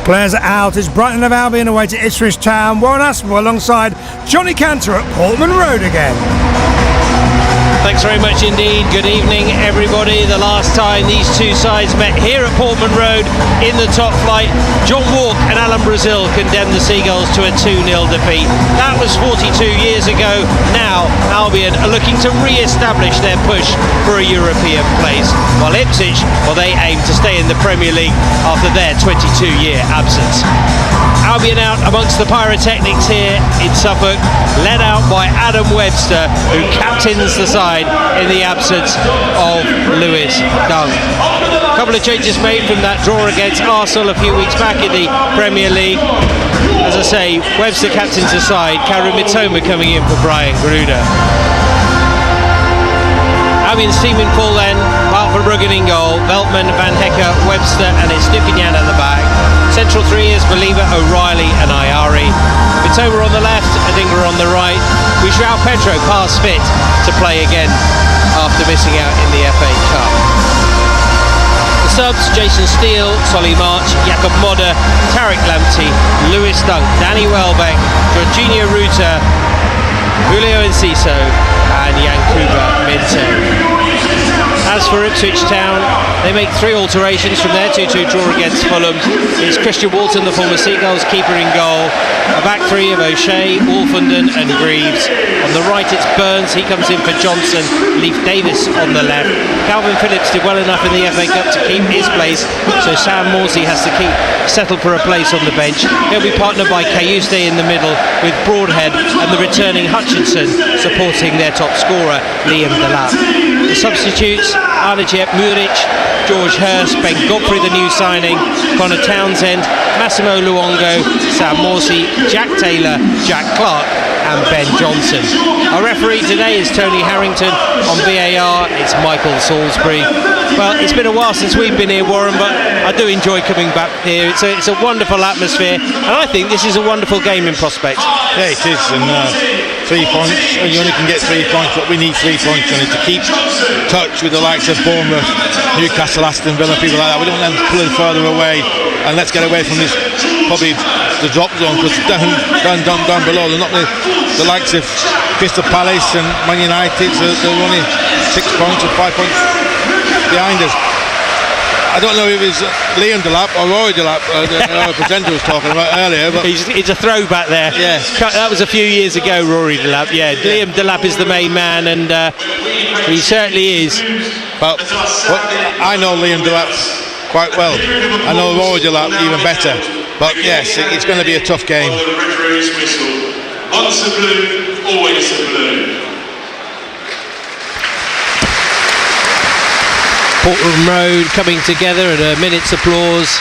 Players are out. It's Brighton of Albion away to Ipswich Town. Warren Aspinall alongside Johnny Cantor at Portman Road again. Thanks very much indeed. Good evening, everybody. The last time these two sides met here at Portman Road in the top flight, John Walk and Alan Brazil condemned the Seagulls to a 2-0 defeat. That was 42 years ago. Now Albion are looking to re-establish their push for a European place, while Ipswich, they aim to stay in the Premier League after their 22-year absence. Albion out amongst the pyrotechnics here in Suffolk, led out by Adam Webster, who captains the side in the absence of Lewis Dunk. A couple of changes made from that draw against Arsenal a few weeks back in the Premier League. As I say, Webster captains the side, Karim Mitoma coming in for Brian Gruder. Albion's team in full then, apart from Ruggen in goal, Veltman, Van Hecke, Webster and Estupinian at the back. Central three is Believer, O'Reilly and Ayari. Mitoma on the left, Adingra on the right. With João Pedro past fit to play again after missing out in the FA Cup. The subs, Jason Steele, Solly March, Jakob Modder, Tariq Lamptey, Lewis Dunk, Danny Welbeck, Jorginho Ruta, Julio Enciso and Yankuba Minto. As for Ipswich Town, they make 3 alterations from their 2-2 draw against Fulham. It's Christian Walton, the former Seagulls keeper, in goal. A back three of O'Shea, Wolfenden and Greaves. On the right it's Burns, he comes in for Johnson, Leif Davis on the left. Calvin Phillips did well enough in the FA Cup to keep his place, so Sam Morsey has to keep settled for a place on the bench. He'll be partnered by Cayuste in the middle, with Broadhead and the returning Hutchinson supporting their top scorer, Liam Delap. The substitutes, Arnajet Muric, George Hurst, Ben Godfrey, the new signing, Connor Townsend, Massimo Luongo, Sam Morsey, Jack Taylor, Jack Clark and Ben Johnson. Our referee today is Tony Harrington. On VAR it's Michael Salisbury. Well, it's been a while since we've been here, Warren, but I do enjoy coming back here. It's a wonderful atmosphere, and I think this is a wonderful game in prospect. Yeah, it is, and 3 points, and you only can get 3 points, but we need 3 points to keep touch with the likes of Bournemouth, Newcastle, Aston Villa, people like that. We don't want them pulling further away, and let's get away from this, probably the drop zone, because down below, they're not the likes of Crystal Palace and Man United, they're only 6 points or 5 points behind us. I don't know if it's Liam Delap or Rory Delap, the presenter was talking about earlier. But it's a throwback there. Yeah. That was a few years ago, Rory Delap. Yeah, Liam Delap is the main man, and he certainly is. But I know Liam Delap quite well. I know Rory Delap even better. But yes, it's going to be a tough game. Once a blue, always a blue. Portman Road coming together and a minute's applause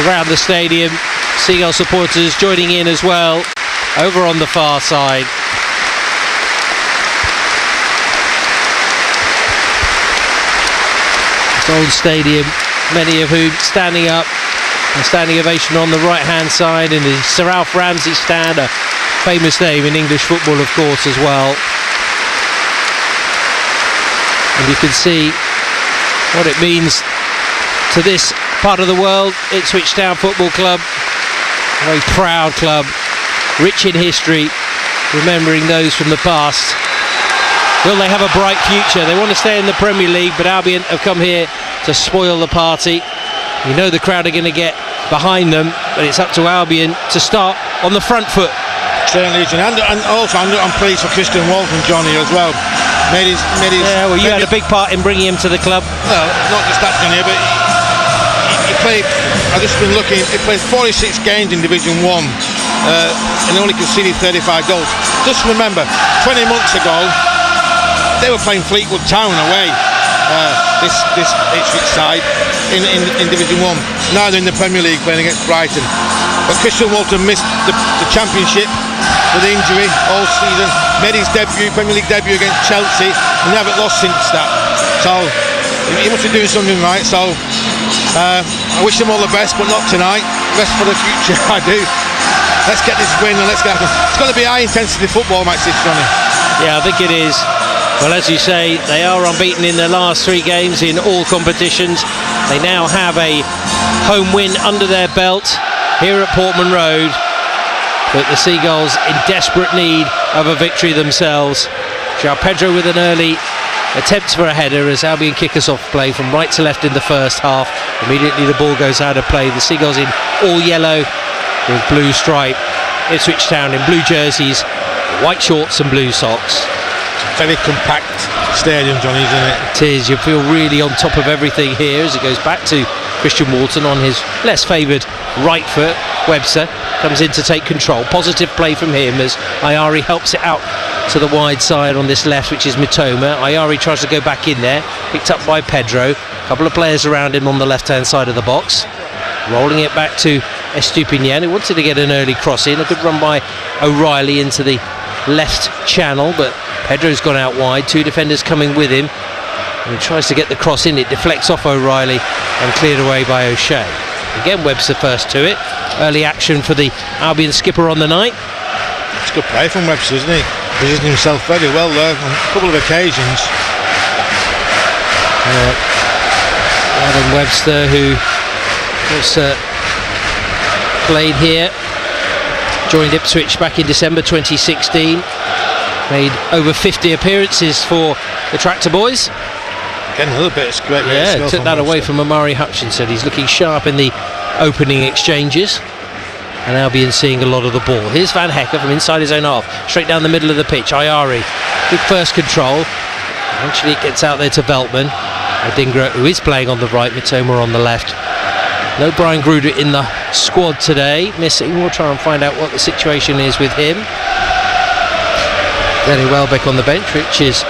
around the stadium. Seagull supporters joining in as well over on the far side. This old stadium, many of whom standing up, a standing ovation on the right hand side in the Sir Alf Ramsey stand, a famous name in English football of course as well. And you can see what it means to this part of the world. Ipswich Town Football Club, a very proud club, rich in history, remembering those from the past. Will they have a bright future? They want to stay in the Premier League, but Albion have come here to spoil the party. You know the crowd are going to get behind them, but it's up to Albion to start on the front foot. Certainly, and also I'm pleased for Christian Walton, Johnny, as well. Made his yeah, well, you had a big part in bringing him to the club. Well, not just that, Johnny, but he played. I've just been looking. He played 46 games in Division 1 and only conceded 35 goals. Just remember, 20 months ago, they were playing Fleetwood Town away. This Ipswich side in Division 1. Now they're in the Premier League playing against Brighton. But Christian Walton missed the Championship with injury all season, made his Premier League debut against Chelsea, and they haven't lost since that. So he must be doing something right. So I wish them all the best, but not tonight. Best for the future, I do. Let's get this win and let's get it. It's going to be high intensity football match, this, Johnny. Yeah, I think it is. Well, as you say, they are unbeaten in their last 3 games in all competitions. They now have a home win under their belt here at Portman Road, but the Seagulls in desperate need of a victory themselves. João Pedro with an early attempt for a header as Albion kick us off play from right to left in the first half. Immediately the ball goes out of play. The Seagulls in all yellow with blue stripe. Ipswich Town in blue jerseys, white shorts and blue socks. Very compact stadium, Johnny, isn't it? It is. You feel really on top of everything here as it goes back to Christian Walton on his less favoured right foot. Webster comes in to take control. Positive play from him as Ayari helps it out to the wide side on this left, which is Mitoma. Ayari tries to go back in there, picked up by Pedro. A couple of players around him on the left-hand side of the box. Rolling it back to Estupinian, who wanted to get an early cross in. A good run by O'Reilly into the left channel, but Pedro's gone out wide. Two defenders coming with him. And he tries to get the cross in. It deflects off O'Reilly and cleared away by O'Shea. Again, Webster first to it. Early action for the Albion skipper on the night. It's good play from Webster, isn't he? Positioning himself very well there on a couple of occasions. Adam Webster, who was played here, joined Ipswich back in December 2016, made over 50 appearances for the Tractor Boys. Again, another bit of great. Yeah, took that away from Amari Hutchinson. He's looking sharp in the opening exchanges, and Albion seeing a lot of the ball. Here's Van Hecker from inside his own half, straight down the middle of the pitch. Ayari, good first control. Eventually it gets out there to Veltman. Adingra, who is playing on the right, Mitoma on the left. No Brian Gruder in the squad today, missing. We'll try and find out what the situation is with him. Danny Welbeck on the bench, which is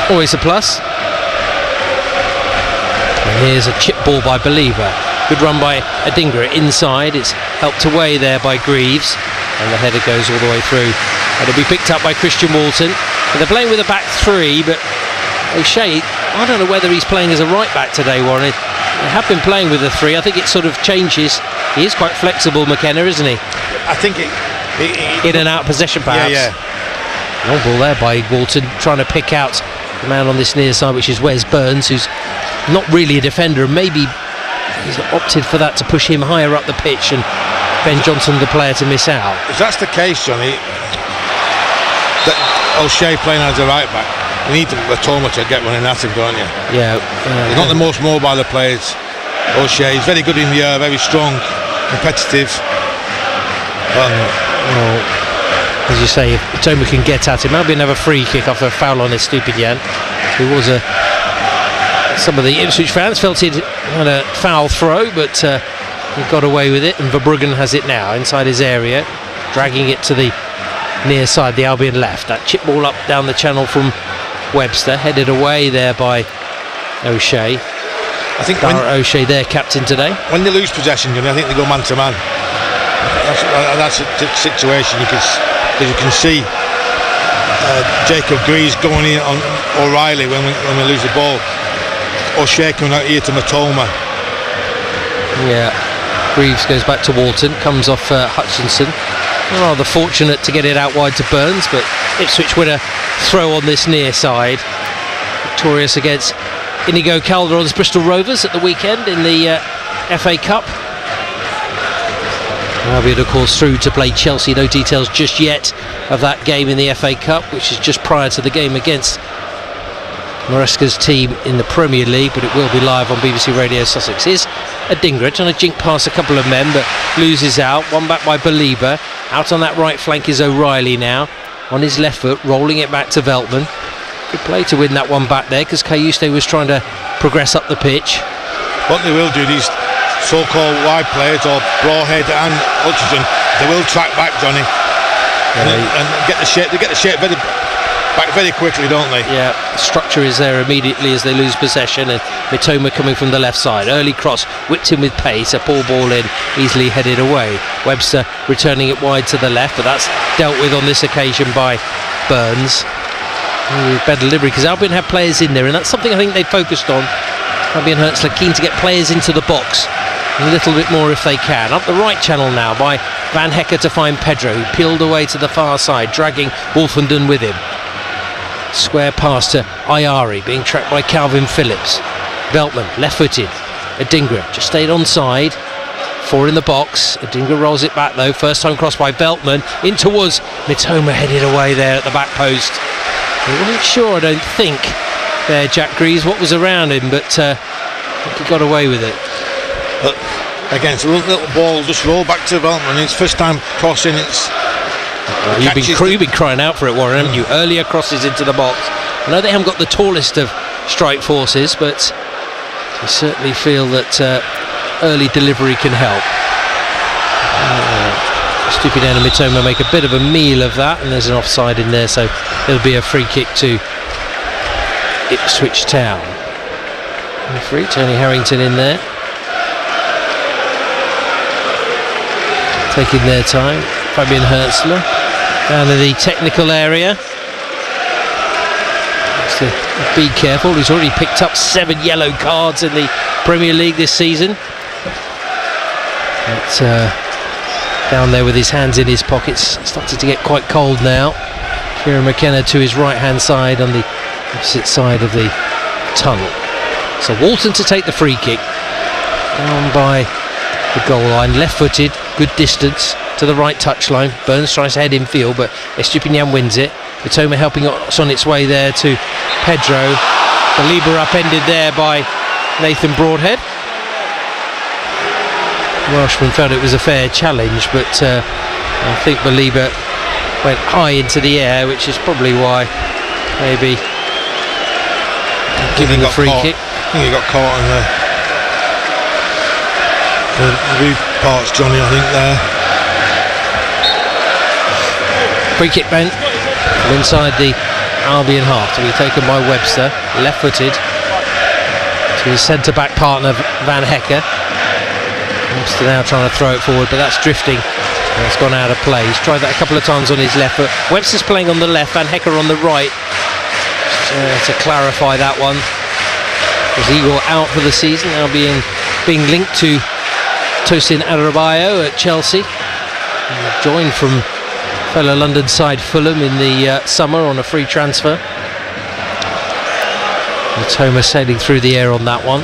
always a plus. And here's a chip ball by Believer. Good run by Adingra inside. It's helped away there by Greaves, and the header goes all the way through. It'll be picked up by Christian Walton. And they're playing with a back three, but O'Shea, I don't know whether he's playing as a right back today, Warren. They have been playing with a three. I think it sort of changes. He is quite flexible, McKenna, isn't he? I think in and out possession, perhaps. Yeah. Long ball there by Walton, trying to pick out the man on this near side, which is Wes Burns, who's not really a defender, and maybe he's opted for that to push him higher up the pitch and Ben Johnson the player to miss out. If that's the case, Johnny, that O'Shea playing as a right back, you need Mitoma to get running at him, don't you? Yeah. He's not the most mobile of players, O'Shea. He's very good in the air, very strong, competitive. As you say, if Mitoma can get at him. Albion have a free kick after a foul on Estupinian, who was some of the Ipswich fans felt he'd had a foul throw, but he got away with it, and Verbruggen has it now inside his area, dragging it to the near side, the Albion left. That chip ball up down the channel from Webster, headed away there by O'Shea. I think O'Shea, their captain today. When they lose possession, Johnny, I think they go man to man. That's a situation you can see. Jacob Greaves going in on O'Reilly when we lose the ball. O'Shea coming out here to Mitoma. Yeah, Greaves goes back to Walton, comes off Hutchinson. Rather fortunate to get it out wide to Burns, but Ipswich with a throw on this near side. Victorious against Inigo Calderon's Bristol Rovers at the weekend in the FA Cup. Albion, of course, through to play Chelsea. No details just yet of that game in the FA Cup, which is just prior to the game against Maresca's team in the Premier League, but it will be live on BBC Radio Sussex. Here's Adingra trying to jink past a couple of men, but loses out. One back by Believer. Out on that right flank is O'Reilly now. On his left foot, rolling it back to Veltman. Good play to win that one back there, because Cayuste was trying to progress up the pitch. What they will do, these so-called wide players, or Broadhead and Hutchinson, they will track back, Johnny, and get the shape. They get the shape back very quickly, don't they? Yeah, structure is there immediately as they lose possession, and Mitoma coming from the left side. Early cross, whipped in with pace, a poor ball in, easily headed away. Webster returning it wide to the left, but that's dealt with on this occasion by Burns. Better delivery, because Albion have players in there, and that's something I think they focused on. Albion Hertzler keen to get players into the box a little bit more if they can. Up the right channel now by Van Hecker to find Pedro, who peeled away to the far side, dragging Wolfenden with him. Square pass to Ayari, being tracked by Calvin Phillips. Veltman, left-footed, Adingra just stayed onside. 4 in the box. Adingra rolls it back though. First time cross by Veltman. In towards Mitoma, headed away there at the back post. He wasn't sure, I don't think, there, Jack Greaves, what was around him, but I think he got away with it. But again, it's a little ball just roll back to Veltman. His first time crossing. You've been crying out for it, Warren, haven't you? Earlier crosses into the box. I know they haven't got the tallest of strike forces, but you certainly feel that early delivery can help. Stupidan and Mitoma make a bit of a meal of that, and there's an offside in there, so it'll be a free kick to Ipswich Town. Referee Tony Harrington in there, taking their time. Fabian Hertzler down in the technical area. So be careful, he's already picked up 7 yellow cards in the Premier League this season. But, down there with his hands in his pockets, starting to get quite cold now. Kieran McKenna to his right hand side on the opposite side of the tunnel. So Walton to take the free kick, down by the goal line, left footed, good distance to the right touchline. Burns tries to head in field, but Estupinian wins it. Mitoma helping us on its way there to Pedro. The Lieber upended there by Nathan Broadhead. Welshman felt it was a fair challenge, but I think Belieber went high into the air, which is probably why maybe giving the free kick. I think he got caught in the roof parts, Johnny, I think there. Free kick bent from inside the Albion half to be taken by Webster, left footed to his centre back partner Van Hecker. Webster now trying to throw it forward, but that's drifting and it's gone out of play. He's tried that a couple of times on his left foot. Webster's playing on the left, Van Hecker on the right. Just, to clarify that one, was Eagle out for the season, now being linked to Tosin Adebayo at Chelsea, joined from fellow London side Fulham in the summer on a free transfer. And Thomas sailing through the air on that one,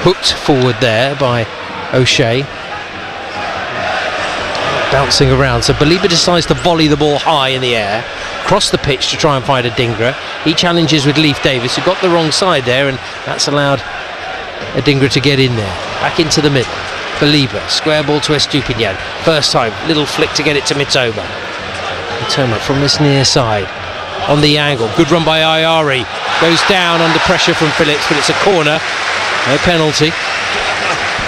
hooked forward there by O'Shea, bouncing around. So Belieber decides to volley the ball high in the air, cross the pitch to try and find Adingra. He challenges with Leif Davis, who got the wrong side there, and that's allowed Adingra to get in there. Back into the middle. Belieber, square ball to Estupinian. First time, little flick to get it to Mitoma. Mitoma from this near side. On the angle, good run by Ayari. Goes down under pressure from Phillips, but it's a corner. No penalty.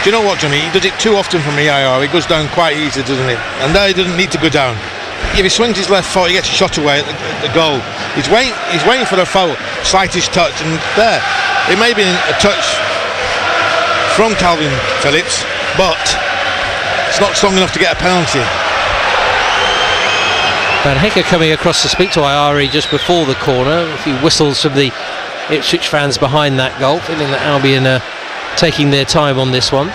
Do you know what, Johnny? He does it too often from Ayari. He goes down quite easy, doesn't he? And there he doesn't need to go down. If he swings his left foot, he gets a shot away at the goal. He's waiting for the foul, slightest touch, and there. It may be a touch from Calvin Phillips, but it's not strong enough to get a penalty. Van Hecker coming across to speak to Ayari just before the corner. A few whistles from the Ipswich fans behind that goal, feeling that Albion are taking their time on this one.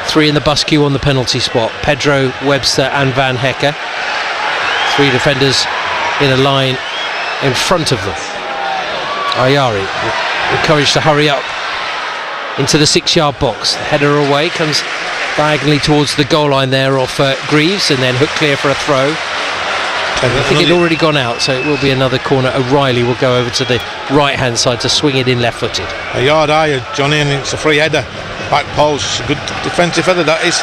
3 in the bus queue on the penalty spot. Pedro, Webster and Van Hecker. 3 defenders in a line in front of them. Ayari encouraged to hurry up into the 6-yard box. The header away, comes diagonally towards the goal line there off Greaves, and then hook clear for a throw. I think it'd already gone out, so it will be another corner. O'Reilly will go over to the right hand side to swing it in left footed. A yard higher, Johnny, and it's a free header. Back post, a good defensive header that is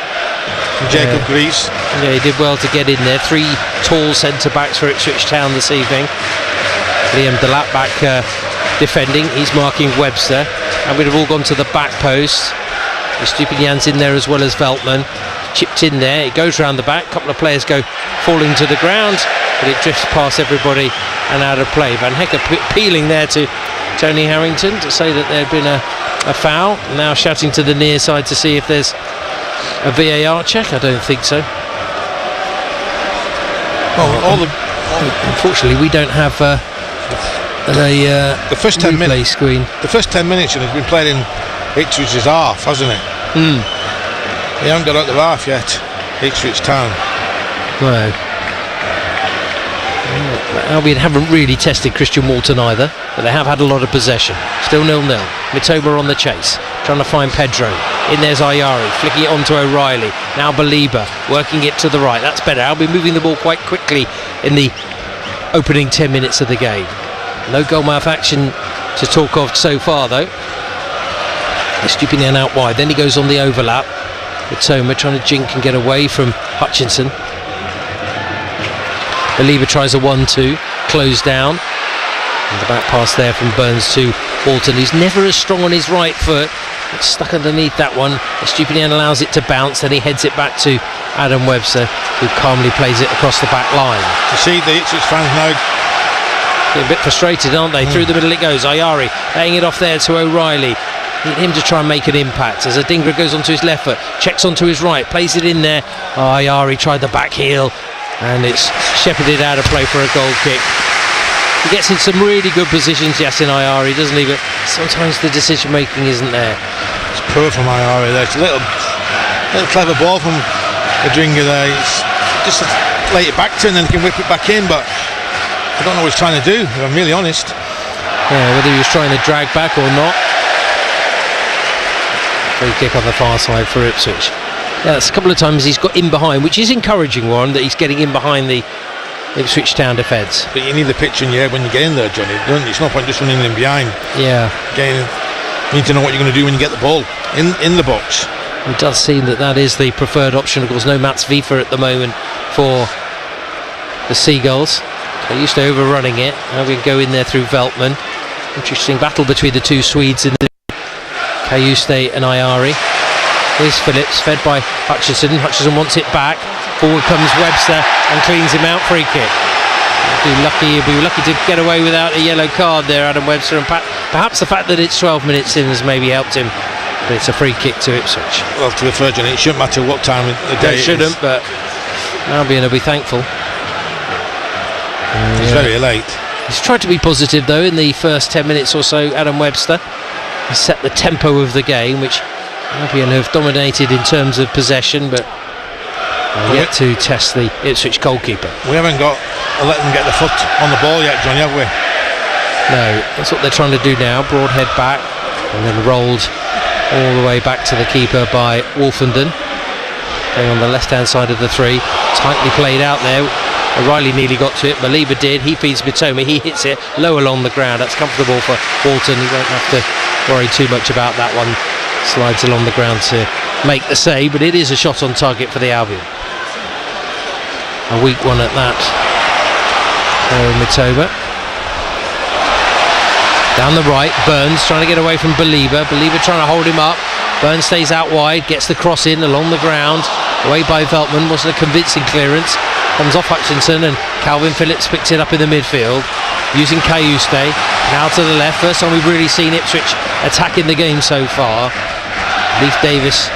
from Jacob Greaves. Yeah, he did well to get in there. 3 tall centre backs for Ipswich Town this evening. Liam Delap back defending, he's marking Webster, and we'd have all gone to the back post. Estupinian's in there as well as Veltman. Chipped in there, it goes round the back, a couple of players go falling to the ground, but it drifts past everybody and out of play. Van Hecker peeling there to Tony Harrington to say that there had been a foul, now shouting to the near side to see if there's a VAR check. I don't think so. Unfortunately we don't have the first 10 minutes screen. The first 10 minutes has been played in Ipswich's half, hasn't it? They haven't got out the half yet, Ipswich Town. No. Albion haven't really tested Christian Walton either, but they have had a lot of possession. Still 0-0. Mitoma on the chase. trying to find Pedro. In there's Ayari, flicking it onto O'Reilly. Now Belieber, working it to the right. That's better. Albion moving the ball quite quickly in the opening 10 minutes of the game. No goalmouth action to talk of so far, though. Stupinian out wide. Then he goes on the overlap. Toma trying to jink and get away from Hutchinson. Belieber tries a 1-2, closed down. And the back pass there from Burns to Walton, who's never as strong on his right foot. It's stuck underneath that one. Stupinian allows it to bounce, then he heads it back to Adam Webster, who calmly plays it across the back line. To see the Ipswich fans now getting a bit frustrated, aren't they? Through the middle it goes. Ayari laying it off there to O'Reilly. Need him to try and make an impact as Adingra goes onto his left foot, checks onto his right, plays it in there. Ayari tried the back heel, and it's shepherded out of play for a goal kick. He gets in some really good positions, Yasin Ayari, doesn't he? But sometimes the decision making isn't there. It's poor from Ayari there. It's a little clever ball from Adingra there. It's just lay it back to him, and then he can whip it back in. But I don't know what he's trying to do, if I'm really honest. Yeah, whether he was trying to drag back or not. Free kick on the far side for Ipswich. Yeah, that's a couple of times he's got in behind, which is encouraging, Warren, that he's getting in behind the Ipswich Town defence. But you need the pitch in your head when you get in there, Johnny, don't you? It's no point just running in behind. Yeah. You need to know what you're going to do when you get the ball in the box. It does seem that is the preferred option. Of course, no Mats Vifa at the moment for the Seagulls. They're used to overrunning it. Now we can go in there through Veltman. Interesting battle between the two Swedes in the Kayuste and Ayari. Here's Phillips, fed by Hutchinson. Hutchinson wants it back. Forward comes Webster and cleans him out. Free kick. He'll be lucky to get away without a yellow card there, Adam Webster. And perhaps the fact that it's 12 minutes in has maybe helped him. But it's a free kick to Ipswich. Well, to be fair, Johnny, it shouldn't matter what time of the day it shouldn't, but Albion will be thankful. He's very late. He's tried to be positive, though, in the first 10 minutes or so, Adam Webster. He set the tempo of the game, which Albion have dominated in terms of possession, but yet to test the Ipswich goalkeeper. We haven't got let them get the foot on the ball yet, Johnny, have we? No, that's what they're trying to do now. Broad head back, and then rolled all the way back to the keeper by Wolfenden. Playing on the left-hand side of the three. Tightly played out there. O'Reilly nearly got to it. Belieber did. He feeds Mitoma. He hits it low along the ground. That's comfortable for Walton. He won't have to worry too much about that one. Slides along the ground to make the save, but it is a shot on target for the Albion. A weak one at that. So Mitoma. Down the right, Burns trying to get away from Belieber. Belieber trying to hold him up. Burns stays out wide, gets the cross in along the ground. Away by Veltman. Wasn't a convincing clearance. Comes off Hutchinson, and Calvin Phillips picks it up in the midfield using Kayuste. Now to the left. First time we've really seen Ipswich attacking the game so far. Leif Davis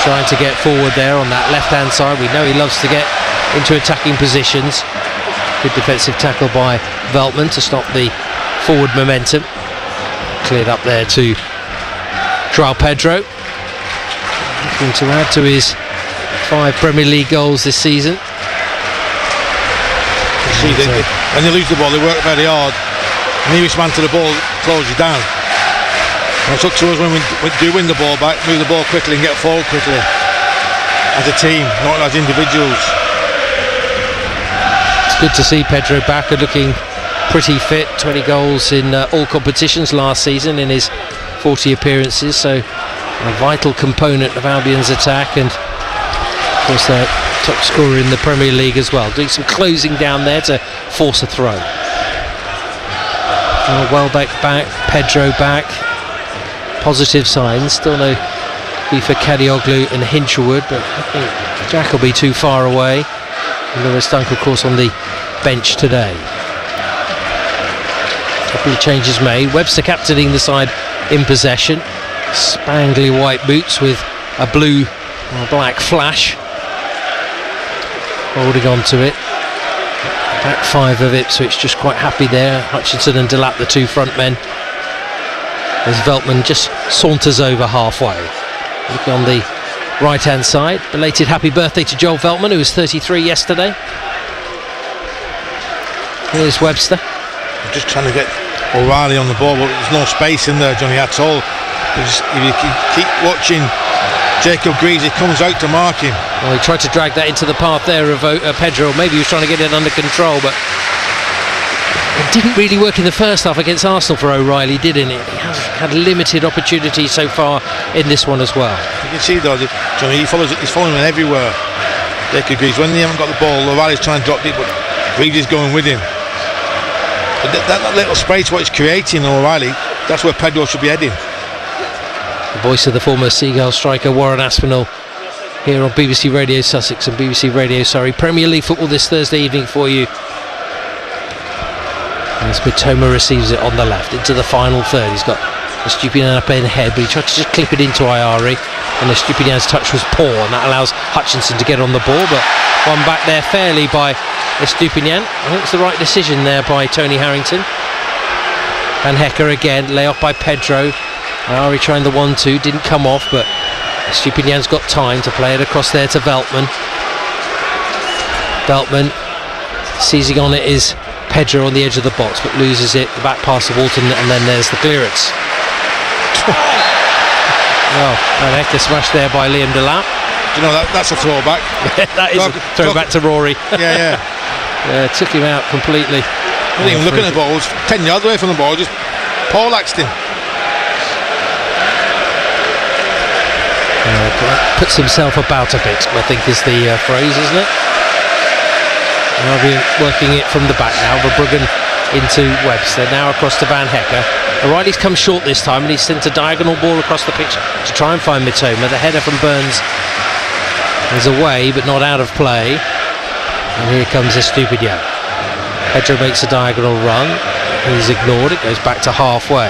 trying to get forward there on that left hand side. We know he loves to get into attacking positions. Good defensive tackle by Veltman to stop the forward momentum. Cleared up there to João Pedro, looking to add to his 5 Premier League goals this season. See, when they lose the ball, they work very hard. The nearest man to the ball closes down. And it's up to us when we do win the ball back, move the ball quickly and get forward quickly. As a team, not as individuals. It's good to see Pedro back and looking pretty fit. 20 goals in all competitions last season in his 40 appearances. So a vital component of Albion's attack, and of course their top scorer in the Premier League as well, doing some closing down there to force a throw. Welbeck back, Pedro back, positive signs. Still no Vifa Kadioglu and Hinchelwood, but I think Jack will be too far away. And Lewis Dunk, of course, on the bench today. A couple of changes made. Webster captaining the side in possession. Spangly white boots with a blue or black flash. Holding on to it. Back 5 of Ipswich just quite happy there. Hutchinson and Delap, the 2 front men. As Veltman just saunters over halfway. Looking on the right hand side. Belated happy birthday to Joel Veltman, who was 33 yesterday. Here's Webster. I'm just trying to get O'Reilly on the ball, but there's no space in there, Johnny, at all. If you keep watching Jacob Greaves, he comes out to mark him. Well, he tried to drag that into the path there of Pedro. Maybe he was trying to get it under control, but it didn't really work in the first half against Arsenal for O'Reilly, didn't it? He has had limited opportunities so far in this one as well. You can see though, Johnny, he's following him everywhere. Jacob Greaves, when they haven't got the ball, O'Reilly's trying to drop deep, but Greaves is going with him. But that little space what he's creating, O'Reilly, that's where Pedro should be heading. The voice of the former Seagull striker Warren Aspinall here on BBC Radio Sussex and BBC Radio Surrey. Premier League football this Thursday evening for you. As Mitoma receives it on the left into the final third. He's got Estupiñán up ahead, but he tried to just clip it into Ayari, and Estupiñán's touch was poor, and that allows Hutchinson to get on the ball, but one back there fairly by Estupiñán. I think it's the right decision there by Tony Harrington. Van Hecker again, lay off by Pedro. Ayari trying the 1-2, didn't come off, but Estupiñán's got time to play it across there to Veltman. Veltman seizing on it is Pedro on the edge of the box, but loses it. The back pass of Walton, and then there's the clearance. Well, Van Hecker smashed there by Liam Delap. You know, that's a throwback. That is a throwback to Rory. Yeah. Took him out completely. I wasn't even looking at the ball. 10 yards away from the ball, just poleaxed him. Puts himself about a bit, I think is the phrase, isn't it? Albion working it from the back now. Verbruggen into Webster, now across to Van Hecker. O'Reilly's come short this time, and he's sent a diagonal ball across the pitch to try and find Mitoma. The header from Burns is away, but not out of play. And here comes Estupiñán. Pedro makes a diagonal run. He's ignored it, goes back to halfway.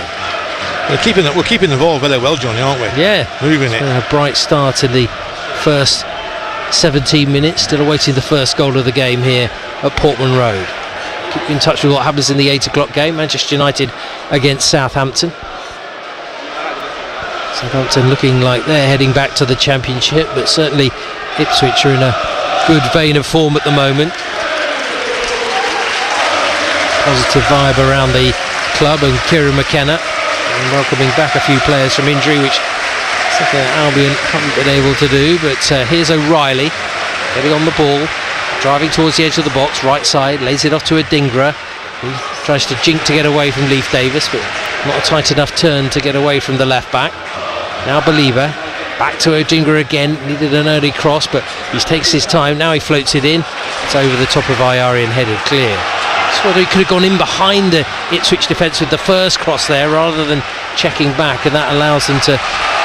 We're keeping the ball very well, Johnny, aren't we? Yeah. Moving it. A bright start in the first 17 minutes. Still awaiting the first goal of the game here at Portman Road. Keep in touch with what happens in the 8 o'clock game. Manchester United against Southampton. Southampton looking like they're heading back to the Championship, but certainly Ipswich are in a good vein of form at the moment. Positive vibe around the club, and Kieran McKenna welcoming back a few players from injury, which Albion haven't been able to do. But here's O'Reilly getting on the ball, driving towards the edge of the box, right side, lays it off to Adingra. He tries to jink to get away from Leif Davis, but not a tight enough turn to get away from the left back. Now Believer, back to Adingra again, needed an early cross, but he takes his time. Now he floats it in, it's over the top of Ayari and headed clear. So he could have gone in behind the Ipswich defence with the first cross there rather than checking back, and that allows them to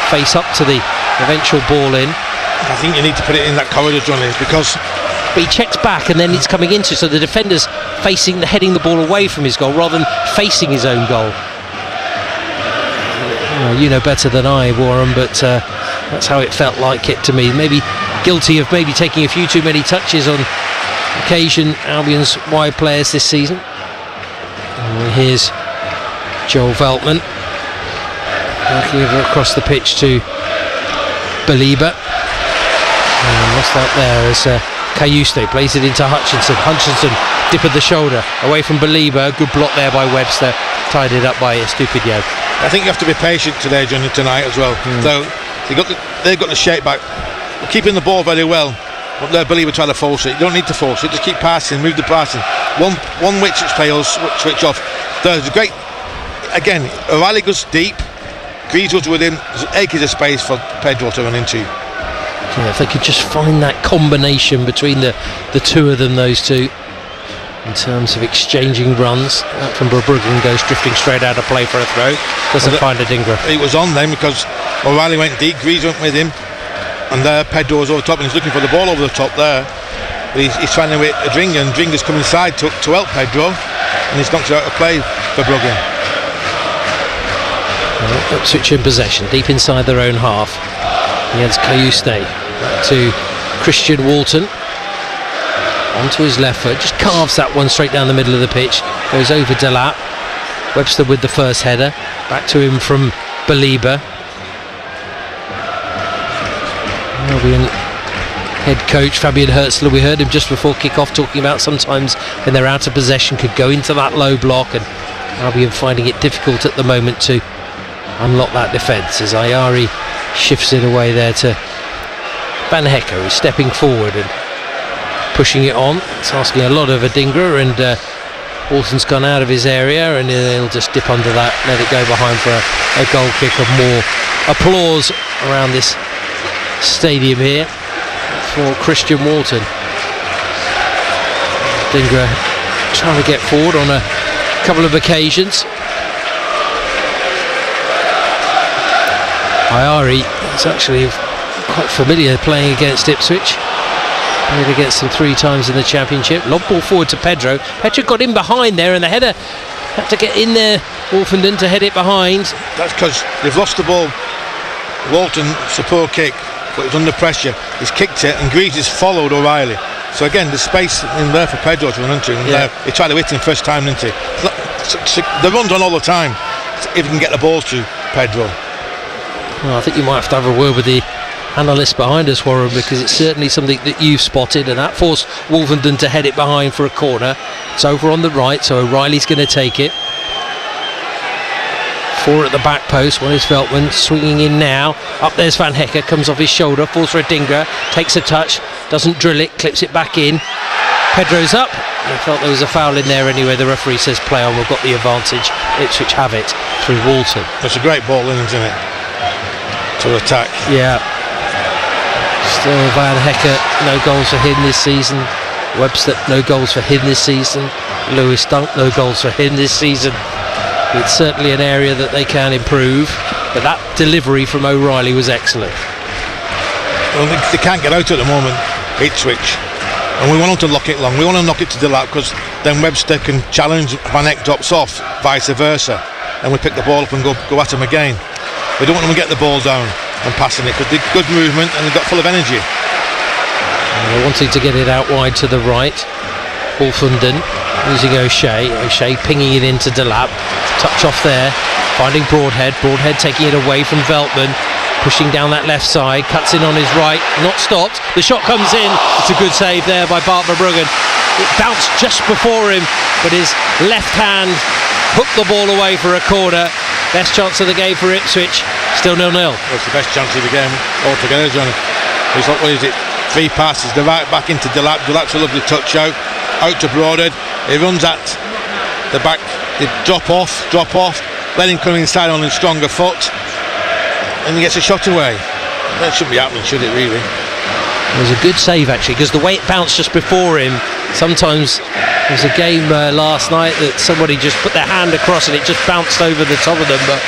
face up to the eventual ball in. I think you need to put it in that corridor, Johnny, because... But he checks back and then it's coming into, so the defender's heading the ball away from his goal rather than facing his own goal. You know better than I, Warren, but that's how it felt like it to me. Maybe guilty of maybe taking a few too many touches on occasion, Albion's wide players this season. And here's Joel Veltman working over across the pitch to Belieber, and lost out there as Cayuste plays it into Hutchinson. Dip of the shoulder away from Belieber. Good block there by Webster, tied it up by Estupiñán. I think you have to be patient today, Johnny, tonight as well. So they've got the shape back. We're keeping the ball very well. But their Believer trying to force it. You don't need to force it. Just keep passing, move the passing. One which fails, switch off. There's a great. Again, O'Reilly goes deep. Greaves goes with him. There's acres of space for Pedro to run into. Yeah, if they could just find that combination between the two of them, those two, in terms of exchanging runs. That from Verbruggen goes drifting straight out of play for a throw. Doesn't find Adingra. It was on then because O'Reilly went deep. Greaves went with him. And there Pedro was over the top, and he's looking for the ball over the top there. But he's trying to hit Adingra, and Adingra's come inside to help Pedro, and he's knocked it out of play for Bruggen. Ipswich in possession, deep inside their own half. Against Cayuste, back to Christian Walton. Onto his left foot, just carves that one straight down the middle of the pitch. Goes over Delap. Webster with the first header. Back to him from Belieber. Albion head coach Fabian Herzler, we heard him just before kick-off talking about sometimes when they're out of possession could go into that low block, and Albion finding it difficult at the moment to unlock that defence as Ayari shifts it away there to Van Hecker, who's stepping forward and pushing it on. It's asking a lot of Adingra, and Walton's gone out of his area, and he'll just dip under that, let it go behind for a goal kick of more applause around this stadium here for Christian Walton. Adingra trying to get forward on a couple of occasions. Ayari is actually quite familiar playing against Ipswich. Played against them 3 times in the Championship. Lob ball forward to Pedro. Pedro got in behind there, and the header had to get in there, Wolfenden, to head it behind. That's because they've lost the ball. Walton, it's a poor kick, but he's under pressure. He's kicked it, and Greaves has followed O'Reilly. So again, there's space in there for Pedro to run into. And he tried to hit him first time, didn't he? The run's on all the time, if he can get the ball to Pedro. Well, I think you might have to have a word with the analyst behind us, Warren, because it's certainly something that you've spotted, and that forced Wolfenden to head it behind for a corner. It's over on the right, so O'Reilly's going to take it. 4 at the back post. One is Veltman swinging in now. Up there's Van Hecker, comes off his shoulder, falls for Adingra, takes a touch, doesn't drill it, clips it back in. Pedro's up. I felt there was a foul in there anyway. The referee says play on, we've got the advantage. Ipswich have it through Walton. That's a great ball in, isn't it? To attack. Yeah. Still Van Hecker, no goals for him this season. Webster, no goals for him this season. Lewis Dunk, no goals for him this season. It's certainly an area that they can improve, but that delivery from O'Reilly was excellent. Well, they can't get out at the moment, Ipswich, and we want them to lock it long. We want to knock it to the lap, because then Webster can challenge, Van Heck drops off, vice versa, and we pick the ball up and go at him again. We don't want them to get the ball down and passing it, because they've good movement and they've got full of energy. They're wanting to get it out wide to the right. Wolfenden using O'Shea pinging it into Delap. Touch off there, finding Broadhead taking it away from Veltman, pushing down that left side, cuts in on his right, not stopped, the shot comes in. It's a good save there by Bart Verbruggen. It bounced just before him, but his left hand hooked the ball away for a corner. Best chance of the game for Ipswich, still 0-0. It's the best chance of the game altogether, John. He's like, what is it, 3 passes, the right back into Delap. Delap's a lovely touch out to Broadhead. He runs at the back, they drop off, let him come inside on his stronger foot, and he gets a shot away. That shouldn't be happening, should it, really? It was a good save, actually, because the way it bounced just before him, sometimes there was a game last night that somebody just put their hand across and it just bounced over the top of them, but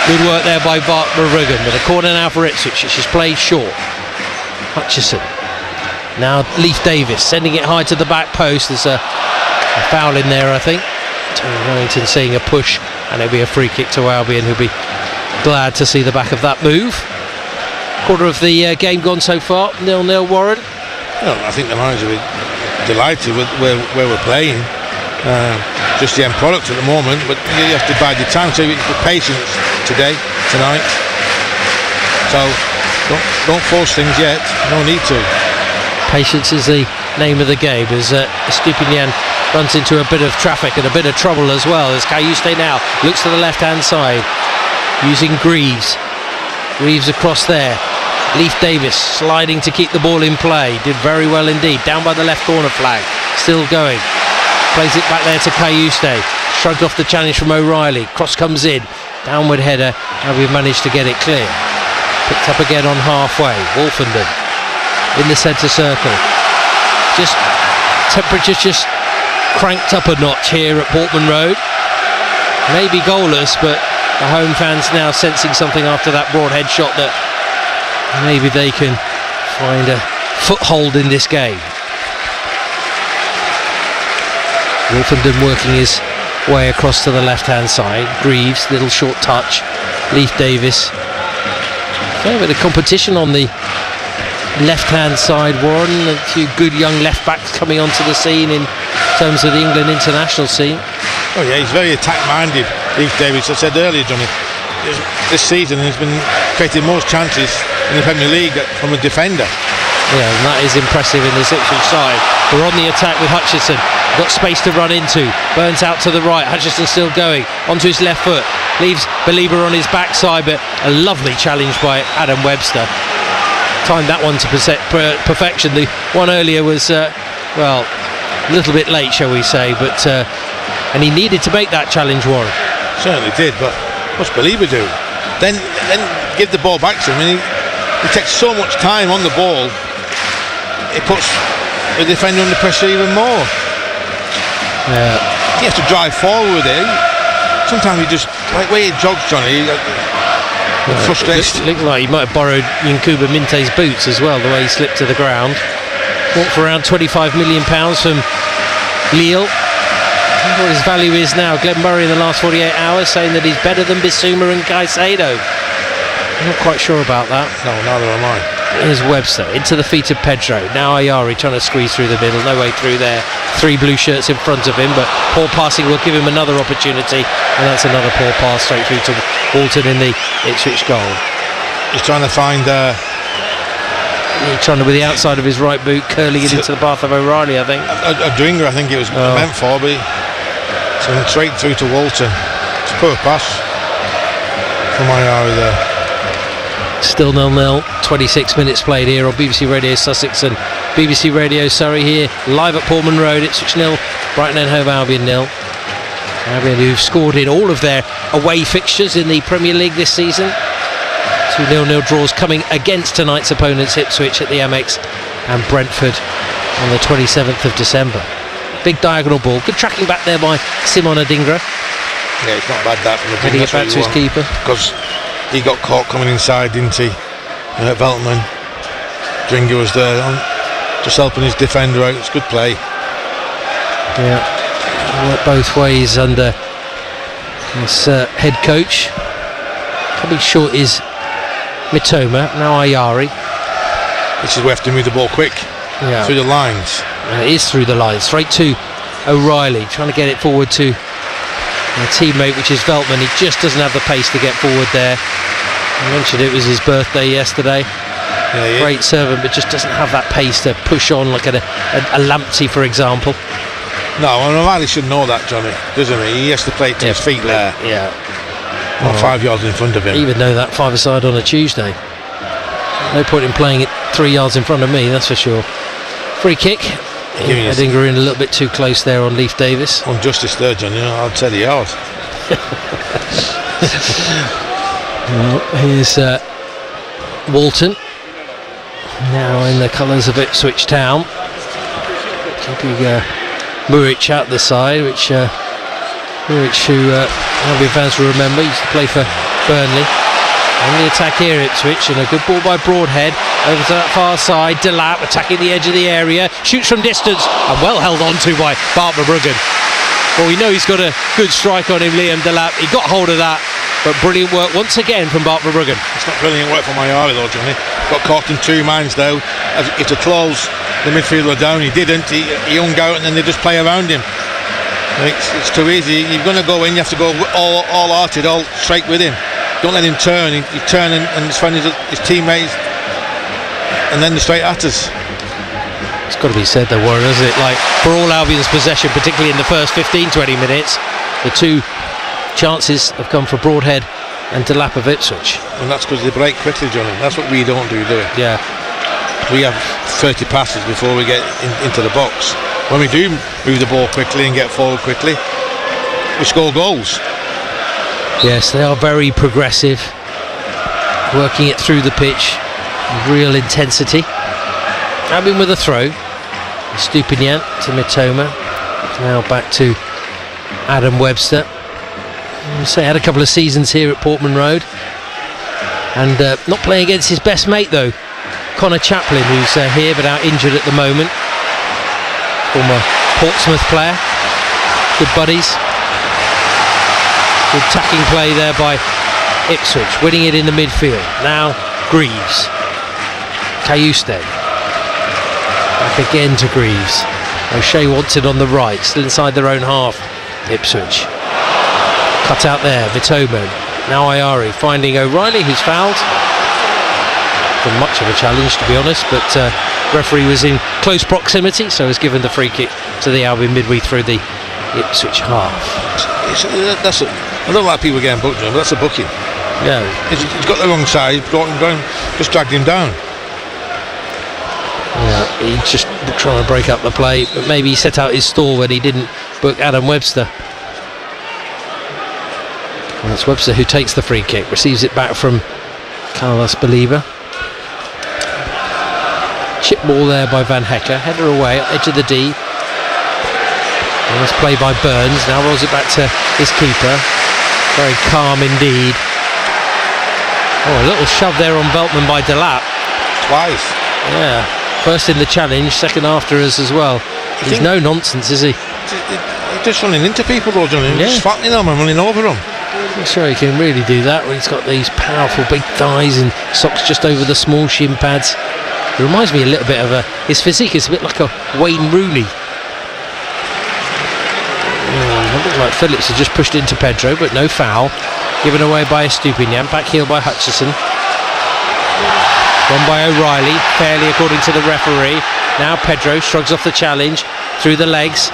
good work there by Bart Verbruggen. But a corner now for Ipswich, it's just played short. Hutchison. Now Leif Davis sending it high to the back post. There's a foul in there, I think. Tony Wellington seeing a push, and it'll be a free kick to Albion, who'll be glad to see the back of that move. Quarter of the game gone so far, 0-0, Warren. Well, I think the managers will be delighted with where we're playing. Just the end product at the moment, but you have to bide your time, so with patience tonight. So don't force things yet, no need to. Patience is the name of the game, as Stupinian runs into a bit of traffic and a bit of trouble as well, as Cayuste now looks to the left hand side using Greaves across there. Leif Davis sliding to keep the ball in play, did very well indeed, down by the left corner flag, still going, plays it back there to Cayuste, shrugged off the challenge from O'Reilly, cross comes in, downward header, and we've managed to get it clear. Picked up again on halfway. Wolfenden in the centre circle. Just temperature's just cranked up a notch here at Portman Road. Maybe goalless, but the home fans now sensing something after that Broadhead shot, that maybe they can find a foothold in this game. Wolfenden working his way across to the left hand side. Greaves, little short touch. Leif Davis. Fair bit of competition on the left hand side, Warren. A few good young left backs coming onto the scene in terms of the England international scene. Oh yeah, he's very attack minded, Leif Davis. I said earlier, Johnny, this season he's been creating most chances in the Premier League from a defender. Yeah, and that is impressive in the Ipswich side. We're on the attack with Hutchison. got space to run into. Burns out to the right. Hutchinson still going onto his left foot, leaves Belieber on his backside, but a lovely challenge by Adam Webster. Timed that one to perfection. The one earlier was well, a little bit late, shall we say, but and he needed to make that challenge, Warren. Certainly did, but what's Belieber do? Then give the ball back to him, and he takes so much time on the ball, it puts the defender under pressure even more. Yeah. He has to drive forward with it. Sometimes he just, like where he jogs, Johnny, frustration. It looked like he might have borrowed Nkuba Minte's boots as well, the way he slipped to the ground. Bought for around £25 million from Lille. I wonder what his value is now. Glenn Murray in the last 48 hours saying that he's better than Bissouma and Caicedo. I'm not quite sure about that. No, neither am I. Here's Webster into the feet of Pedro. Now Ayari trying to squeeze through the middle. No way through there. 3 blue shirts in front of him, but poor passing will give him another opportunity, and that's another poor pass straight through to Walton in the Ipswich goal. He's trying to find He's trying to, with the outside of his right boot, curling it into the path of O'Reilly, I think. a dringer, I think it was meant for, but it's going straight through to Walton. It's a poor pass from Ayari there. Still 0-0, 26 minutes played here on BBC Radio Sussex and BBC Radio Surrey, here live at Portman Road. Ipswich 0, Brighton and Hove Albion 0. Albion, who've scored in all of their away fixtures in the Premier League this season. 2 0-0 draws coming against tonight's opponents, Ipswich at the Amex and Brentford on the 27th of December. Big diagonal ball, good tracking back there by Simon Adingra. Yeah, it's not bad that from the heading it back to his keeper, because he got caught coming inside, didn't he? Veltman. Dringer was there, just helping his defender out. It's good play. Yeah, worked both ways under this head coach. Coming short is Mitoma, now Ayari. This is where we have to move the ball quick, through the lines. It is through the lines, straight to O'Reilly, trying to get it forward to a teammate, which is Veltman. He just doesn't have the pace to get forward there. I mentioned it was his birthday yesterday. Yeah. Great servant, but just doesn't have that pace to push on like a Lamptey, for example. No, and O'Reilly should know that, Johnny, doesn't he? He has to play to his feet there. Yeah. Not 5 yards in front of him. Even though that 5-a-side on a Tuesday. No point in playing it 3 yards in front of me, that's for sure. Free kick. Adingra in a little bit too close there on Leif Davis. On justice there, Johnny, I'd say the yard. Well, here's Walton. Now in the colours of Ipswich Town. Keeping Muric out the side, which Muric, who Albion fans will remember, used to play for Burnley. On the attack here, Ipswich, and a good ball by Broadhead over to that far side. Delap attacking the edge of the area, shoots from distance, and well held on to by Bart Verbruggen. Well, we know he's got a good strike on him, Liam Delap. He got hold of that, but brilliant work once again from Bart Verbruggen. It's not brilliant work from Ayari though, Johnny. Got caught in 2 minds though. If to close the midfielder down, he didn't. He hung out, and then they just play around him. It's too easy. You're going to go in, you have to go all hearted, all straight with him. Don't let him turn. He turn and he's finding his teammates, and then they're straight at us. It's got to be said though, Warren, isn't it? Like, for all Albion's possession, particularly in the first 15-20 minutes, the 2 chances have come for Broadhead and Delap of Ipswich. And that's because they break quickly, Johnny. That's what we don't do we? Yeah. We have 30 passes before we get into the box. When we do move the ball quickly and get forward quickly, we score goals. Yes, they are very progressive, working it through the pitch with real intensity. Albion with a throw. Stupinian to Mitoma. Now back to Adam Webster. So he had a couple of seasons here at Portman Road, and not playing against his best mate though, Connor Chaplin, who's here but out injured at the moment. Former Portsmouth player. Good buddies. Good tacking play there by Ipswich, winning it in the midfield. Now Greaves. Cayuste. Back again to Greaves. O'Shea wants it on the right, still inside their own half. Ipswich. Cut out there, Vitomo. Now Ayari finding O'Reilly, who's fouled. from much of a challenge, to be honest, but referee was in close proximity, so has given the free kick to the Albion midway through the Ipswich half. I don't like people getting booked, but that's a booking. Yeah, He's got the wrong side, just dragged him down. yeah, he's just trying to break up the play, but maybe he set out his stall when he didn't book Adam Webster. And it's Webster who takes the free kick, receives it back from Carlos Believer. Chip ball there by Van Hecker, header away, edge of the D. Nice play by Burns, now rolls it back to his keeper. Very calm indeed. Oh, a little shove there on Veltman by Delap. Twice. Yeah, first in the challenge, second after us as well. He's no nonsense, is he? He's just running into people, though, Johnny. Yeah. Just flattening them and running over them. I'm sure he can really do that when he's got these powerful big thighs and socks just over the small shin pads. It reminds me a little bit of his physique is a bit like a Wayne Rooney. It looks like Phillips has just pushed into Pedro, but no foul. Given away by Estupinian, back heel by Hutchison. Gone by O'Reilly, fairly according to the referee. Now Pedro shrugs off the challenge through the legs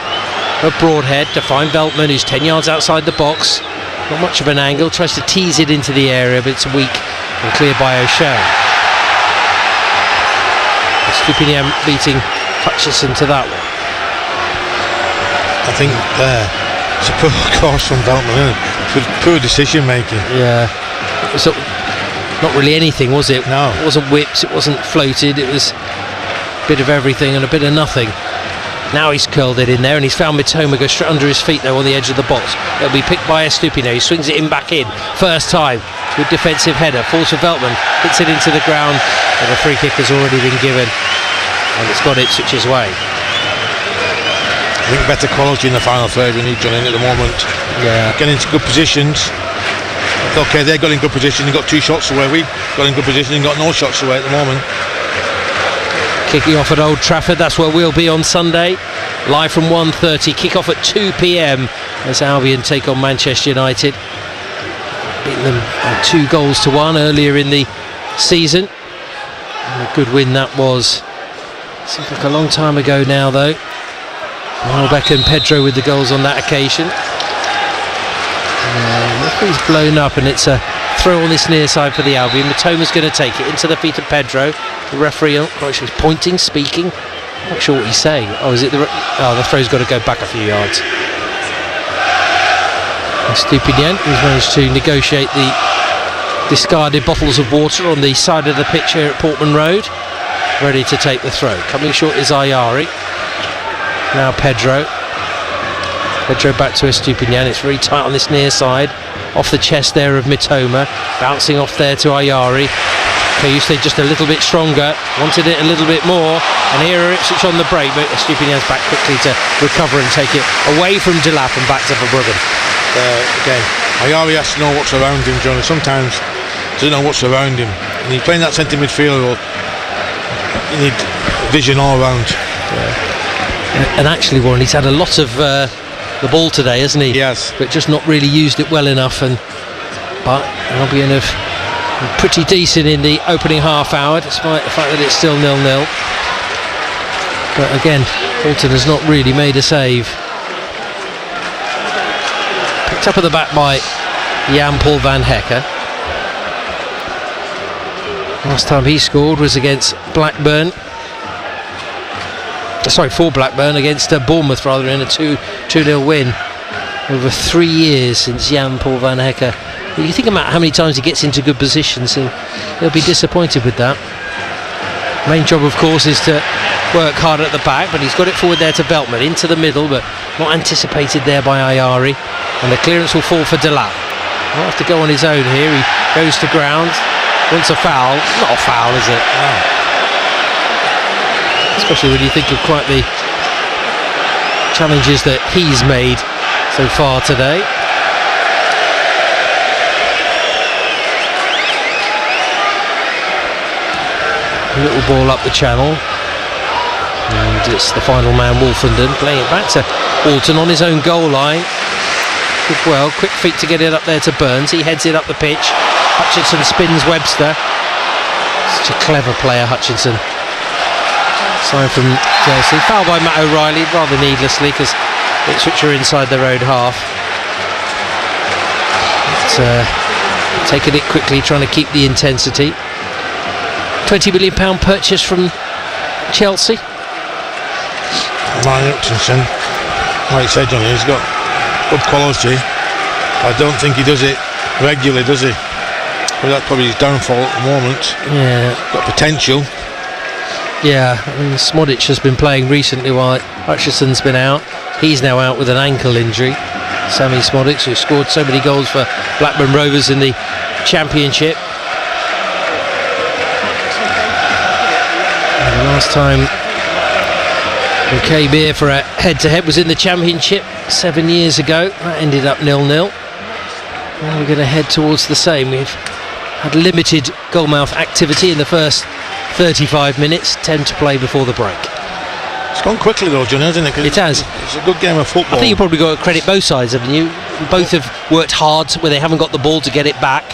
of Broadhead to find Veltman, who's 10 yards outside the box. Not much of an angle, tries to tease it into the area, but it's weak and cleared by O'Shea. Estupinian beating Hutchison to that one. I think it's a poor course from Veltman, isn't it? Poor decision making. Yeah, it was not really anything, was it? No. It wasn't whips, it wasn't floated, it was a bit of everything and a bit of nothing. Now he's curled it in there and he's found Mitoma go straight under his feet though on the edge of the box. It'll be picked by Estupinian, he swings it in back in. First time, good defensive header, falls for Veltman, hits it into the ground, and the free kick has already been given. And it's got Ipswich's way. I think better quality in the final third we need, Johnny, at the moment. Yeah. Getting into good positions. Okay, they got in good position and got 2 shots away. We got in good position and got no shots away at the moment. Kicking off at Old Trafford, that's where we'll be on Sunday. Live from 1:30, kick-off at 2 p.m. as Albion take on Manchester United. Beating them 2-1 earlier in the season. And a good win that was. Seems like a long time ago now though. Welbeck and Pedro with the goals on that occasion. Referee's blown up and it's a throw on this near side for the Albion. Mitoma's going to take it into the feet of Pedro. The referee, he's pointing, speaking. I'm not sure what he's saying. Oh, is it the throw's got to go back a few yards. Estupinian, who's managed to negotiate the discarded bottles of water on the side of the pitch here at Portman Road. Ready to take the throw. Coming short is Ayari. Now Pedro back to Estupinian. It's very tight on this near side. Off the chest there of Mitoma. Bouncing off there to Ayari. Kayuse just a little bit stronger. Wanted it a little bit more. And here are Ipswich on the break. But Estupinian's back quickly to recover and take it away from Delap and back to Verbruggen. Again, Ayari has to know what's around him, Johnny. Sometimes he doesn't know what's around him. And he's playing that centre midfield role. You need vision all around. Yeah. And actually, Warren, he's had a lot of the ball today, hasn't he? Yes. But just not really used it well enough. But Albion have pretty decent in the opening half hour, despite the fact that it's still 0-0. But again, Bolton has not really made a save. Picked up at the back by Jan-Paul van Hecker. Last time he scored was against Blackburn. For Blackburn against Bournemouth rather, in a 2-0 win. Over 3 years since Jan-Paul van Hecker. You think about how many times he gets into good positions, he'll be disappointed with that. Main job of course is to work hard at the back, but he's got it forward there to Veltman, into the middle, but not anticipated there by Ayari. And the clearance will fall for Delap. He'll have to go on his own here. He goes to ground. Wants a foul. Not a foul, is it? No. Especially when you think of quite the challenges that he's made so far today. A little ball up the channel. And it's the final man, Wolfenden, playing it back to Alton on his own goal line. Well, quick feet to get it up there to Burns. He heads it up the pitch. Hutchinson spins Webster. Such a clever player, Hutchinson. Sign from Chelsea. Foul by Matt O'Reilly, rather needlessly, because Ipswich are inside their own half. But, taking it quickly, trying to keep the intensity. £20 million purchase from Chelsea. Ryan Hutchinson, like you said, Johnny, he's got good quality. I don't think he does it regularly, does he? Well, that's probably his downfall at the moment. Yeah. Got potential. Yeah, I mean, Smodic has been playing recently while Hutchinson's been out. He's now out with an ankle injury. Sammy Smodic, who scored so many goals for Blackburn Rovers in the Championship. And the last time we came here for a head-to-head was in the Championship 7 years ago. That ended up 0-0. Now we're going to head towards the same. We've had limited goalmouth activity in the first 35 minutes, 10 to play before the break. It's gone quickly though, John, hasn't it? It has. It's a good game of football. I think you've probably got to credit both sides, haven't you? Both have worked hard where they haven't got the ball to get it back.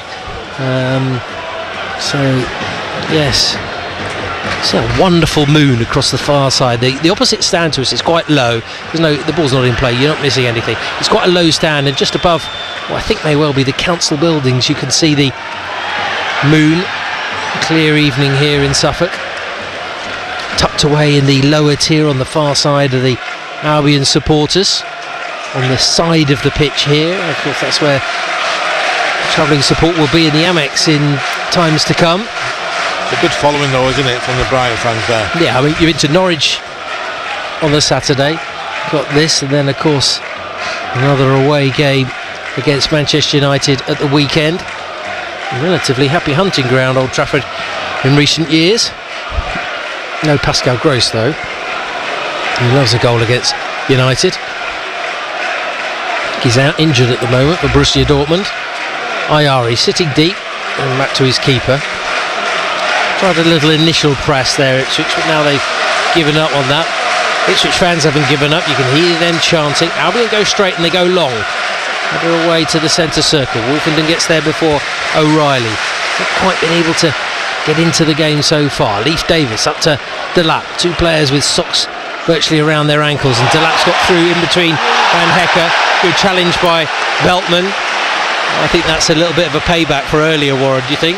So, yes. It's a wonderful moon across the far side. The opposite stand to us is quite low. The ball's not in play, you're not missing anything. It's quite a low stand, and just above what I think may well be the council buildings, you can see the moon. Clear evening here in Suffolk. Tucked away in the lower tier on the far side of the Albion supporters. On the side of the pitch here, of course that's where travelling support will be in the Amex in times to come. It's a good following though, isn't it, from the Brighton fans there? Yeah, I mean, you're into Norwich on the Saturday, got this, and then of course another away game against Manchester United at the weekend. A relatively happy hunting ground, Old Trafford, in recent years. No Pascal Gross though. He loves a goal against United. He's out injured at the moment for Borussia Dortmund. Ayari sitting deep and back to his keeper. Tried a little initial press there at Ipswich, but now they've given up on that. Ipswich fans haven't given up. You can hear them chanting. Albion go straight and they go long. Header away to the centre circle. Wolfenden gets there before O'Reilly. Not quite been able to get into the game so far. Leif Davis up to Delap. Two players with socks virtually around their ankles, and Delap's got through in between Van Hecke. Good challenge by Veltman. I think that's a little bit of a payback for earlier, Warren, do you think?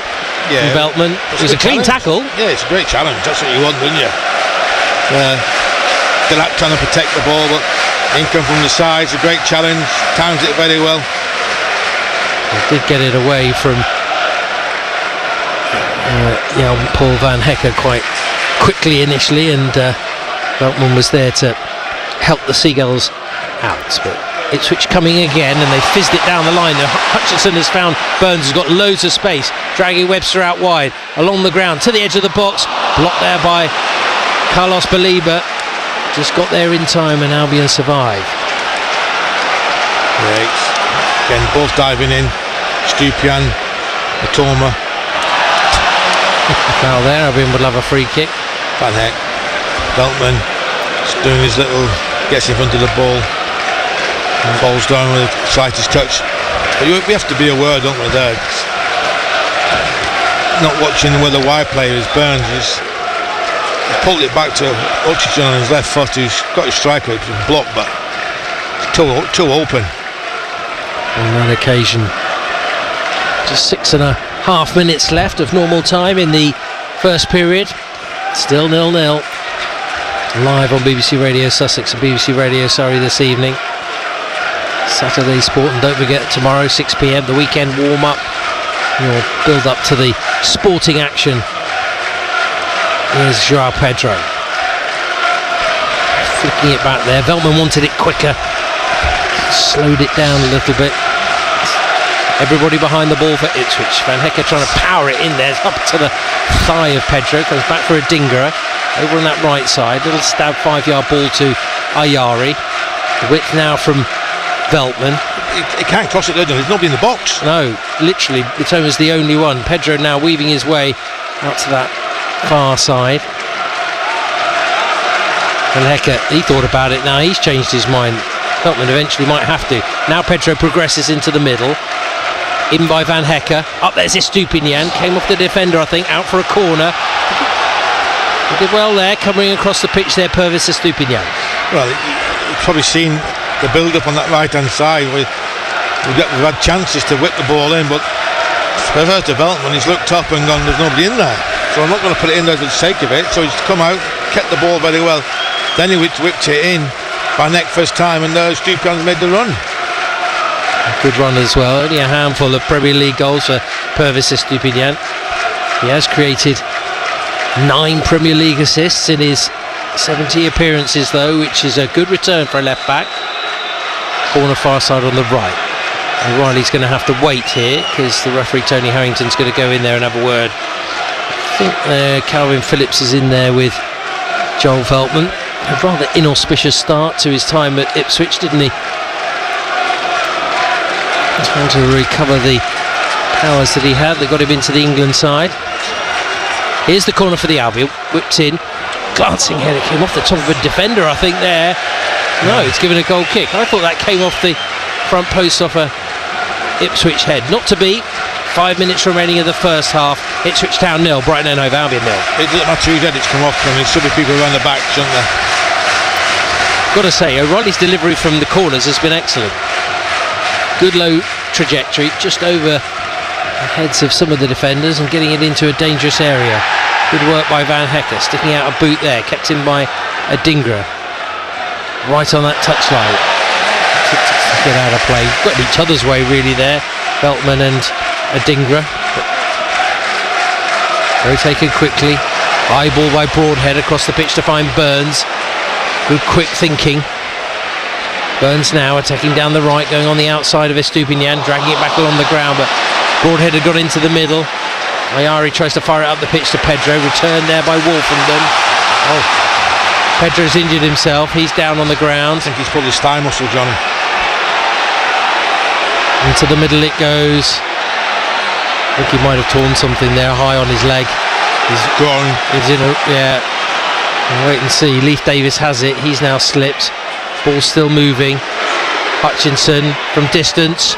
Yeah. Veltman. It was a clean tackle. Yeah, it's a great challenge. That's what you want, wouldn't you? Delap trying to protect the ball, but income from the sides, a great challenge. Times it very well. They did get it away from Paul Van Hecke quite quickly initially, and Veltman was there to help the Seagulls out. But Ipswich coming again, and they fizzed it down the line. Hutchinson has found Burns, has got loads of space, dragging Webster out wide, along the ground, to the edge of the box, blocked there by Carlos Baliba. Just got there in time, and Albion survive. Great. Again, both diving in. Stupian, Matoma. Foul there. Albion would love a free kick. Van Hecke. Veltman just doing his little, gets in front of the ball, falls down with the slightest touch. But we have to be aware, don't we, there? Not watching where the wide player is. Burns is pulled it back to Hutchinson on his left foot, who's got his striker, it's been blocked, but too open. On that occasion. Just 6.5 minutes left of normal time in the first period. Still 0-0. Live on BBC Radio Sussex and BBC Radio Surrey this evening. Saturday Sport, and don't forget tomorrow 6 PM, the weekend warm-up. Your build up to the sporting action. Here's João Pedro. Flicking it back there. Veltman wanted it quicker. Slowed it down a little bit. Everybody behind the ball for Ipswich. Van Hecke trying to power it in there. Up to the thigh of Pedro. Comes back for a dingerer. Over on that right side. Little stab 5-yard ball to Ayari. The width now from Veltman. He can't cross it, there's nobody in the box. No, literally, Mitoma's the only one. Pedro now weaving his way out to that far side. Van Hecke, he thought about it now, he's changed his mind. Veltman eventually might have to. Now Pedro progresses into the middle. in by Van Hecke. Up there's Estupinian, came off the defender, I think, out for a corner. He did well there, coming across the pitch there, Purvis Estupinian. Well, you've probably seen the build-up on that right-hand side. We've had chances to whip the ball in, but for first development, he's looked up and gone, there's nobody in there. So I'm not going to put it in there for the sake of it. So he's come out, kept the ball very well. Then he whipped it in by neck first time, and Estupinian made the run. Good run as well. Only a handful of Premier League goals for Purvis Estupinian. He has created 9 Premier League assists in his 70 appearances though, which is a good return for a left back. Corner far side on the right. O'Reilly's going to have to wait here because the referee Tony Harrington's going to go in there and have a word. I think Calvin Phillips is in there with Joel Veltman. A rather inauspicious start to his time at Ipswich, didn't he? Trying to recover the powers that he had that got him into the England side. Here's the corner for the Albion, whipped in, glancing header, came off the top of a defender, I think there. No, it's given a goal kick. I thought that came off the front post off a Ipswich head. Not to be. 5 minutes remaining of the first half. Ipswich Town 0, Brighton and Hove Albion 0. It doesn't matter whose head it's come off from. There should be people around the back, shouldn't there? Got to say, O'Reilly's delivery from the corners has been excellent. Good low trajectory, just over the heads of some of the defenders and getting it into a dangerous area. Good work by Van Hecke, sticking out a boot there, kept in by Adingra. Right on that touchline. Get out of play. Got in each other's way really there, Veltman and Adingra. Rotated quickly. High ball by Broadhead across the pitch to find Burns. Good quick thinking. Burns now attacking down the right, going on the outside of Estupinian, dragging it back along the ground, but Broadhead had got into the middle. Ayari tries to fire it up the pitch to Pedro, returned there by Wolfenden. Oh, Pedro's injured himself, he's down on the ground. I think he's pulled his thigh muscle, Johnny. Into the middle it goes. I think he might have torn something there high on his leg. He's gone. He's in a, yeah. Wait and see. Leif Davis has it, he's now slipped. Ball still moving. Hutchinson from distance.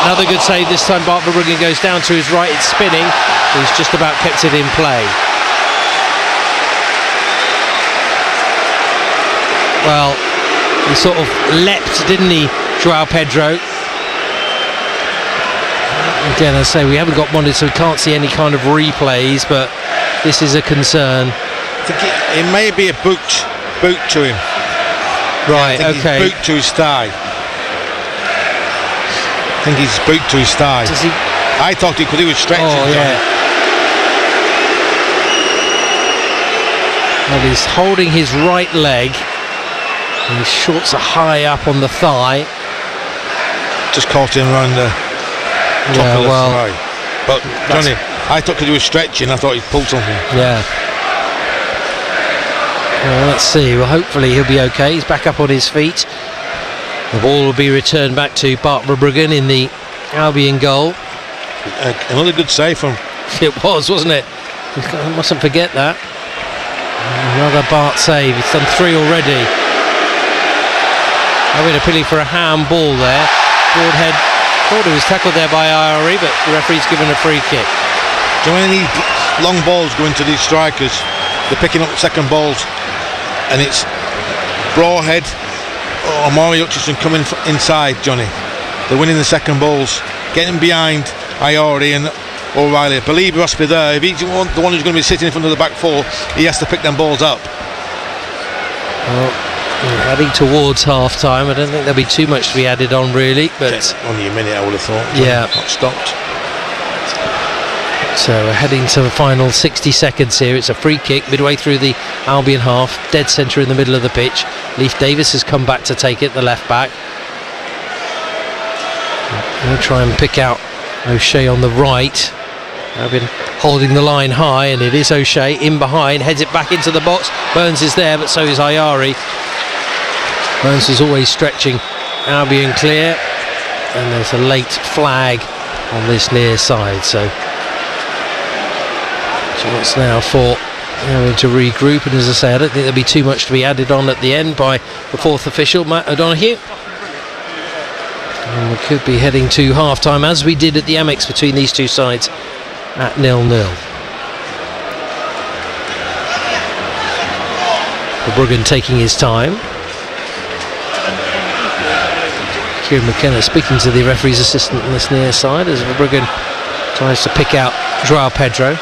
Another good save this time. Bart Verbruggen goes down to his right. It's spinning. He's just about kept it in play. Well, he sort of leapt, didn't he, Joao Pedro? Again, as I say, we haven't got one, so we can't see any kind of replays, but this is a concern. I think it may be a boot to him. Right, okay. His boot to his thigh. I think he's boot to his thigh. Does he? I thought he could do with stretching. Oh, yeah. Well, he's holding his right leg. And his shorts are high up on the thigh. Just caught him around the top of the thigh. But Johnny, I thought he was stretching. I thought he pulled something. Yeah. Well, let's see. Well, hopefully he'll be okay. He's back up on his feet. The ball will be returned back to Bart Verbruggen in the Albion goal. Another good save from. It was, wasn't it? I mustn't forget that. Another Bart save. He's done 3 already. Albion appealing for a handball there. Broadhead thought he was tackled there by Ayari, but the referee's given a free kick. Do you know any long balls going to these strikers? They're picking up second balls. And it's Broadhead or Maury Hutchinson coming inside, Johnny. They're winning the second balls, getting behind Ayori and O'Reilly. I believe he has to be there. If he's the one who's going to be sitting in front of the back 4, he has to pick them balls up. Well, heading towards half time. I don't think there'll be too much to be added on really, but only a minute I would have thought. Yeah, not stopped. So we're heading to the final 60 seconds here. It's a free kick midway through the Albion half, dead centre in the middle of the pitch. Leif Davis has come back to take it, the left back. We'll try and pick out O'Shea on the right. Albion holding the line high, and it is O'Shea in behind, heads it back into the box. Burns is there, but so is Ayari. Burns is always stretching Albion clear, and there's a late flag on this near side, so chance now for Albion to regroup, and as I say, I don't think there'll be too much to be added on at the end by the 4th official, Matt O'Donoghue. And we could be heading to half-time, as we did at the Amex, between these two sides at 0-0. Verbruggen taking his time. Kieran McKenna speaking to the referee's assistant on this near side as Verbruggen tries to pick out Joao Pedro.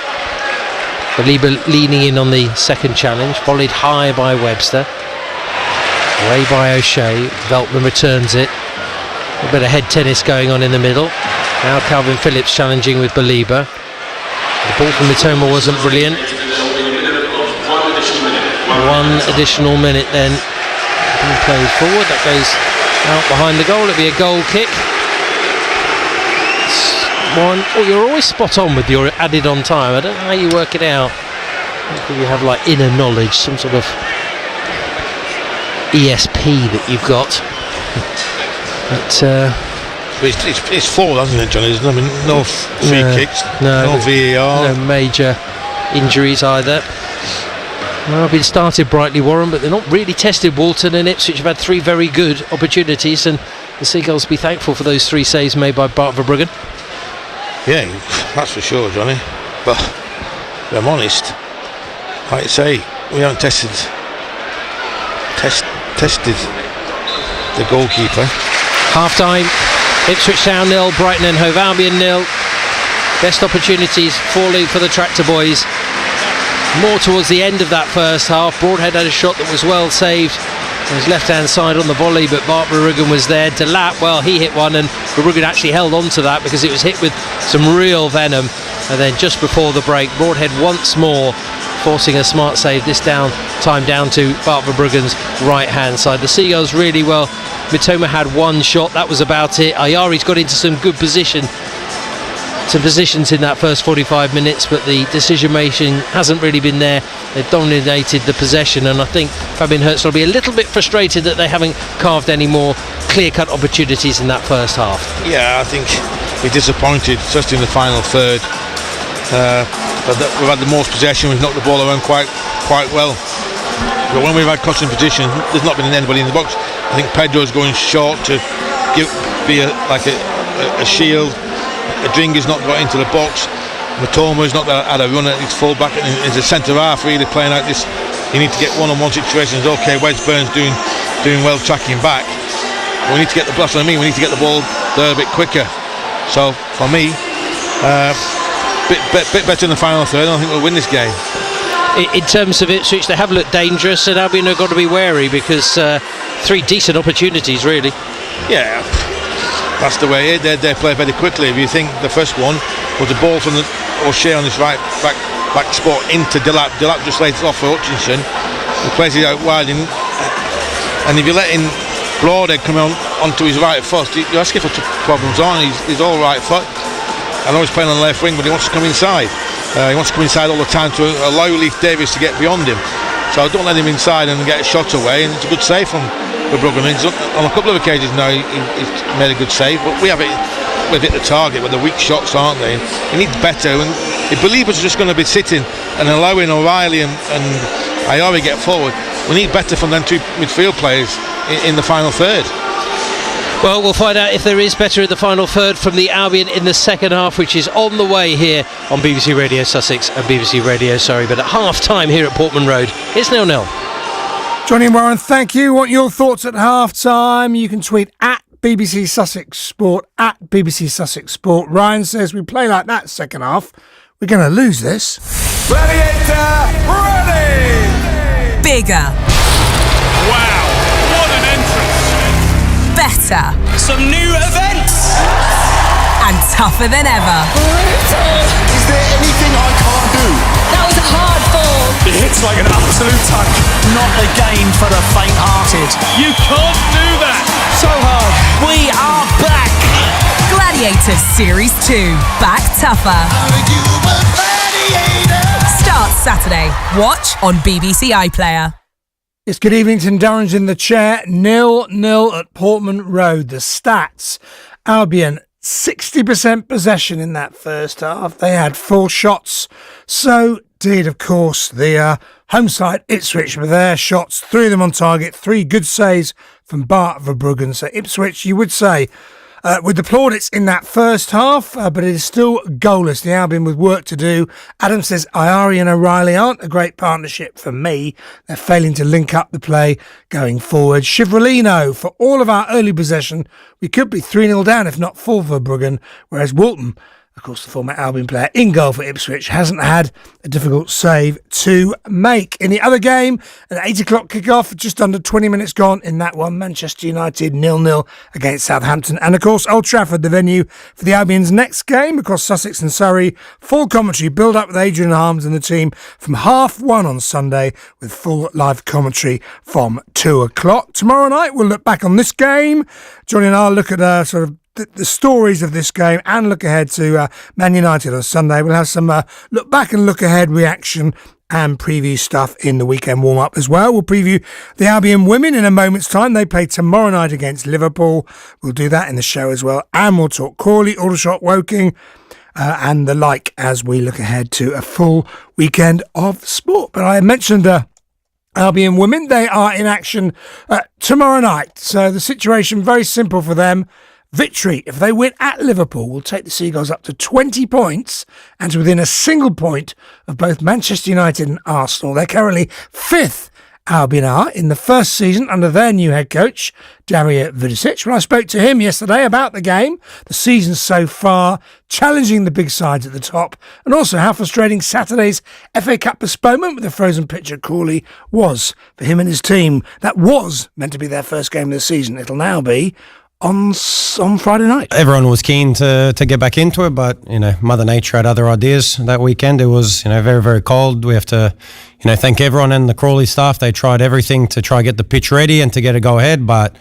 Belieber leaning in on the second challenge, volleyed high by Webster. Away by O'Shea. Veltman returns it. A bit of head tennis going on in the middle. Now Calvin Phillips challenging with Belieber. The ball from Mitoma wasn't brilliant. 1 additional minute then being played forward. That goes out behind the goal. It'll be a goal kick. You're always spot on with your added on time. I don't know how you work it out. Maybe you have like inner knowledge, some sort of ESP that you've got. But it's forward, hasn't it, Johnny? There's no free kicks, no VAR, no major injuries either. Well, Albion started brightly, Warren, but they're not really tested. Walton and Ipswich have had 3 very good opportunities, and the Seagulls be thankful for those 3 saves made by Bart Verbruggen. Yeah, that's for sure, Johnny. But if I'm honest, like I say, we haven't tested the goalkeeper. Half-time, Ipswich Town 0, Brighton and Hove Albion 0. Best opportunities falling for the Tractor Boys. More towards the end of that first half. Broadhead had a shot that was well saved on his left-hand side on the volley, but Bart Verbruggen was there. Delap, well, he hit one, and Verbruggen actually held on to that because it was hit with some real venom. And then just before the break, Broadhead once more forcing a smart save, this time down to Bart Verbruggen's right-hand side. The Seagulls really well. Mitoma had 1 shot, that was about it. Ayari's got into some good positions in that first 45 minutes, but the decision making hasn't really been there. They've dominated the possession, and I think Fabian Hertz will be a little bit frustrated that they haven't carved any more clear-cut opportunities in that first half. Yeah, I think we're disappointed just in the final third. We've had the most possession, we've knocked the ball around quite well, but when we've had constant position, there's not been anybody in the box. I think Pedro's going short to be a shield. Adringa's not got into the box. Mitoma's not had a run at his full-back, and is a centre-half really playing out this. You need to get one-on-one situations. Okay, Wes Burns doing well tracking back, but we need to get the blast on me. We need to get the ball there a bit quicker. So for me, bit better in the final third. I think we'll win this game. In terms of Ipswich, they have looked dangerous, and Albion have got to be wary because 3 decent opportunities really. Yeah, that's the way it. They play very quickly. If you think the first one was a ball from O'Shea on his right back spot into Delap. Delap just laid it off for Hutchinson. He plays it out wide, and if you're letting Broadhead come onto his right foot, you're asking for problems on. He's all right foot. I know he's playing on the left wing, but he wants to come inside. He wants to come inside all the time to allow Leif Davis to get beyond him. So don't let him inside and get a shot away. And it's a good save from Verbruggen. On a couple of occasions now, he's made a good save, but we've hit the target with the weak shots, aren't they? He needs better. And if believers are just going to be sitting and allowing O'Reilly and Ayari get forward, we need better from them 2 midfield players in the final third. Well, we'll find out if there is better in the final third from the Albion in the second half, which is on the way here on BBC Radio Sussex and BBC Radio Surrey. But at half-time here at Portman Road, it's 0-0. Johnny and Warren, thank you. Want your thoughts at half-time? You can tweet at BBC Sussex Sport, at BBC Sussex Sport. Ryan says we play like that second half, we're going to lose this. Gladiator, ready! Bigger. Wow, what an entrance! Better. Some new events! And tougher than ever. Is there anything I can't do? That was a hard fall. It hits like an absolute tank. Not a game for the faint-hearted. You can't do that! So hard. We are back. Gladiator Series 2. Back tougher. Starts Saturday. Watch on BBC iPlayer. It's good evening to Darren's in the chair. 0-0 at Portman Road. The stats. Albion, 60% possession in that first half. They had 4 shots. So did, of course, the home side, Ipswich, with their shots. 3 of them on target. 3 good saves from Bart Verbruggen. So Ipswich, you would say, with the plaudits in that first half, but it is still goalless. The Albion with work to do. Adam says Iari and O'Reilly aren't a great partnership for me. They're failing to link up the play going forward. Shivrolino, for all of our early possession, we could be 3-0 down if not 4 for Bruggen, whereas Walton, of course, the former Albion player in goal for Ipswich, hasn't had a difficult save to make. In the other game, an 8 o'clock kickoff, just under 20 minutes gone in that one. Manchester United 0-0 against Southampton. And of course, Old Trafford, the venue for the Albion's next game across Sussex and Surrey. Full commentary build up with Adrian Harms and the team from 1:30 on Sunday, with full live commentary from 2 o'clock. Tomorrow night, we'll look back on this game. Johnny and I'll look at sort of the stories of this game and look ahead to Man United on Sunday. We'll have some look back and look ahead reaction and preview stuff in the weekend warm-up as well. We'll preview the Albion women in a moment's time. They play tomorrow night against Liverpool. We'll do that in the show as well. And we'll talk Crawley, Aldershot, Woking and the like as we look ahead to a full weekend of sport. But I mentioned Albion women. They are in action tomorrow night. So the situation very simple for them. Victory, if they win at Liverpool, will take the Seagulls up to 20 points and to within a single point of both Manchester United and Arsenal. They're currently 5th, Albion are, in the first season under their new head coach, Daria Vidicic. When I spoke to him yesterday about the game, the season so far, challenging the big sides at the top, and also how frustrating Saturday's FA Cup postponement with the frozen pitch at Crawley was for him and his team. That was meant to be their first game of the season. It'll now be on Friday night. Everyone was keen to get back into it, but Mother Nature had other ideas that weekend. It was very, very cold. We have to thank everyone and the Crawley staff. They tried everything to try get the pitch ready and to get a go ahead, but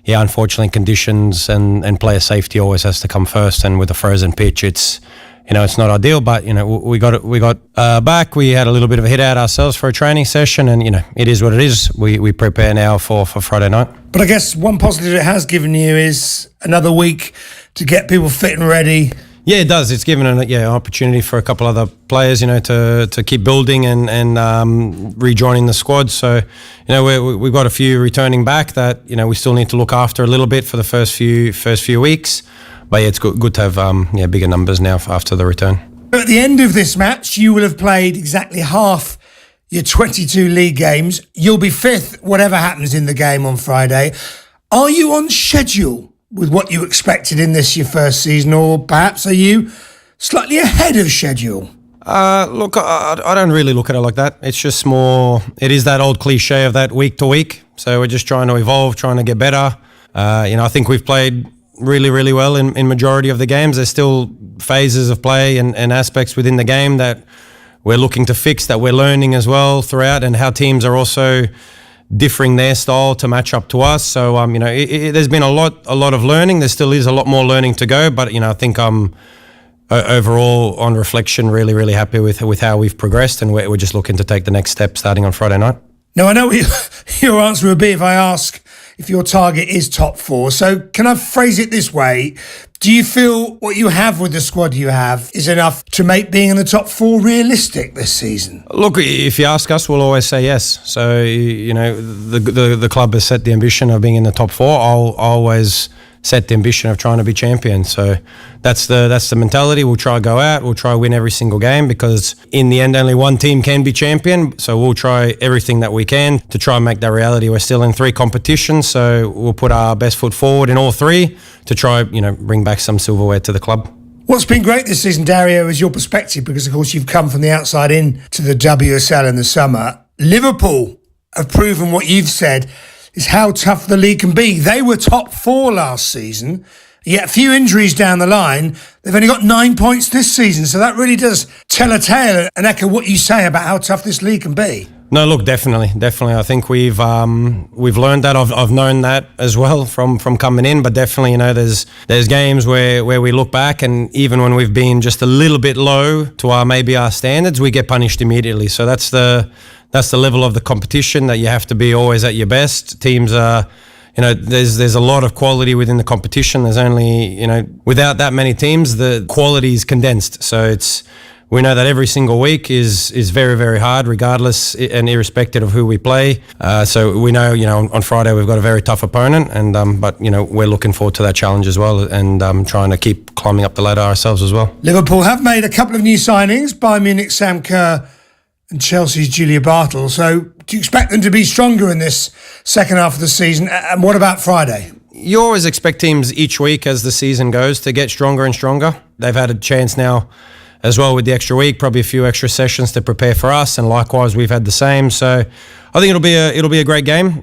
unfortunately conditions and player safety always has to come first, and with a frozen pitch it's not ideal, but we got back. We had a little bit of a hit out ourselves for a training session, and it is what it is. We prepare now for Friday night. But I guess one positive it has given you is another week to get people fit and ready. Yeah, it does. It's given an opportunity for a couple other players, to keep building and rejoining the squad. So, we've got a few returning back that we still need to look after a little bit for the first few weeks. But it's good to have bigger numbers now after the return. At the end of this match, you will have played exactly half your 22 league games. You'll be 5th, whatever happens in the game on Friday. Are you on schedule with what you expected in this your first season, or perhaps are you slightly ahead of schedule? Look, I don't really look at it like that. It's just more, it is that old cliche of that week to week. So we're just trying to evolve, trying to get better. I think we've played really, really well in majority of the games. There's still phases of play and aspects within the game that we're looking to fix, that we're learning as well throughout, and how teams are also differing their style to match up to us. So, there's been a lot of learning. There still is a lot more learning to go, but, I think I'm overall, on reflection, really, really happy with how we've progressed, and we're just looking to take the next step starting on Friday night. Now, I know what your answer would be if I ask if your target is top 4. So can I phrase it this way? Do you feel what you have with the squad you have is enough to make being in the top 4 realistic this season? Look, if you ask us, we'll always say yes. So, the club has set the ambition of being in the top 4. I'll always set the ambition of trying to be champion. So that's the mentality. We'll try to go out. We'll try to win every single game, because in the end, only one team can be champion. So we'll try everything that we can to try and make that reality. We're still in 3 competitions, so we'll put our best foot forward in all 3 to try, bring back some silverware to the club. What's been great this season, Dario, is your perspective, because of course you've come from the outside in to the WSL in the summer. Liverpool have proven what you've said is how tough the league can be. They were top 4 last season, yet a few injuries down the line. They've only got 9 points this season, so that really does tell a tale and echo what you say about how tough this league can be. No, look, definitely. I think we've learned that. I've known that as well from coming in, but definitely, there's games where we look back, and even when we've been just a little bit low to maybe our standards, we get punished immediately. So that's the level of the competition, that you have to be always at your best. Teams are, there's a lot of quality within the competition. There's only, without that many teams, the quality is condensed. So we know that every single week is very, very hard, regardless and irrespective of who we play. So we know, on Friday we've got a very tough opponent, and but we're looking forward to that challenge as well, and trying to keep climbing up the ladder ourselves as well. Liverpool have made a couple of new signings: Bayern Munich Sam Kerr and Chelsea's Julia Bartle. So do you expect them to be stronger in this second half of the season? And what about Friday? You always expect teams each week as the season goes to get stronger and stronger. They've had a chance now as well with the extra week, probably a few extra sessions to prepare for us, and likewise we've had the same. So I think it'll be a great game.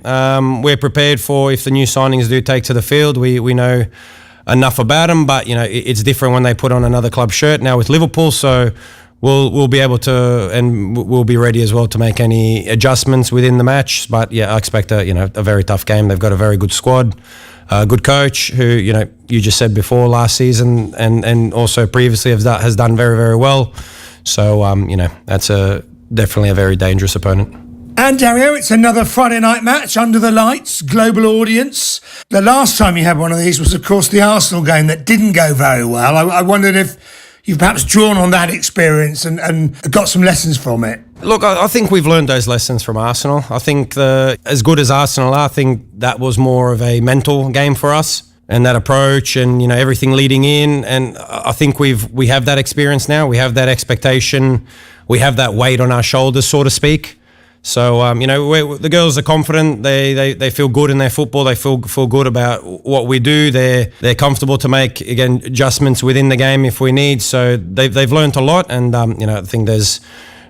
We're prepared for if the new signings do take to the field. We know enough about them, but it's different when they put on another club shirt now with Liverpool. So we'll be able to, and we'll be ready as well to make any adjustments within the match. But yeah, I expect a very tough game. They've got a very good squad. Good coach who, you just said before last season and also previously has done very, very well. So, that's definitely a very dangerous opponent. And Dario, it's another Friday night match under the lights, global audience. The last time you had one of these was, of course, the Arsenal game that didn't go very well. I wondered if you've perhaps drawn on that experience and got some lessons from it. Look, I think we've learned those lessons from Arsenal. I think as good as Arsenal are, I think that was more of a mental game for us, and that approach and everything leading in. And I think we have that experience now. We have that expectation. We have that weight on our shoulders, so to speak. So the girls are confident. They feel good in their football. They feel good about what we do. They're comfortable to make again adjustments within the game if we need. So they've learned a lot, and I think there's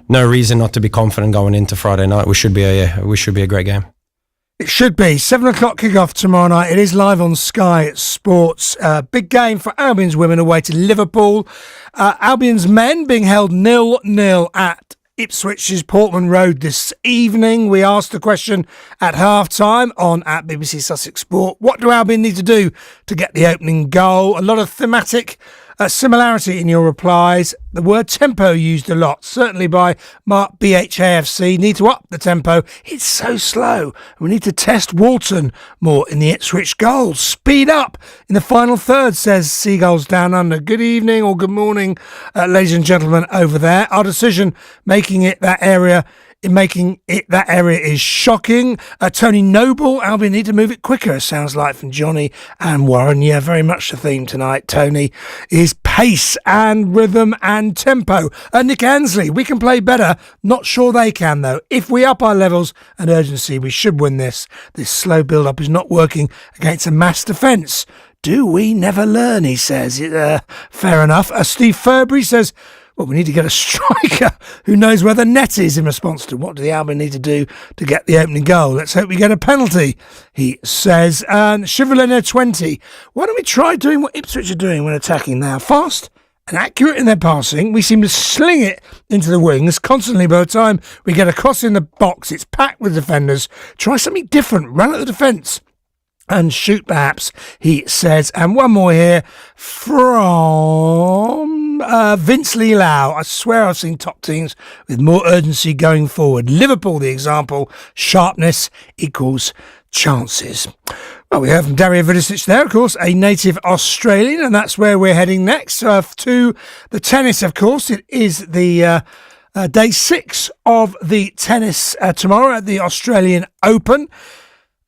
no reason not to be confident going into Friday night. We should be a great game. It should be 7 o'clock kickoff tomorrow night. It is live on Sky Sports. Big game for Albion's women away to Liverpool. Albion's men being held 0-0 at Ipswich's Portman Road this evening. We asked the question at half-time on at BBC Sussex Sport. What do Albion need to do to get the opening goal? A lot of thematic similarity in your replies. The word tempo used a lot, certainly by Mark BHAFC. Need to up the tempo. It's so slow. We need to test Walton more in the Ipswich goals. Speed up in the final third, says Seagulls Down Under. Good evening or good morning, ladies and gentlemen over there. Our decision making it that area is shocking. Tony Noble, Albion need to move it quicker, sounds like from Johnny and Warren. Yeah, very much the theme tonight, Tony, is pace and rhythm and tempo. Nick Ansley, we can play better. Not sure they can, though. If we up our levels and urgency, we should win this. This slow build-up is not working against a mass defence. Do we never learn, he says. Fair enough. Steve Furbury says, well, we need to get a striker who knows where the net is in response to what do the Albion need to do to get the opening goal. Let's hope we get a penalty, he says. And Chivalina 20, why don't we try doing what Ipswich are doing when attacking now? Fast and accurate in their passing. We seem to sling it into the wings constantly. By the time we get across in the box, it's packed with defenders. Try something different. Run at the defence and shoot, perhaps, he says. And one more here from Vince Lee Lau. I swear I've seen top teams with more urgency going forward. Liverpool, the example. Sharpness equals chances. Well, we heard from Dario Vidicic there, of course, a native Australian, and that's where we're heading next. To the tennis, of course. It is the day 6 of the tennis tomorrow at the Australian Open.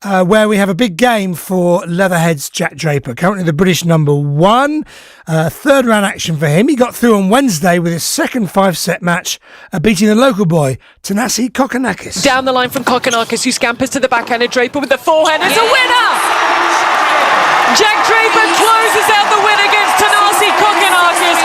Where we have a big game for Leatherhead's Jack Draper, currently the British number 1. Third round action for him. He got through on Wednesday with his second 5-set match, beating the local boy, Thanasi Kokkinakis. Down the line from Kokkinakis, who scampers to the backhand of Draper with the forehand. It's a winner! Jack Draper closes out the win against Thanasi Kokkinakis.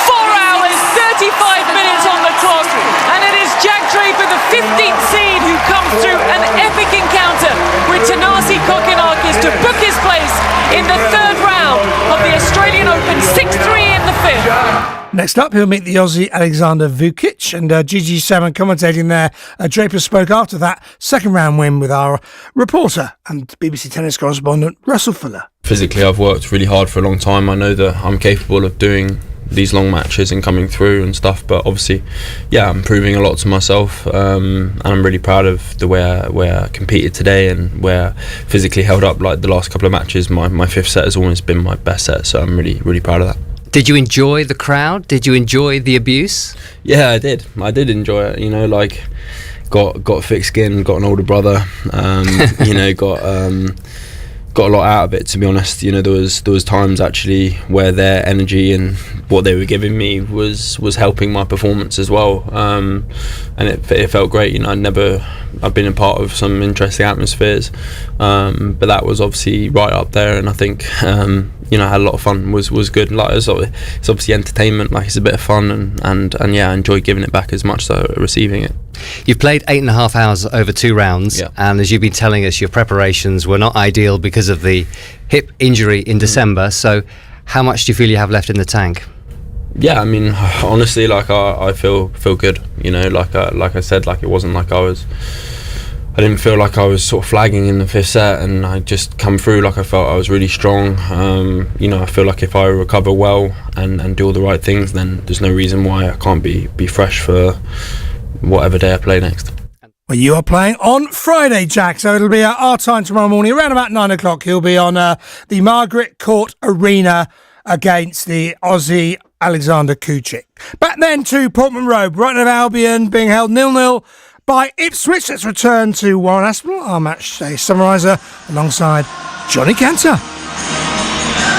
4 hours, 35 minutes on the clock. And it is Jack Draper, the 15th seed, who comes through an epic encounter with Thanasi Kokkinakis to book his place in the third round of the Australian Open, 6-3 in the fifth. Next up, he'll meet the Aussie Alexander Vukic, and Gigi Salmon commentating there. Draper spoke after that second round win with our reporter and BBC tennis correspondent Russell Fuller. Physically, I've worked really hard for a long time. I know that I'm capable of doing these long matches and coming through and stuff, but obviously, yeah, I'm proving a lot to myself, and I'm really proud of the way I competed today and where I physically held up. Like the last couple of matches, my fifth set has always been my best set, so I'm really, really proud of that. Did you enjoy the crowd? Did you enjoy the abuse? Yeah, I did. I did enjoy it. You know, like got thick skin, got an older brother. You know, got a lot out of it, to be honest. You know, there was times actually where their energy and what they were giving me was helping my performance as well, and it felt great. You know, I've been a part of some interesting atmospheres, but that was obviously right up there, and I think you know, I had a lot of fun. Was good. Like it's obviously entertainment. Like it's a bit of fun, and yeah, I enjoyed giving it back as much as receiving it. You've played 8.5 hours over 2 rounds, and as you've been telling us, your preparations were not ideal because of the hip injury in December. So, how much do you feel you have left in the tank? Yeah, I mean, honestly, like I feel good. You know, like I said, like it wasn't like I didn't feel like I was sort of flagging in the 5th set, and I just come through like I felt I was really strong. You know, I feel like if I recover well and do all the right things, then there's no reason why I can't be fresh for whatever day I play next. Well, you are playing on Friday, Jack, so it'll be at our time tomorrow morning, around about 9 o'clock. He'll be on the Margaret Court Arena against the Aussie Alexander Kuchik. Back then to Portman Road, Brighton of Albion being held 0-0 by Ipswich. Let's return to Warren Aspinall, our match day summariser, alongside Johnny Cantor.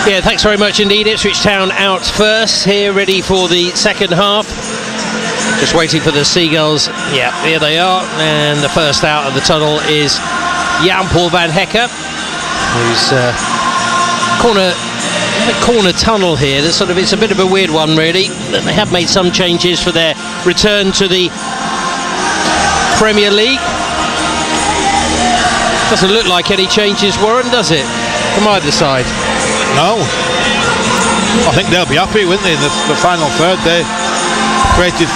Yeah, thanks very much indeed. Ipswich Town out first here, ready for the second half. Just waiting for the Seagulls. Yeah, here they are. And the first out of the tunnel is Jan-Paul van Hecker, who's corner tunnel here. It's a bit of a weird one, really. They have made some changes for their return to the Premier League. Doesn't look like any changes, Warren, does it? From either side. No. I think they'll be happy, won't they? The final third, they created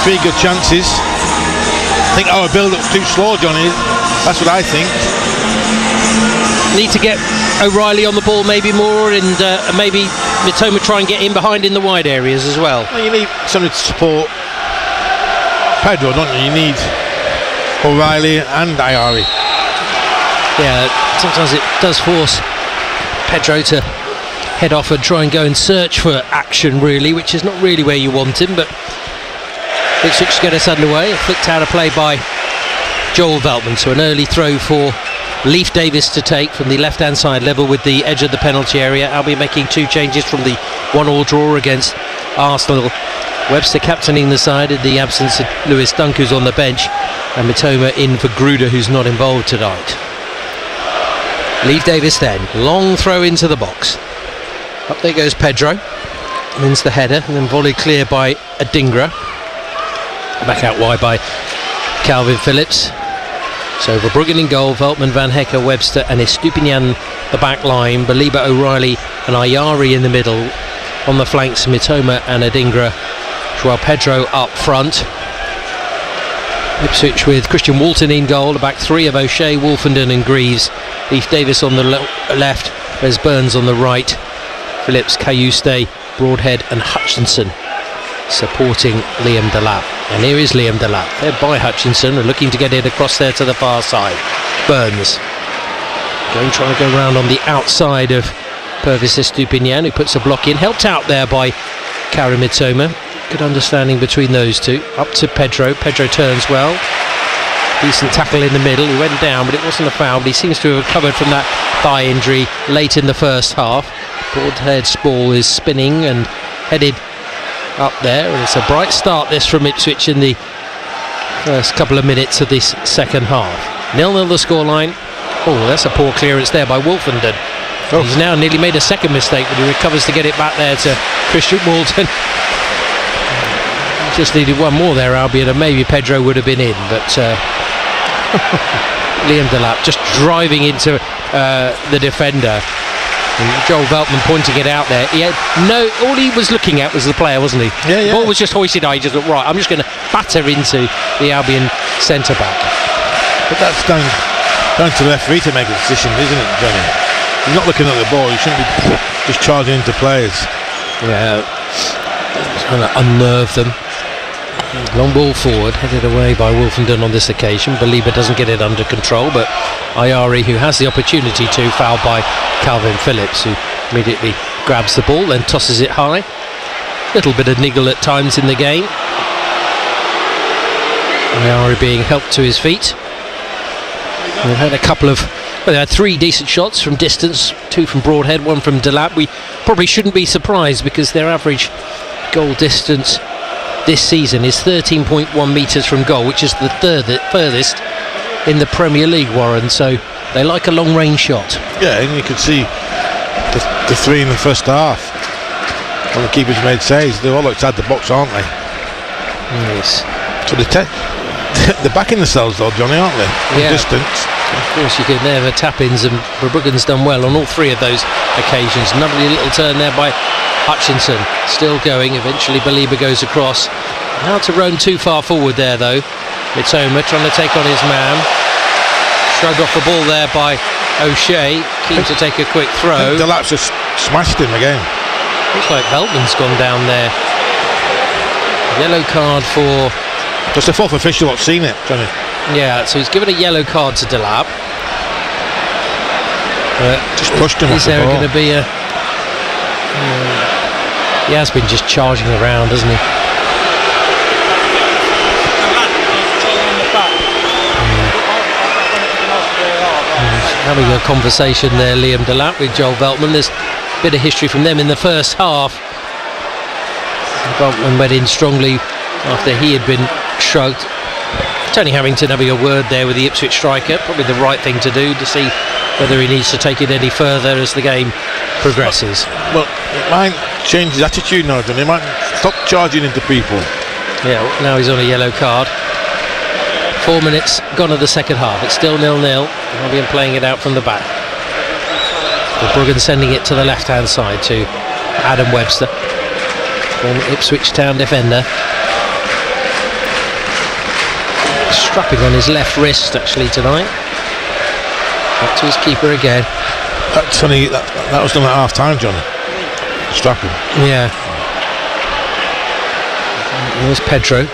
3 good chances. I think our build-up's too slow, Johnny. That's what I think. Need to get O'Reilly on the ball maybe more, and maybe Mitoma try and get in behind in the wide areas as well. You need somebody to support Pedro, don't you? You need O'Reilly and Ayari. Yeah, sometimes it does force Pedro to head off and try and go and search for action, really, which is not really where you want him, but Ipswich get us underway. Flicked out a play by Joel Veltman, so an early throw for Leif Davis to take from the left-hand side, level with the edge of the penalty area. Albion making 2 changes from the 1-1 draw against Arsenal. Webster captaining the side in the absence of Lewis Dunk, who's on the bench, and Mitoma in for Gruder, who's not involved tonight. Leif Davis then, long throw into the box. Up there goes Pedro, wins the header, and then volley clear by Adingra. Back out wide by Calvin Phillips. So Verbruggen in goal, Veltman, Van Hecker, Webster and Estupinian the back line, Baliba, O'Reilly and Ayari in the middle. On the flanks, Mitoma and Adingra. Joao Pedro up front. Ipswich with Christian Walton in goal, the back 3 of O'Shea, Wolfenden and Greaves. Leif Davis on the left, there's Burns on the right. Phillips, Cayuste, Broadhead and Hutchinson supporting Liam Delap. And here is Liam Delap, fed by Hutchinson, and looking to get it across there to the far side. Burns trying to go round on the outside of Purvis Estupinian, who puts a block in, helped out there by Karim Mitoma. Good understanding between those two. Up to Pedro. Pedro turns well. Decent tackle in the middle. He went down, but it wasn't a foul. But he seems to have recovered from that thigh injury late in the first half. Broadhead's ball is spinning and headed up there, and it's a bright start this from Ipswich in the first couple of minutes of this second half. 0-0 the scoreline. Oh, that's a poor clearance there by Wolfenden. He's now nearly made a second mistake, but he recovers to get it back there to Christian Walton. Just needed one more there, Albion, and maybe Pedro would have been in, but Liam Delap just driving into the defender. And Joel Veltman pointing it out there. All he was looking at was the player, wasn't he? Yeah. The ball was just hoisted out. He just went, right, I'm just going to batter into the Albion centre back. But that's down to the referee to make a decision, isn't it, Johnny? You're not looking at the ball. You shouldn't be just charging into players. Yeah, trying to unnerve them. Long ball forward, headed away by Wolfenden on this occasion. Baliba doesn't get it under control, but Ayari, who has the opportunity to, fouled by Calvin Phillips, who immediately grabs the ball, then tosses it high. Little bit of niggle at times in the game. Ayari being helped to his feet. We've had a couple of, they had 3 decent shots from distance, 2 from Broadhead, 1 from Delap. We probably shouldn't be surprised because their average goal distance this season is 13.1 metres from goal, which is the furthest in the Premier League, Warren. So they like a long range shot. Yeah, and you could see the 3 in the first half. When the keepers made saves, they're all outside the box, aren't they? Yes. So they're back in themselves though, Johnny, aren't they? Yeah. Distance. Of course, you could never tap-ins, and Verbruggen's done well on all 3 of those occasions. Lovely little turn there by Hutchinson. Still going. Eventually, Baliba goes across. Now to roam too far forward there, though. Mitoma trying to take on his man. Shrugged off the ball there by O'Shea. Keen to take a quick throw. Delap's just smashed him again. Looks like Veltman's gone down there. Yellow card for... Just the 4th official that's seen it, Johnny. Yeah, so he's given a yellow card to Delap. Just pushed him. Is there going to be a... he has been just charging around, hasn't he? Having a conversation there, Liam Delap, with Joel Veltman. There's a bit of history from them in the first half. Veltman went in strongly after he had been shrugged. Tony Harrington having a word there with the Ipswich striker, probably the right thing to do, to see whether he needs to take it any further as the game progresses. Well, it might change his attitude now, Johnny. He might stop charging into people. Yeah, now he's on a yellow card. 4 minutes gone of the second half. It's still 0-0. Albion playing it out from the back. Verbruggen sending it to the left-hand side to Adam Webster, former Ipswich Town defender. Strapping on his left wrist actually tonight. Back to his keeper again. That was done at half time, Johnny. Strapping. Yeah. Here's Pedro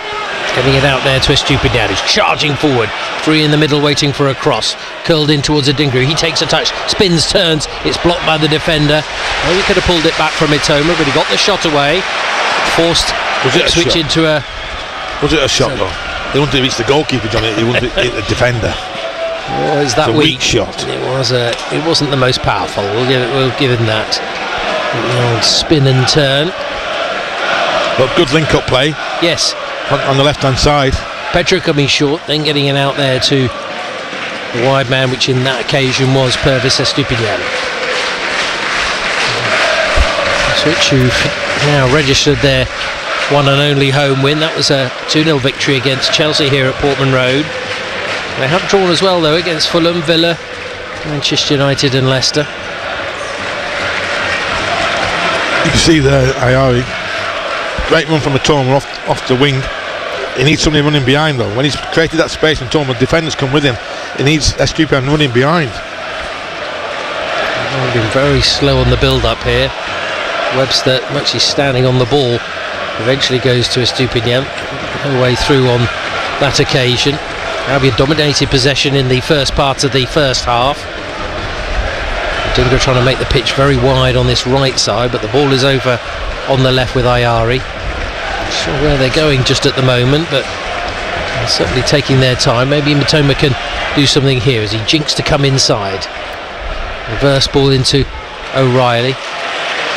getting it out there to Estupinian. He's charging forward. 3 in the middle waiting for a cross. Curled in towards Adingra. He takes a touch, spins, turns. It's blocked by the defender. Well, he could have pulled it back from Mitoma, but he got the shot away. Forced Ipswich into a... Was it a shot though? They wouldn't have reached the goalkeeper, Johnny. He wouldn't hit the defender. Was that weak shot? It wasn't the most powerful. We'll give him that. The old spin and turn. But good link-up play. Yes. On the left-hand side. Pedro coming short, then getting it out there to the wide man, which in that occasion was Pervis Estupinian. Ipswich, who've now registered their one and only home win. That was a 2-0 victory against Chelsea here at Portman Road. They have drawn as well though against Fulham, Villa, Manchester United and Leicester. You can see there Ayari, great run from Mitoma off the wing. He needs somebody running behind though. When he's created that space and Mitoma, defenders come with him, he needs Estupinian running behind. They've been very slow on the build up here. Webster actually standing on the ball. Eventually goes to Estupinian, no way through on that occasion. Albion dominated possession in the first part of the first half. Dingra trying to make the pitch very wide on this right side, but the ball is over on the left with Ayari. Not sure where they're going just at the moment, but certainly taking their time. Maybe Mitoma can do something here as he jinks to come inside. Reverse ball into O'Reilly.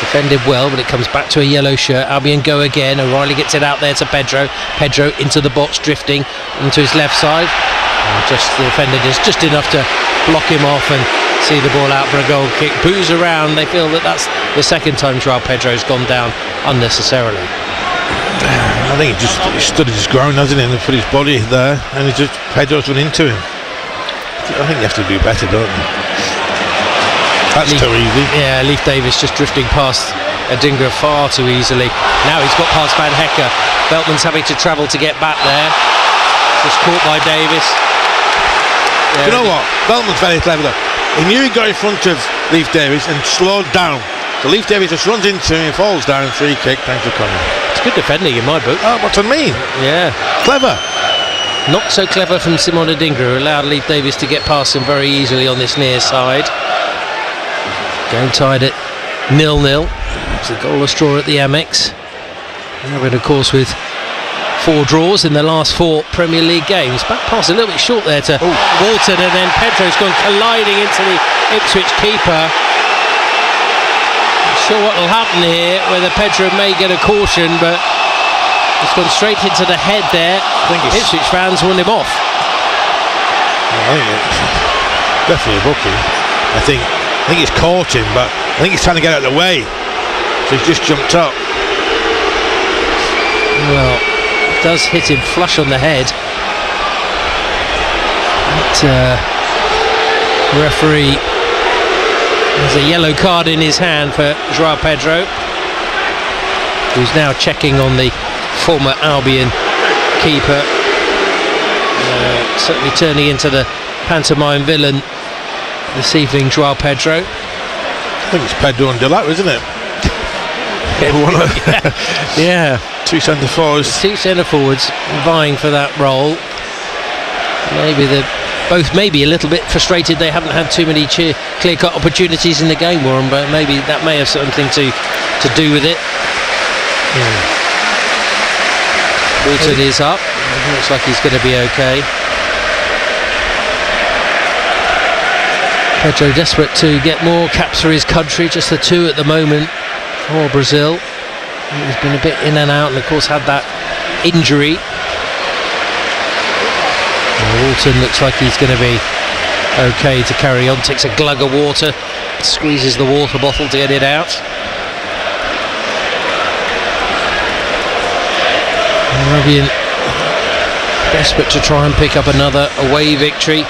Defended well, but it comes back to a yellow shirt. Albion go again. O'Reilly gets it out there to Pedro. Pedro into the box, drifting into his left side. And just the defender just enough to block him off and see the ball out for a goal kick. Boos around. They feel that that's the second time Joao Pedro's gone down unnecessarily. I think he stood his ground, hasn't he, and put his body there, and Pedro's run into him. I think you have to do better, don't you? That's too easy. Yeah, Leif Davis just drifting past Adingra far too easily. Now he's got past Van Hecke. Veltman's having to travel to get back there. Just caught by Davis. Yeah, you know what? Veltman's very clever though. He knew he got in front of Leif Davis and slowed down. So Leif Davis just runs into him, falls down, free kick. Thanks for coming. It's good defending in my book. Oh, what I mean? Yeah. Clever. Not so clever from Simon Adingra, who allowed Leif Davis to get past him very easily on this near side. Game tied at 0-0. It's a goalless draw at the Amex. Albion, of course, with 4 draws in the last 4 Premier League games. Back pass a little bit short there to Walton, and then Pedro's gone colliding into the Ipswich keeper. Not sure what will happen here, whether Pedro may get a caution, but it's gone straight into the head there. I think Ipswich fans want him off. I think it's definitely a booking. I think he's caught him, but I think he's trying to get out of the way, so he's just jumped up. Well, it does hit him flush on the head. But, referee has a yellow card in his hand for João Pedro, who's now checking on the former Albion keeper, certainly turning into the pantomime villain this evening, João Pedro. I think it's Pedro and Delap, isn't it? Yeah. 2 centre forwards. 2 centre forwards vying for that role. Maybe they're both maybe a little bit frustrated they haven't had too many clear-cut opportunities in the game, Warren, but maybe that may have something to do with it. Walton is up. Looks like he's going to be okay. Pedro desperate to get more caps for his country, just the 2 at the moment for Brazil. He's been a bit in and out, and of course had that injury. Walton looks like he's going to be okay to carry on. Takes a glug of water, squeezes the water bottle to get it out. Albion desperate to try and pick up another away victory.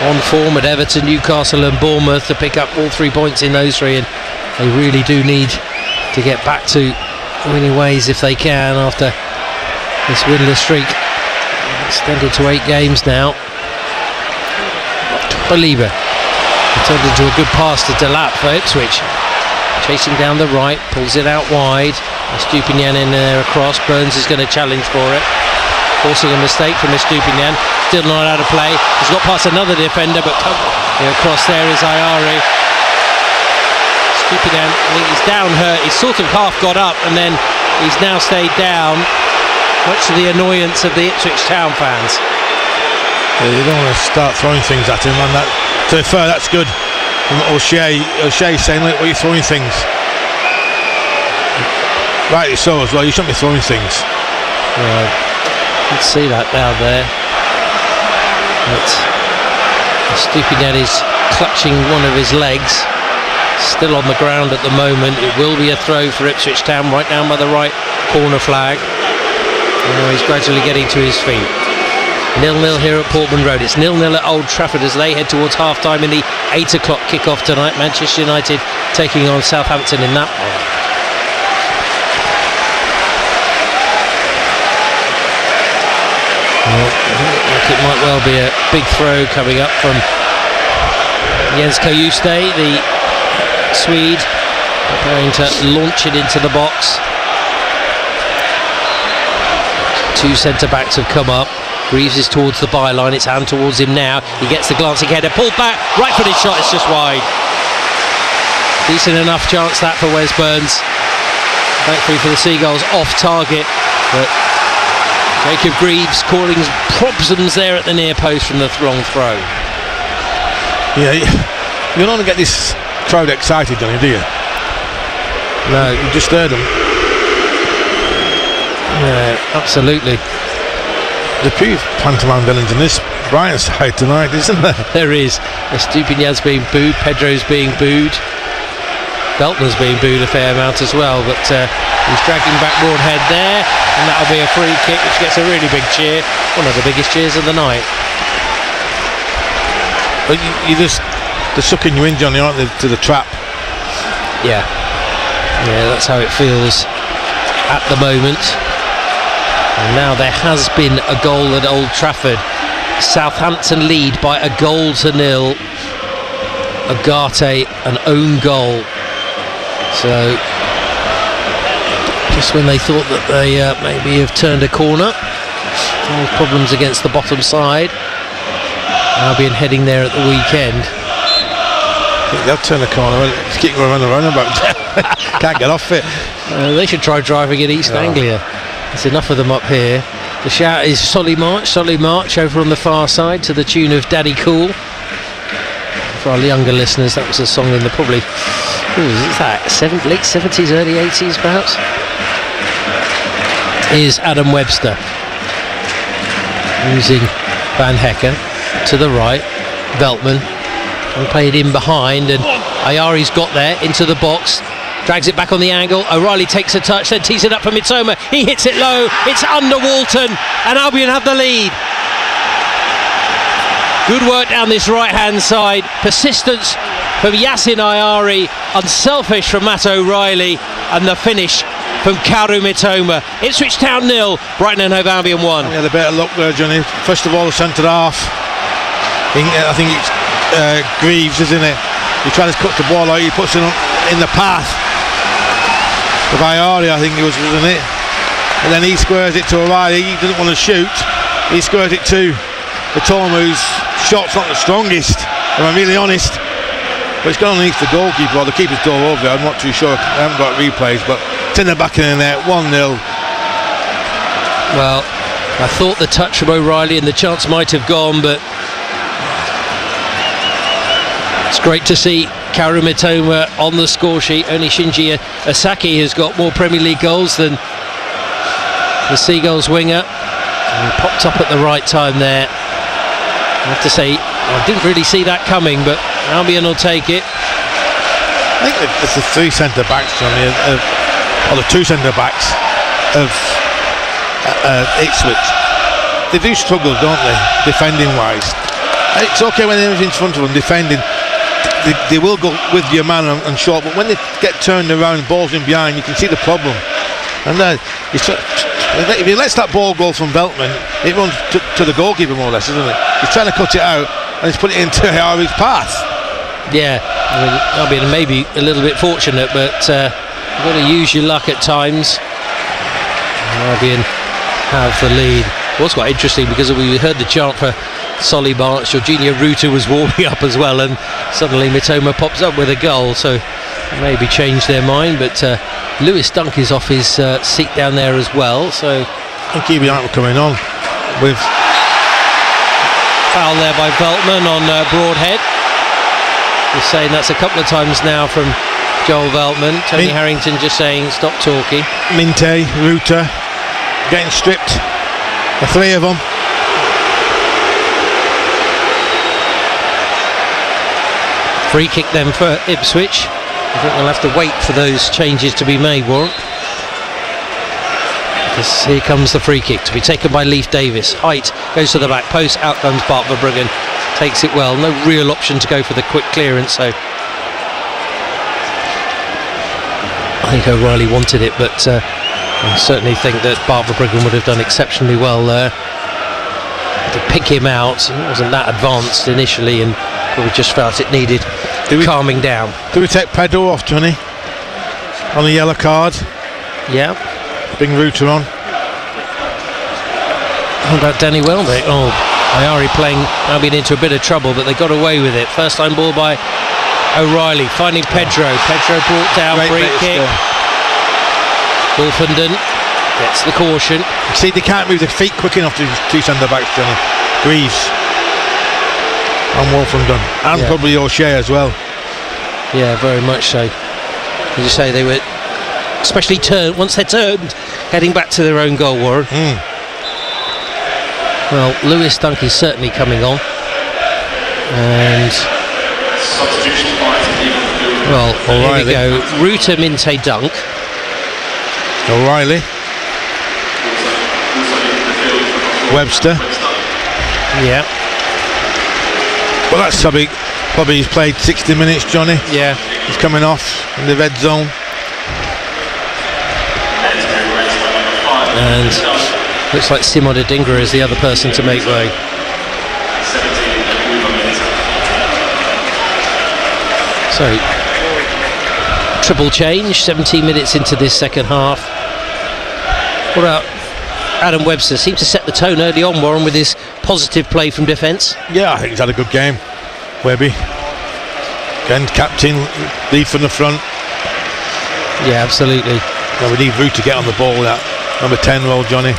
On form at Everton, Newcastle and Bournemouth to pick up all 3 points in those 3, and they really do need to get back to winning ways if they can after this winless streak extended to 8 games now. Believer turned into a good pass to Delap for Ipswich, chasing down the right, pulls it out wide. Estupinian in there across. Burns is going to challenge for it, forcing a mistake from Estupinian. Still not out of play. He's got past another defender, but across there is Ayari. Estupinian, I think he's down hurt. He's sort of half got up, and then he's now stayed down, much to the annoyance of the Ipswich Town fans. Yeah, you don't want to start throwing things at him, and that, to be fair, that's good. O'Shea saying, look, why are you throwing things? Rightly so as well, you shouldn't be throwing things. Yeah, you can see that down there. But Estupinian is clutching one of his legs, still on the ground at the moment. It will be a throw for Ipswich Town, right down by the right corner flag. He's gradually getting to his feet. 0-0 here at Portman Road. It's 0-0 at Old Trafford as they head towards half-time in the 8 o'clock kick-off tonight. Manchester United taking on Southampton in that one. It might well be a big throw coming up from Jens Kajuste, the Swede, preparing to launch it into the box. 2 centre-backs have come up. Greaves is towards the byline, it's hand towards him now. He gets the glancing header, pulled back, right-footed shot, it's just wide. Decent enough chance that for Wes Burns. Thankfully for the Seagulls, off target, but Jacob Greaves causing problems there at the near post from the long throw. Yeah, you don't want to get this crowd excited, Johnny, do you? No. You just heard them. Yeah, absolutely. The few pantomime villains in this Brighton side tonight, isn't there? There is. Estupinian's being booed, Pedro's being booed, Beltner's being booed a fair amount as well, but he's dragging back Broadhead there, and that'll be a free kick which gets a really big cheer, one of the biggest cheers of the night. But they're sucking you in, Johnny, aren't they, to the trap? Yeah, that's how it feels at the moment. And now there has been a goal at Old Trafford. Southampton lead by a goal to 0. Agate, an own goal. So just when they thought that they maybe have turned a corner, problems against the bottom side. Albion heading there at the weekend. They'll turn the corner. Just keep going around the roundabout. Can't get off it. They should try driving at East Anglia. There's enough of them up here. The shout is Solly March over on the far side to the tune of Daddy Cool. For our younger listeners, that was a song in the probably, is that late 70s, early 80s perhaps? Is Adam Webster using Van Hecker to the right, Veltman, and played in behind, and Ayari's got there into the box. Drags it back on the angle. O'Reilly takes a touch, then tees it up for Mitoma. He hits it low. It's under Walton, and Albion have the lead. Good work down this right-hand side. Persistence from Yasin Ayari. Unselfish from Matt O'Reilly, and the finish from Kaoru Mitoma. Ipswich Town 0, Brighton and Hove Albion 1. He had a bit of luck there, Johnny. First of all, the centre half. I think it's Greaves, isn't it? He tries to cut the ball out. He puts it in the path of Ayari, I think it was, wasn't it? And then he squares it to O'Reilly. He doesn't want to shoot. He squares it to Mitoma, whose shot's not the strongest, if I'm really honest. But it's gone underneath the goalkeeper, or the keeper's door over there. I'm not too sure. I haven't got replays, but it's in the back of the net, 1-0. Well, I thought the touch from O'Reilly and the chance might have gone, but it's great to see Kaoru Mitoma on the score sheet. Only Shinji Asaki has got more Premier League goals than the Seagulls winger. And he popped up at the right time there. I have to say, I didn't really see that coming, but Albion will take it. I think it's the three centre-backs, Johnny, or the two centre-backs of Ipswich. They do struggle, don't they, defending-wise. It's okay when they're in front of them, defending. They will go with your man and short, but when they get turned around, balls in behind, you can see the problem. And if he lets that ball go from Veltman, it runs to the goalkeeper more or less, isn't it? He's trying to cut it out and he's put it into Ayari's path. Yeah, I mean, maybe a little bit fortunate, but you've got to use your luck at times. Albion have the lead. It was quite interesting because we heard the chant for Solly March. Jorginho Ruta was warming up as well, and suddenly Mitoma pops up with a goal, so maybe changed their mind. But Lewis Dunk is off his seat down there as well, so I think Kiwi aren't coming on with foul there by Veltman on Broadhead. Just saying that's a couple of times now from Joel Veltman. Tony Harrington just saying stop talking. Minte, Ruta getting stripped, the three of them. Free kick then for Ipswich. I think we'll have to wait for those changes to be made, Warren. Because here comes the free kick to be taken by Leif Davis. Height goes to the back post, out comes Bart Verbruggen. Takes it well, no real option to go for the quick clearance, so I think O'Reilly wanted it, but I certainly think that Bart Verbruggen would have done exceptionally well there to pick him out. He wasn't that advanced initially, and we just felt it needed calming down. Do we take Pedro off, Johnny? On the yellow card? Yeah. Bring Ruta on. How about Danny Welbeck? Oh, Ayari playing Albion into a bit of trouble, but they got away with it. First time ball by O'Reilly, finding Pedro. Pedro brought down, free kick. Wolfenden gets the caution. See, they can't move their feet quick enough to two centre-backs, Johnny. Greaves and Wolfenden, and probably O'Shea as well. Yeah, very much so. As you say, they were especially once they turned, heading back to their own goal, Warren. Well, Lewis Dunk is certainly coming on, and well, here we go. Ruta, Minte, Dunk. O'Reilly, Webster. Yeah. Well, that's probably he's played 60 minutes, Johnny. Yeah. He's coming off in the red zone. And looks like Simon Adingra is the other person to make way. So, triple change, 17 minutes into this second half. What about Adam Webster? Seemed to set the tone early on, Warren, with his positive play from defence. Yeah, I think he's had a good game, Webby. Again, captain, lead from the front. Yeah, absolutely. Well, we need Root to get on the ball. That number 10 role, Johnny.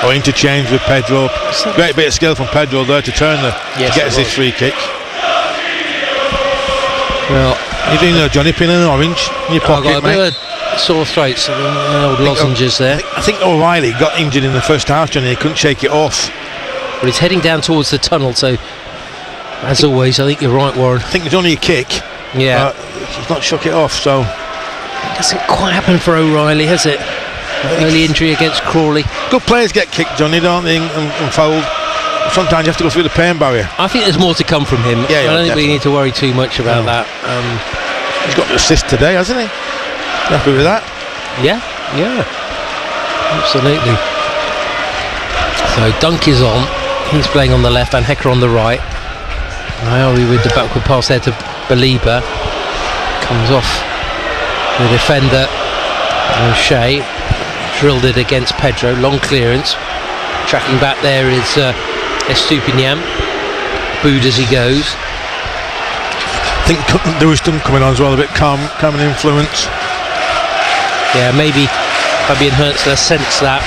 Or interchange with Pedro. Great bit of skill from Pedro there to turn to get us this free kick. Well, you doing there, Johnny? Pinning an orange in your pocket, I've got a bit of sore throat, so old lozenges there. I think O'Reilly got injured in the first half, Johnny. He couldn't shake it off. But he's heading down towards the tunnel, so as always, I think you're right, Warren. I think there's only a kick. Yeah. He's not shook it off, so. It hasn't quite happened for O'Reilly, has it? Early injury against Crawley. Good players get kicked, Johnny, don't they? And fouled. Sometimes you have to go through the pain barrier. I think there's more to come from him. Yeah, I don't think we need to worry too much about that. He's got an assist today, hasn't he? Happy with that? Yeah, absolutely. So Dunk is on. He's playing on the left and Hecker on the right. Iari with the backward pass there to Belieber. Comes off the defender. O'Shea drilled it against Pedro. Long clearance. Tracking back there is Estupinian. Booed as he goes. I think Lewiston coming on as well, a bit calm and influence. Yeah, maybe Fabian Hertzler sensed that.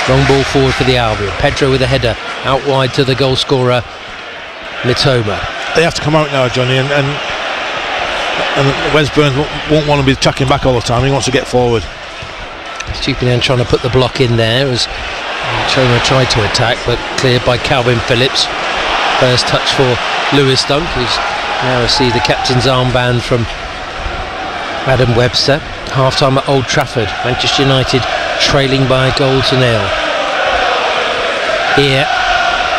Long ball forward for the Albion. Pedro with a header out wide to the goal scorer Mitoma. They have to come out now, Johnny, and Wes Burns won't want to be tracking back all the time. He wants to get forward. Stupinian trying to put the block in there as Mitoma tried to attack, but cleared by Calvin Phillips. First touch for Lewis Dunk, who's now received the captain's armband from Adam Webster. Half-time at Old Trafford. Manchester United trailing by a goal to nil. Here,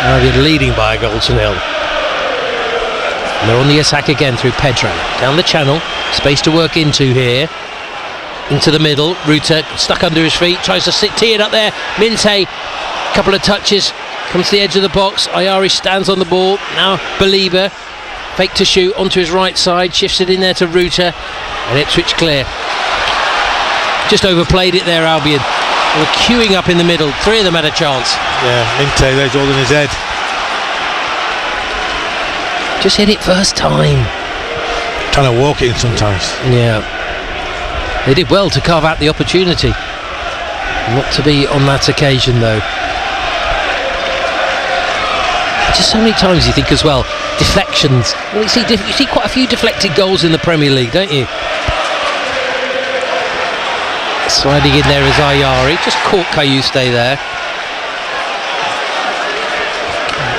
Albion leading by a goal to nil. And they're on the attack again through Pedro. Down the channel, space to work into here. Into the middle, Ruta stuck under his feet, tries to tee it up there. Minte, couple of touches, comes to the edge of the box. Iari stands on the ball. Now Belieber, fake to shoot onto his right side, shifts it in there to Ruta, and Ipswich clear. Just overplayed it there, Albion. They were queuing up in the middle. Three of them had a chance. Yeah, Minte there's all in his head. Just hit it first time. Trying to walk it in sometimes. Yeah. They did well to carve out the opportunity. Not to be on that occasion, though. Just so many times you think as well, deflections. Well, you see quite a few deflected goals in the Premier League, don't you? Sliding in there is Ayari. Just caught Kayuste there.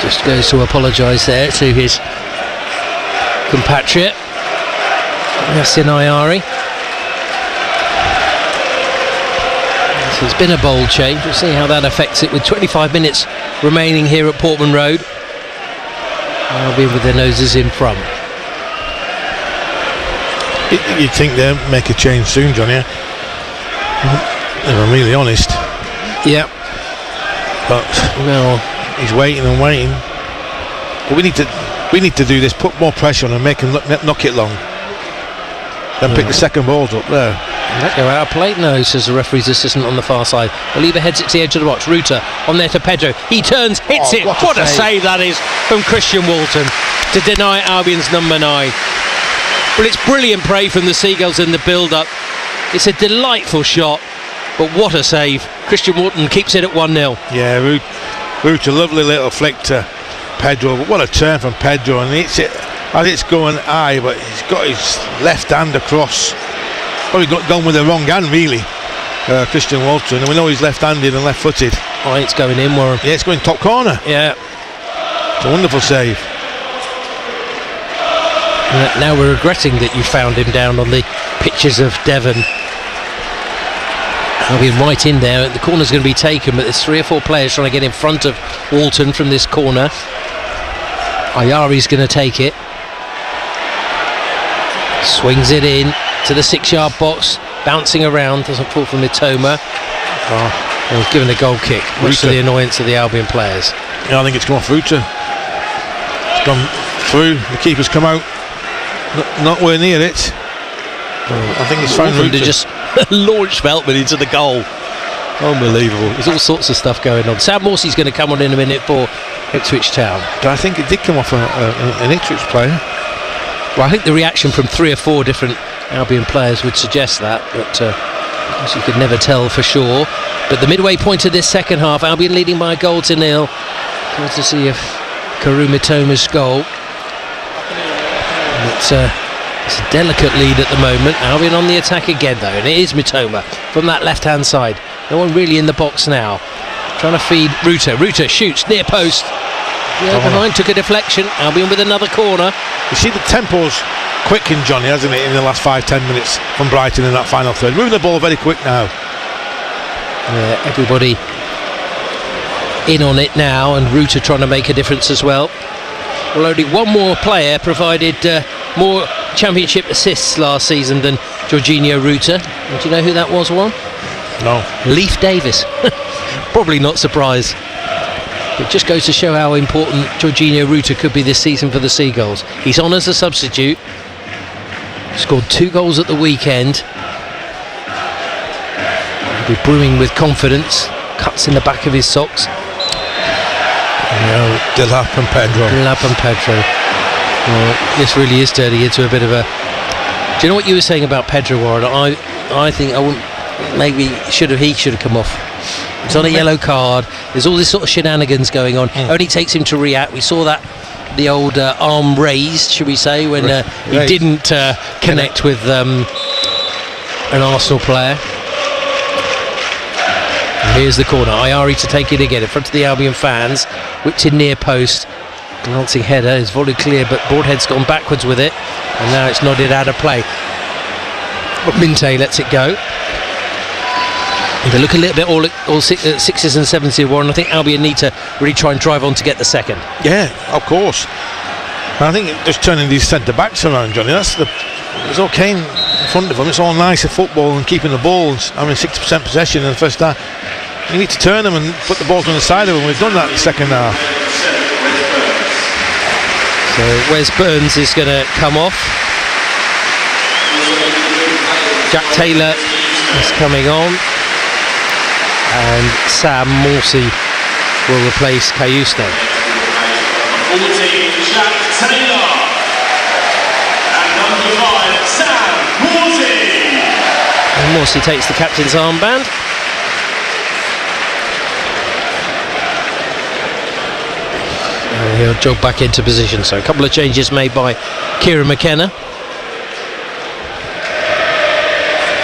Just goes to apologise there to his compatriot Yasin Ayari. So it's been a bold change. We'll see how that affects it with 25 minutes remaining here at Portman Road. Albion with their noses in front. You'd think they'll make a change soon, Johnny. If I'm really honest. Yeah. But well, he's waiting and waiting. But we need to do this. Put more pressure on and make him knock it long. Then pick the second balls up there. That go out of play? No, says the referee's assistant on the far side. Belieber heads it to the edge of the box. Ruta on there to Pedro. He turns, hits it. What a save that is from Christian Walton to deny Albion's number 9. Well, it's brilliant play from the Seagulls in the build-up. It's a delightful shot, but what a save. Christian Walton keeps it at 1-0. Yeah, Ruta, lovely little flick to Pedro, but what a turn from Pedro, and hits it as it's going high, but he's got his left hand across. Probably gone with the wrong hand, really, Christian Walton, and we know he's left-handed and left-footed. Oh, it's going in, Warren. Yeah, it's going top corner. Yeah. It's a wonderful save. Now we're regretting that you found him down on the pitches of Devon. Albion right in there. The corner's going to be taken, but there's 3 or 4 players trying to get in front of Walton from this corner. Ayari's going to take it. Swings it in to the 6-yard box, bouncing around, doesn't fall from Mitoma. He was given a goal kick, much to the annoyance of the Albion players. Yeah, I think it's gone through to. It's gone through. The keeper's come out. Not where near it. I think he's found to just launch Veltman into the goal. Unbelievable. There's all sorts of stuff going on. Sam Morsey's going to come on in a minute for Ipswich Town. I think it did come off an Ipswich player. Well, I think the reaction from 3 or 4 different Albion players would suggest that, but as you could never tell for sure. But the midway point of this second half, Albion leading by a goal to 0. Courtesy of Karu Mitoma's goal. And it's a delicate lead at the moment. Albion on the attack again though, and it is Mitoma from that left-hand side. No one really in the box now. Trying to feed Ruta. Ruta shoots near post. The behind took a deflection. Albion with another corner. You see the tempo's quickened, Johnny, hasn't it, in the last 5-10 minutes from Brighton in that final third. Moving the ball very quick now. Yeah, everybody in on it now, and Ruta trying to make a difference as well. Well, only one more player provided more championship assists last season than Jorginho Ruta. And do you know who that was, Warren? No. Leif Davis. Probably not surprised. It just goes to show how important Jorginho Ruta could be this season for the Seagulls. He's on as a substitute. Scored 2 goals at the weekend. He'll be brewing with confidence. Cuts in the back of his socks. Delap and Pedro. Well, this really is turning into a bit of a... Do you know what you were saying about Pedro, Warren? I think I wouldn't... Maybe he should have come off. It's on a yellow card. There's all this sort of shenanigans going on. Only takes him to react. We saw that, the old arm raised, should we say, when he didn't connect with an Arsenal player. And here's the corner. Ayari to take it again in front of the Albion fans. Whipped in near post. Glancing header is volleyed clear, but Broadhead's gone backwards with it, and now it's nodded out of play. But Minte lets it go. They look a little bit all sixes and sevens here, Warren. I think Albion need to really try and drive on to get the second. Yeah, of course. I think just turning these centre backs around, Johnny. It's okay in front of them. It's all nice at football and keeping the ball and having 60% possession in the first half. You need to turn them and put the balls on the side of them. We've done that in the second half. So Wes Burns is going to come off. Jack Taylor is coming on. And Sam Morsey will replace Cayusto. 14, Jack Taylor. And number 5, Sam Morsey. And Morsey takes the captain's armband. And he'll jog back into position. So a couple of changes made by Kieran McKenna.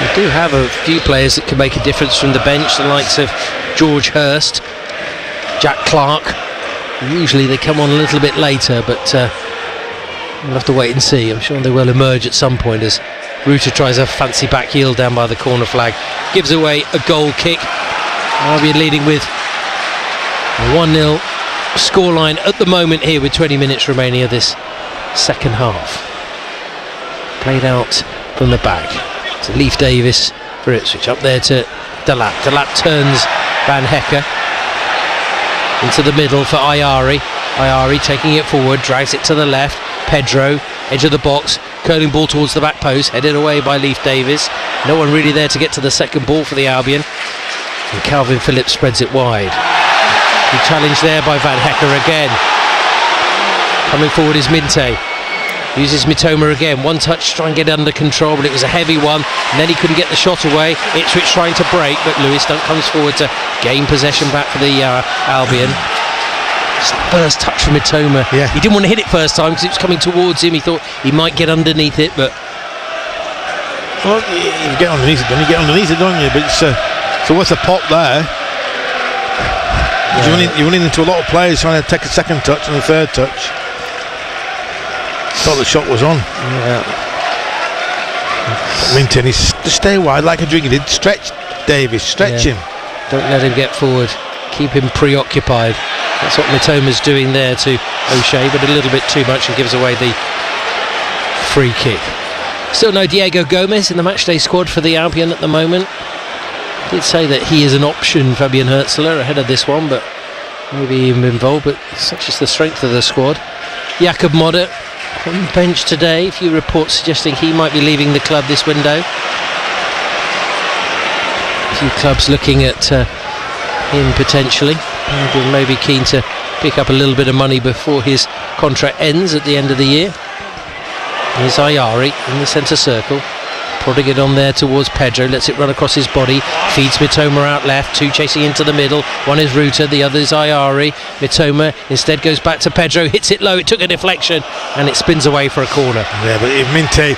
We do have a few players that can make a difference from the bench, the likes of George Hurst, Jack Clark. Usually they come on a little bit later, but we'll have to wait and see. I'm sure they will emerge at some point as Ruta tries a fancy back heel down by the corner flag. Gives away a goal kick. Albion leading with a 1-0 scoreline at the moment here with 20 minutes remaining of this second half. Played out from the back. To Leif Davis for Ipswich, up there to Delap. Delap turns Van Hecker into the middle for Ayari. Ayari taking it forward, drags it to the left. Pedro, edge of the box, curling ball towards the back post, headed away by Leif Davis. No one really there to get to the second ball for the Albion. And Calvin Phillips spreads it wide. He challenged there by Van Hecker again. Coming forward is Minte. Uses Mitoma again, one touch to try and get it under control, but it was a heavy one, and then he couldn't get the shot away. Ipswich trying to break, but Lewis Dunk comes forward to gain possession back for the Albion. It's the first touch from Mitoma. Yeah. He didn't want to hit it first time because it was coming towards him. He thought he might get underneath it, but... Well, you get underneath it, don't you? But it's worth a pop there. Yeah. You're running into a lot of players trying to take a second touch and a third touch. Thought the shot was on. Yeah. Minton is to stay wide like a drink. He did stretch Davis, stretch him. Don't let him get forward. Keep him preoccupied. That's what Mitoma's doing there to O'Shea, but a little bit too much, and gives away the free kick. Still no Diego Gomez in the matchday squad for the Albion at the moment. Did say that he is an option, Fabian Hertzler, ahead of this one, but maybe even involved. But such is the strength of the squad. Jakob Modder on the bench today. A few reports suggesting he might be leaving the club this window. A few clubs looking at him potentially. Maybe keen to pick up a little bit of money before his contract ends at the end of the year. Here's Ayari in the centre circle, prodding it on there towards Pedro, lets it run across his body, feeds Mitoma out left, two chasing into the middle, one is Ruta, the other is Ayari. Mitoma instead goes back to Pedro, hits it low, it took a deflection and it spins away for a corner. Yeah, but if Minte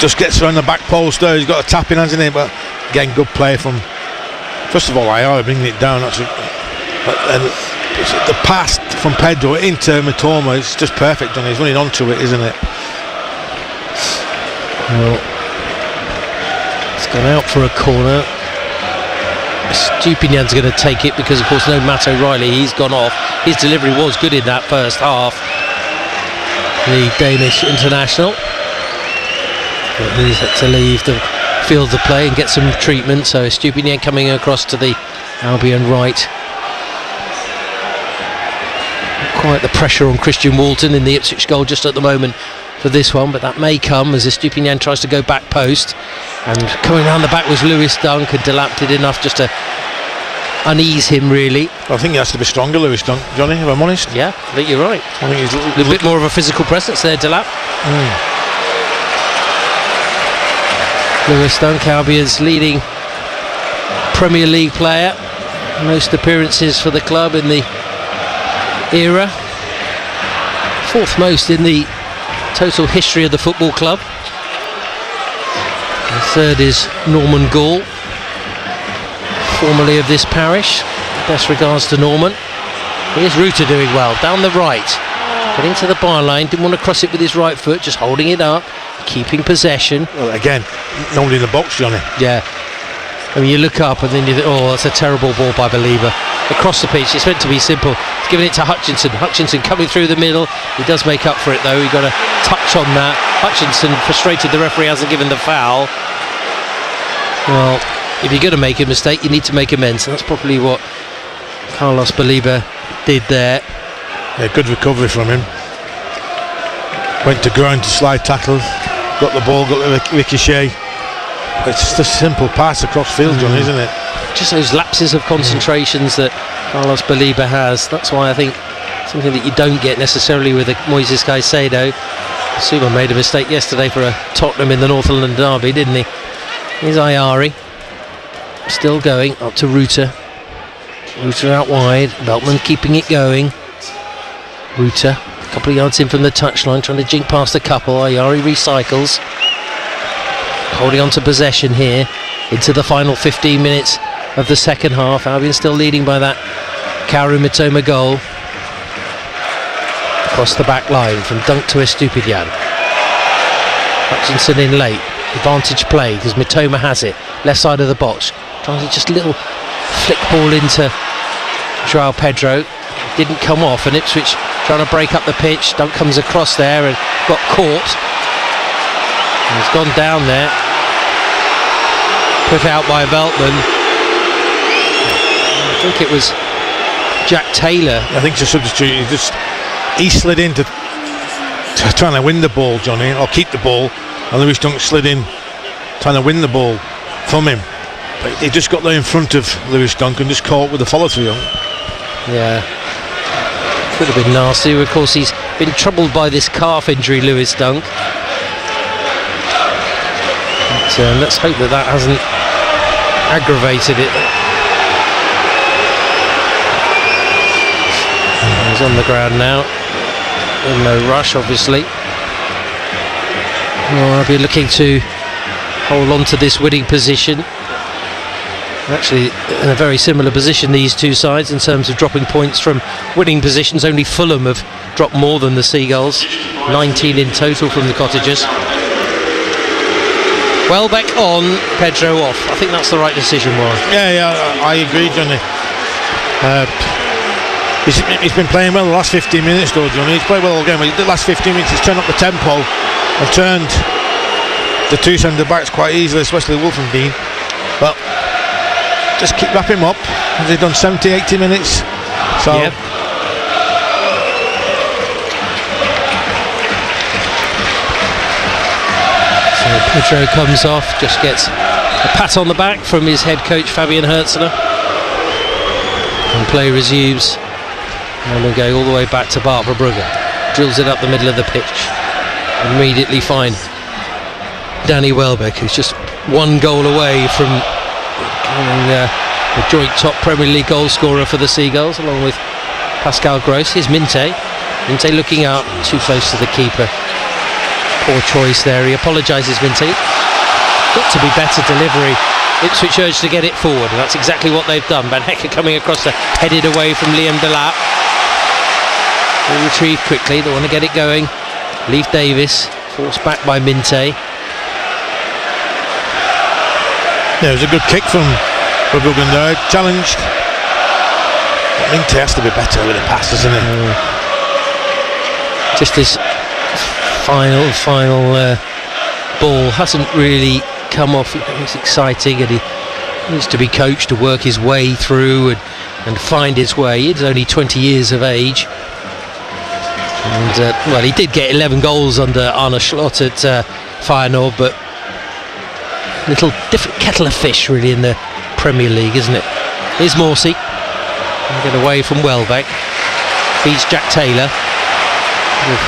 just gets around the back post there, he's got a tap in, hasn't he? But again, good play from, first of all, Ayari bringing it down, and the pass from Pedro into Mitoma is just perfect, and he's running onto it, isn't it? Well, it's gone out for a corner. Stupinian's going to take it because, of course, no Matt O'Reilly. He's gone off. His delivery was good in that first half. The Danish international. But he's had to leave the field of play and get some treatment. So Stupinian coming across to the Albion right. Quite the pressure on Christian Walton in the Ipswich goal just at the moment for this one, but that may come as Estupinian tries to go back post, and coming around the back was Lewis Dunk, and Delap did enough just to unease him, really. I think he has to be stronger, Lewis Dunk, Johnny, if I'm honest. Yeah, I think you're right. I think he's a little bit more of a physical presence there, Delap. Lewis Dunk, Albion's leading Premier League player, most appearances for the club in the era, fourth most in the total history of the football club. The third is Norman Gall, formerly of this parish. Best regards to Norman. Here's Ruta doing well, down the right, getting to the byline, didn't want to cross it with his right foot, just holding it up, keeping possession. Well, again, nobody in the box, Johnny. Yeah. I mean, you look up and then you think, oh, that's a terrible ball by Believer. Across the pitch, it's meant to be simple. He's giving it to Hutchinson. Hutchinson coming through the middle. He does make up for it, though. He got a touch on that. Hutchinson frustrated. The referee hasn't given the foul. Well, if you're going to make a mistake, you need to make amends. And that's probably what Carlos Believer did there. Yeah, good recovery from him. Went to ground to slide tackle. Got the ball, got the ricochet. It's just a simple pass across field, John, isn't it? Just those lapses of concentrations that Carlos Believer has. That's why I think something that you don't get necessarily with a Moises Caicedo. Suma made a mistake yesterday for a Tottenham in the North London derby, didn't he? Here's Ayari. Still going up to Ruta. Ruta out wide. Veltman keeping it going. Ruta, a couple of yards in from the touchline, trying to jink past a couple. Ayari recycles. Holding on to possession here into the final 15 minutes of the second half. Albion still leading by that Kaoru Mitoma goal. Across the back line from Dunk to Estupinian. Hutchinson in late. Advantage play because Mitoma has it. Left side of the box. Trying to just a little flick ball into Joao Pedro. Didn't come off, and Ipswich trying to break up the pitch. Dunk comes across there and got caught. And he's gone down there. Put out by Veltman. I think it was Jack Taylor. I think it's a substitute. He slid into trying to win the ball, Johnny, or keep the ball, and Lewis Dunk slid in trying to win the ball from him. But he just got there in front of Lewis Dunk and just caught with the follow through. Yeah. Could have been nasty. Of course, he's been troubled by this calf injury, Lewis Dunk. But, let's hope that hasn't aggravated it. He's on the ground now. In no rush, obviously. Well, I'll be looking to hold on to this winning position. Actually, in a very similar position, these two sides, in terms of dropping points from winning positions. Only Fulham have dropped more than the Seagulls. 19 in total from the Cottagers. Welbeck on, Pedro off. I think that's the right decision, Warren. Yeah, I agree, Johnny. He's been playing well the last 15 minutes, though, Johnny. He's played well all game. The last 15 minutes, he's turned up the tempo and turned the two centre backs quite easily, especially Wolfenbein. But just keep wrap him up. They've done 70-80 minutes. So. Yep. Pedro comes off, just gets a pat on the back from his head coach Fabian Hertzler. And play resumes. And we're going all the way back to Bartford-Brugger. Drills it up the middle of the pitch. Immediately find Danny Welbeck, who's just one goal away from becoming the joint top Premier League goal scorer for the Seagulls, along with Pascal Gross. Here's Minte. Minte looking up, too close to the keeper. Poor choice there. He apologises, Minte. Got to be better delivery. Ipswich urged to get it forward, and that's exactly what they've done. Van Hecke coming across, headed away from Liam Delap. They retrieve quickly, they want to get it going. Leif Davis, forced back by Minte. Yeah, it was a good kick from Bruggen there, challenged. Minte has to be better with the pass, doesn't he? Just this final ball hasn't really come off. It's exciting, and he needs to be coached to work his way through and find his way. He's only 20 years of age, and well, he did get 11 goals under Arne Slot at Feyenoord, but little different kettle of fish really in the Premier League, isn't it? Here's Morsey, get away from Welbeck, feeds Jack Taylor with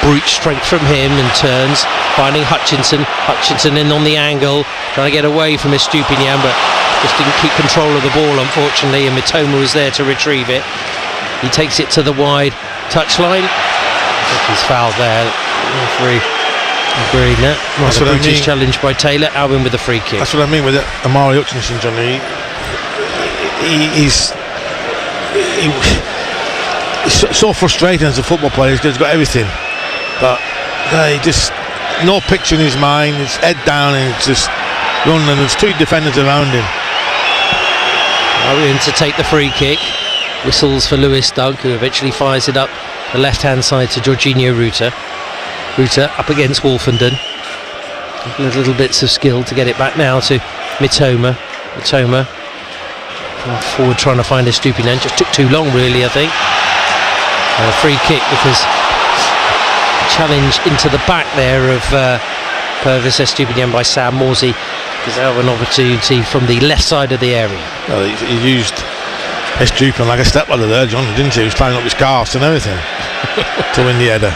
brute strength from him, and turns, finding Hutchinson in on the angle, trying to get away from Estupinian, but just didn't keep control of the ball, unfortunately, and Mitoma was there to retrieve it. He takes it to the wide touchline. I think he's fouled there. Referee agreed that. That's what I mean. Challenge by Taylor. Albion with a free kick. That's what I mean with Amari Hutchinson, Johnny. He's so frustrating as a football player. He's got everything, but he just no picture in his mind. His head down and it's just running. And there's two defenders around him. Albion to take the free kick. Whistles for Lewis Dunk, who eventually fires it up the left-hand side to Jorginho Ruta. Ruta up against Wolfenden. Little bits of skill to get it back now to Mitoma. Forward trying to find Estupinian. Just took too long, really, I think. A free kick because challenge into the back there of Purvis Estupinian by Sam Morsey, because they have an opportunity from the left side of the area. Well, he used Estupinian like a stepladder there, John, didn't he? He was climbing up his calves and everything to win the header.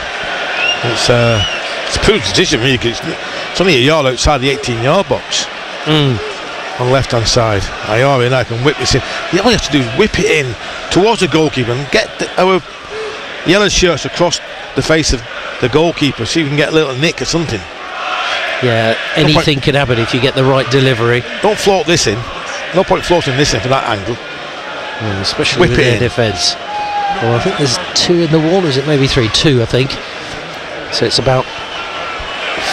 It's a poor decision, really, because it's only a yard outside the 18-yard box. On the left hand side. Ayari now can whip this in. All you have to do is whip it in towards the goalkeeper and get our yellow shirts across the face of the goalkeeper, so you can get a little nick or something. Yeah, anything can happen if you get the right delivery. Don't float this in. No point floating this in for that angle. Especially with their defence. Well, I think there's two in the wall, or is it maybe three? Two, I think. So it's about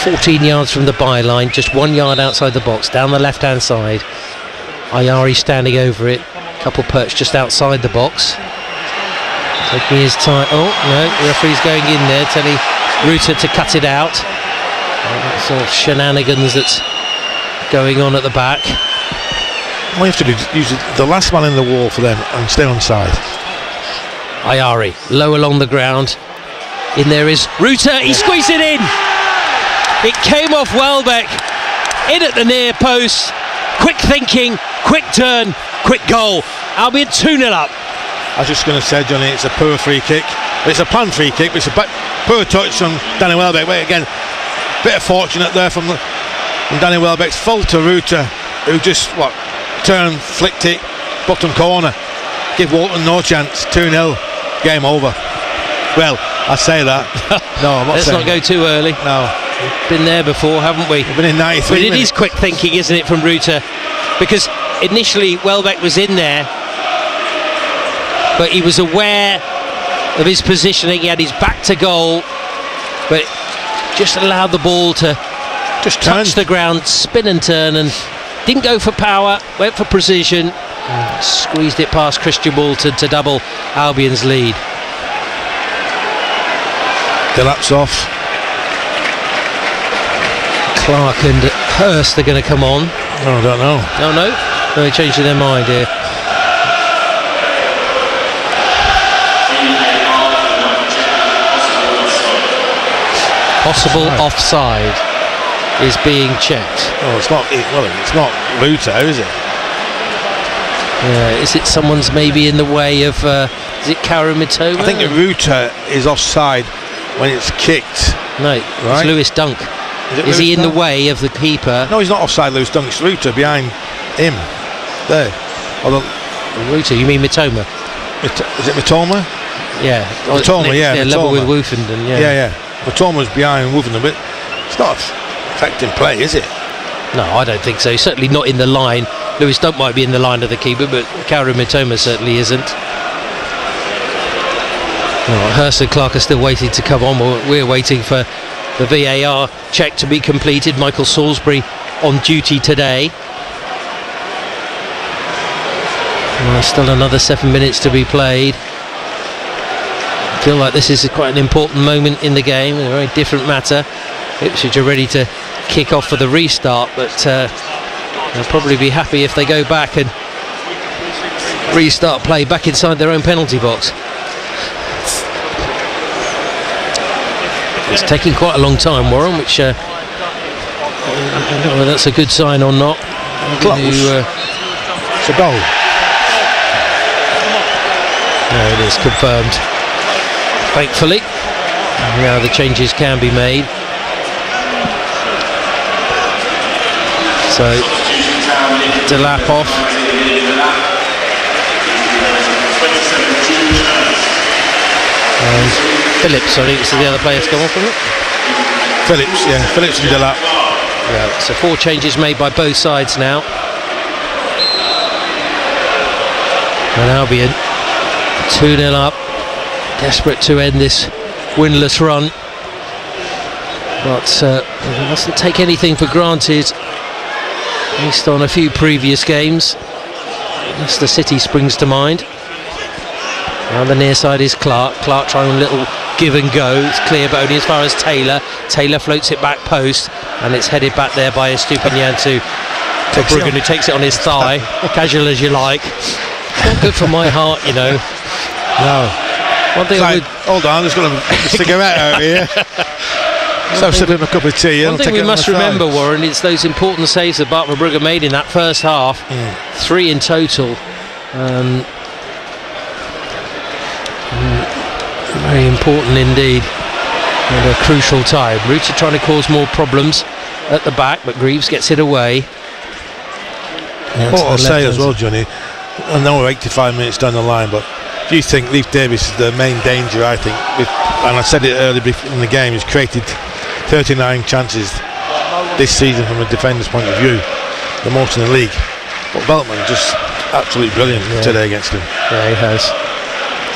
14 yards from the byline, just 1 yard outside the box, down the left hand side. Ayari standing over it, couple perched just outside the box, taking his time. Oh no, the referee's going in there, telling Ruta to cut it out. Sort of shenanigans that's going on at the back. All you have to do is use the last man in the wall for them and stay on side. Ayari low along the ground. In there is Ruta, he squeezed it in. It came off Welbeck, in at the near post. Quick thinking, quick turn, quick goal. Albion 2-0 up. I was just going to say, Johnny, it's a poor free kick. It's a planned free kick, but it's a poor touch from Danny Welbeck. Wait, again, bit of fortunate there from Danny Welbeck's fault to Ruta, who just turned, flicked it, bottom corner. Give Walton no chance. 2-0, game over. Well, I say that. No, I'm not. Let's not go too early. No. We've been there before, haven't we? We've been in 93 But it is quick thinking, isn't it, from Ruta? Because initially Welbeck was in there, but he was aware of his positioning. He had his back to goal, but just allowed the ball to just touch the ground, spin and turn, and didn't go for power, went for precision, squeezed it past Christian Walton to double Albion's lead. Delap's off. Clark and Hurst are going to come on. No, I don't know. No, they're changing their mind here. Possible offside is being checked. Oh, it's not. It's not Ruta, is it? Is it someone's maybe in the way of? Is it Kaoru Mitoma? I think the Ruta is offside when it's kicked. No, right? It's Lewis Dunk. Is he in the way of the keeper? No, he's not offside, Lewis Dunk. It's Ruta behind him. There. Although, Ruta, you mean Mitoma? Is it Mitoma? Yeah. Mitoma, yeah. Level with Woofenden, Yeah. Mitoma's behind Woofenden, but it's not affecting play, is it? No, I don't think so. Certainly not in the line. Lewis Dunk might be in the line of the keeper, but Kaoru Mitoma certainly isn't. Hurst and Clark are still waiting to come on. We're waiting for the VAR check to be completed. Michael Salisbury on duty today. Still another 7 minutes to be played. I feel like this is quite an important moment in the game, a very different matter. Ipswich are ready to kick off for the restart, but they'll probably be happy if they go back and restart play back inside their own penalty box. It's taking quite a long time, Warren, which I don't know whether that's a good sign or not. Close. It's a goal. No, it is confirmed, thankfully. Now the changes can be made. So Delap off. And Phillips, I think it's the other player to come off, isn't it? Phillips and Delap. Yeah, so 4 changes made by both sides now. And Albion 2-0 up, desperate to end this winless run. But we mustn't take anything for granted based on a few previous games. Leicester City springs to mind. On the near side is Clark. Clark trying a little give and go. It's clear, but only as far as Taylor. Taylor floats it back post, and it's headed back there by Estupinian to Bruggen, who takes it on his thigh. Casual as you like. Not good for my heart, you know. No. One thing hold on, I'm just going to put a cigarette out here. So sip him a cup of tea. One thing we must remember, Warren, it's those important saves that Bartman Brugger made in that first half. 3 in total. Very important indeed, and a crucial time. Ruta trying to cause more problems at the back, but Greaves gets it away. What I'll say as well, Johnny, I know we're 85 minutes down the line, but do you think Leif Davis is the main danger? I think, and I said it earlier in the game, he's created 39 chances this season from a defender's point of view, the most in the league. But Veltman just absolutely brilliant today against him. Yeah, he has.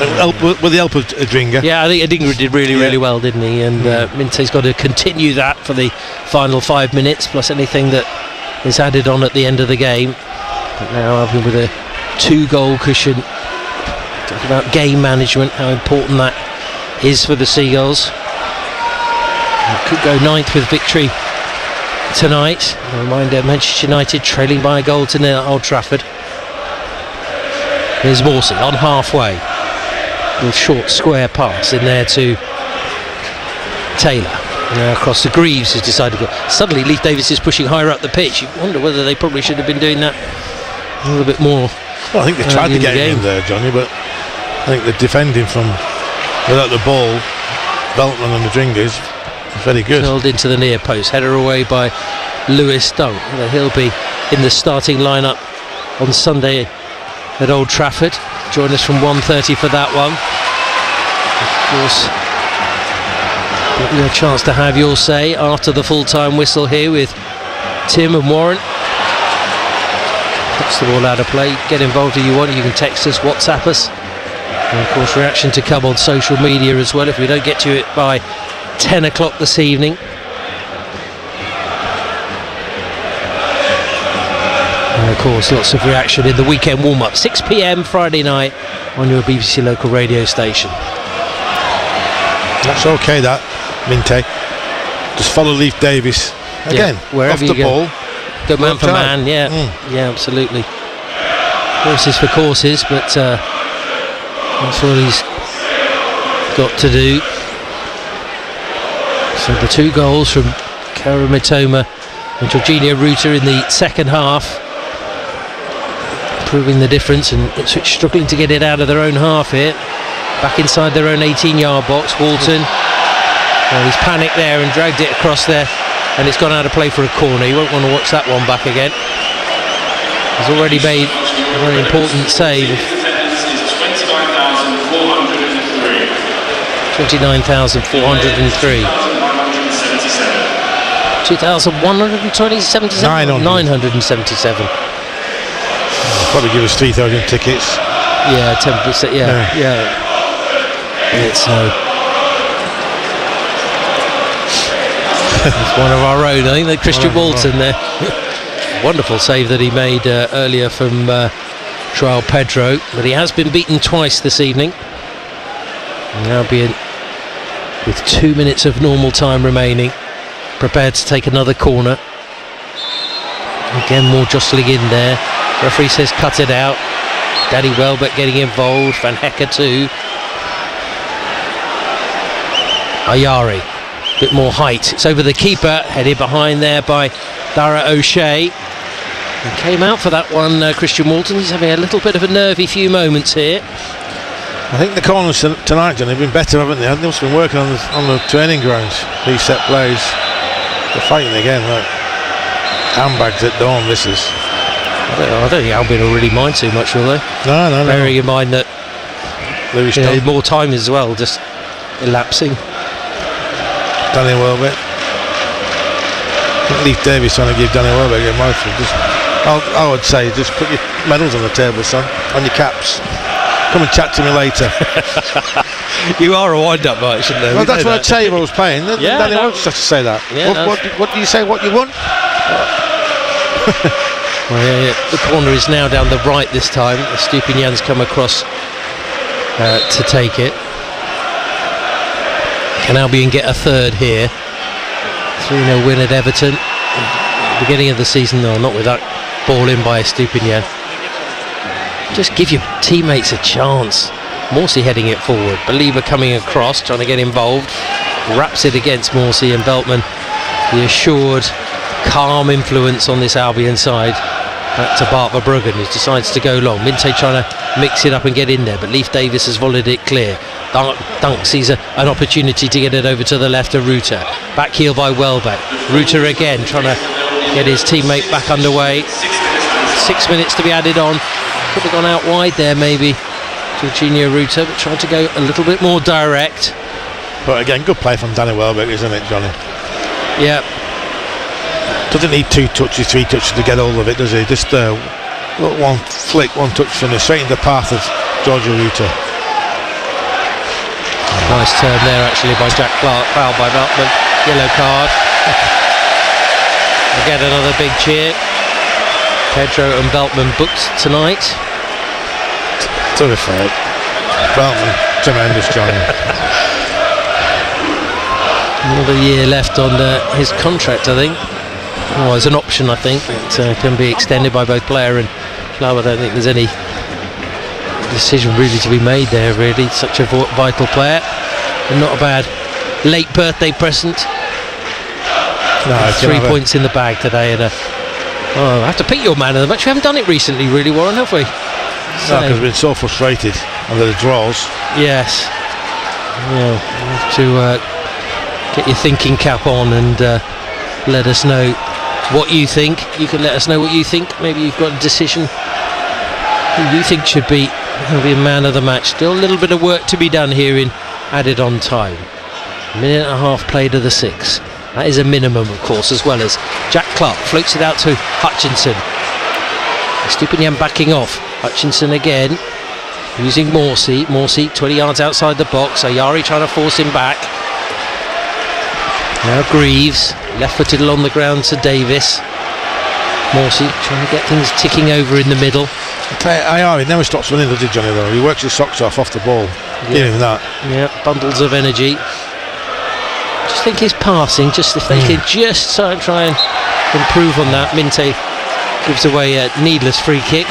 With the help of Adringa. Yeah, I think Adringa did really well, didn't he? And Minte's got to continue that for the final 5 minutes, plus anything that is added on at the end of the game. But now Albion with a 2-goal cushion. Talk about game management, how important that is for the Seagulls. It could go 9th with victory tonight. A reminder, Manchester United trailing by a goal to nil at Old Trafford. Here's Morsey on halfway. With short square pass in there to Taylor. Now across to Greaves, who's decided to go. Suddenly Leif Davis is pushing higher up the pitch. You wonder whether they probably should have been doing that a little bit more. Well, I think they tried to get him in there, Johnny, but I think the defending from without the ball, Veltman and Adringa is very good. Held into the near post, header away by Lewis Dunk. He'll be in the starting lineup on Sunday at Old Trafford. Join us from 1:30 for that one. Of course, got your chance to have your say after the full-time whistle here with Tim and Warren. Puts the ball out of play. Get involved if you want. You can text us, WhatsApp us. And of course, reaction to come on social media as well if we don't get to it by 10 o'clock this evening. And of course, lots of reaction in the weekend warm-up. 6 p.m. Friday night on your BBC local radio station. That's okay, that, Minte. Just follow Leif Davis. Again, wherever off the ball. Go man for man, yeah, absolutely. Horses for courses, but that's what he's got to do. So the 2 goals from Kaoru Mitoma and Jorginho Ruta in the second half improving the difference, and Ipswich struggling to get it out of their own half here. Back inside their own 18-yard box, Walton. Well, he's panicked there and dragged it across there, and it's gone out of play for a corner. You won't want to watch that one back again. He's already made a very important save. 29,403. 2,177? 977. Probably give us 3,000 tickets. Yeah, 10%. Yeah. It's it's one of our own, I think, the Christian Walton there. Wonderful save that he made earlier from João Pedro, but he has been beaten twice this evening. Now being with 2 minutes of normal time remaining, prepared to take another corner. Again, more jostling in there. Referee says cut it out. Danny Welbeck getting involved. Van Hecker too. Ayari, bit more height. It's over the keeper, headed behind there by Dara O'Shea. He came out for that one, Christian Walton. He's having a little bit of a nervy few moments here. I think the corners tonight, John, have been better, haven't they? They've been working on the training grounds. These set plays. They're fighting again, right? Handbags at dawn, this is. I don't think Albion will really mind too much, will they? No. Bearing in mind that more time as well, just elapsing. Danny Welbeck. Leaf Davies trying to give Danny Welbeck a mouthful. I would say just put your medals on the table, son, on your caps. Come and chat to me later. You are a wind-up merchant, though. Well, that's what I'd say if I was playing. Danny Welbeck just have to say that. Yeah, what do you say? What you want? Well, the corner is now down the right this time. Stupinian's come across to take it. Can Albion get a third here? 3-0 win at Everton. Beginning of the season, though, not with that ball in by Stupinian. Just give your teammates a chance. Morsey heading it forward. Believer coming across, trying to get involved. Wraps it against Morsey, and Veltman, the assured, calm influence on this Albion side. Back to Bart Verbruggen, who decides to go long. Minte trying to mix it up and get in there, but Leif Davis has volleyed it clear. Dunk sees an opportunity to get it over to the left of Ruter. Back heel by Welbeck. Ruter again trying to get his teammate back underway. 6 minutes to be added on. Could have gone out wide there maybe, Jorginho Ruter, but tried to go a little bit more direct. But again, good play from Danny Welbeck, isn't it, Johnny? Yeah. Doesn't need 2 touches, 3 touches to get hold of it, does he? Just one flick, one touch finish, straight in the path of Jorginho Ruter. Nice turn there actually by Jack Clark, fouled by Veltman, yellow card. Again another big cheer. Pedro and Veltman booked tonight. Terrific. Veltman, tremendous, Johnny. Another year left on his contract, I think. Well, there's an option, I think, that can be extended by both player and club. I don't think there's any decision really to be made there, really. Such a vital player, and not a bad late birthday present. No, 3 points in the bag today, and I have to pick your man of the match. We haven't done it recently, really, Warren, have we? No, because we've been so frustrated under the draws. Yes. Yeah, have to get your thinking cap on and let us know what you think. You can let us know what you think. Maybe you've got a decision who you think should be a man of the match. Still a little bit of work to be done here in added on time. A minute and a half played of the 6. That is a minimum, of course, as well as Jack Clark floats it out to Hutchinson. Stupinian backing off. Hutchinson again using Morsey. Morsey 20 yards outside the box. Ayari trying to force him back. Now Greaves, left-footed along the ground to Davis. Morsey trying to get things ticking over in the middle. Ayari never stops running, does he, Johnny, though? He works his socks off the ball. Yeah. Give him that. Yeah, bundles of energy. Just think his passing, just if they can just try and improve on that. Minte gives away a needless free kick.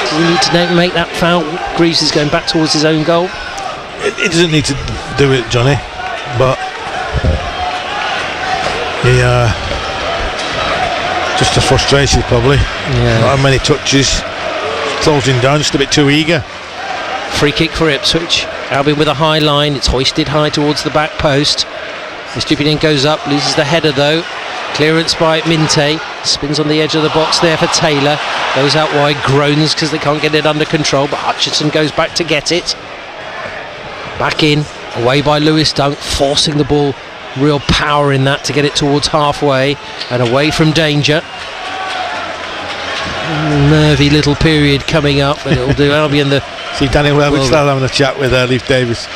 Does he need to make that foul? Greaves is going back towards his own goal. He doesn't need to do it, Johnny, but he Just the frustration, probably. Not many touches. Closing down, just a bit too eager. Free kick for Ipswich. Albion with a high line. It's hoisted high towards the back post. Estupiñán goes up, loses the header though. Clearance by Minte. Spins on the edge of the box there for Taylor. Goes out wide, groans because they can't get it under control, but Hutchinson goes back to get it. Back in, away by Lewis Dunk, forcing the ball. Real power in that to get it towards halfway and away from danger. Nervy little period coming up, but it'll do Albion the... See Danny Welbeck still having a chat with Leif Davis.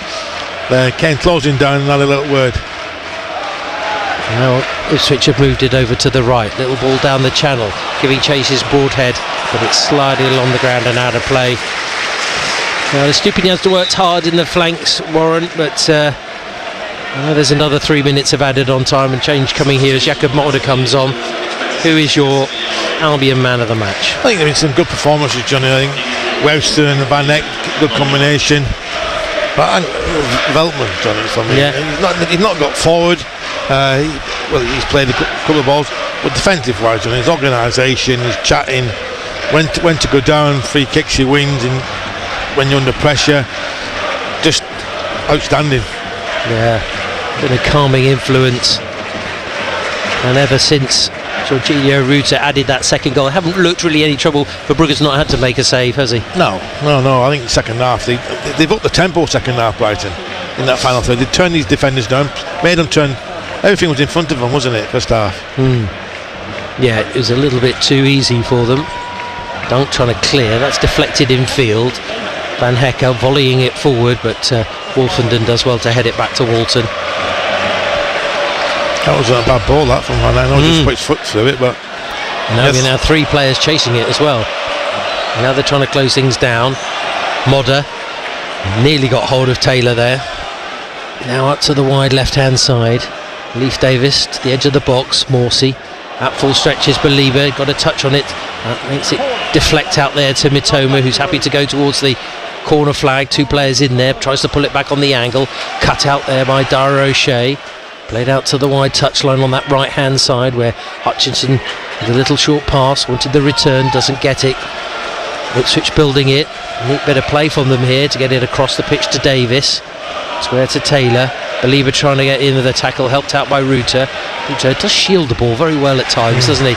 Kane closing down, another little word. Now Ipswich have moved it over to the right. Little ball down the channel, giving Chase's Broadhead, but it's sliding along the ground and out of play. Now Estupiñán's worked hard in the flanks, Warren, but there's another 3 minutes of added on time and change coming here as Jakob Mulder comes on. Who is your Albion man of the match? I think there have been some good performances, Johnny. I think Webster and Van Dijk, good combination. But Veltman, Johnny, for me. Yeah. He's not got forward. He's played a couple of balls, but defensive-wise, Johnny, his organisation, his chatting, when to go down, free kicks he wins, and when you're under pressure, just outstanding. Yeah, been a calming influence, and ever since Jorginho Ruta added that second goal, haven't looked really any trouble for Brugge's not had to make a save, has he? No. I think the second half they've upped the tempo second half, Brighton, in that final third. They turned these defenders down, made them turn. Everything was in front of them, wasn't it, first half? Yeah, it was a little bit too easy for them. Dunk trying to clear, that's deflected in field. Van Hecke volleying it forward, but Wolfenden does well to head it back to Walton. That was a bad ball, that, from Van Hecke. Just put his foot through it, but... Now we have 3 players chasing it as well. Now they're trying to close things down. Modder nearly got hold of Taylor there. Now up to the wide left-hand side. Leif Davis to the edge of the box. Morsey at full stretches. Believer got a touch on it. That makes it deflect out there to Mitoma, who's happy to go towards the corner flag. 2 players in there. Tries to pull it back on the angle. Cut out there by Dara O'Shea. Played out to the wide touchline on that right-hand side where Hutchinson with a little short pass wanted the return, doesn't get it. Ipswich building it. Neat bit of play from them here to get it across the pitch to Davis. Square to Taylor. Believer trying to get in with a tackle, helped out by Ruta. Ruta does shield the ball very well at times, doesn't he? A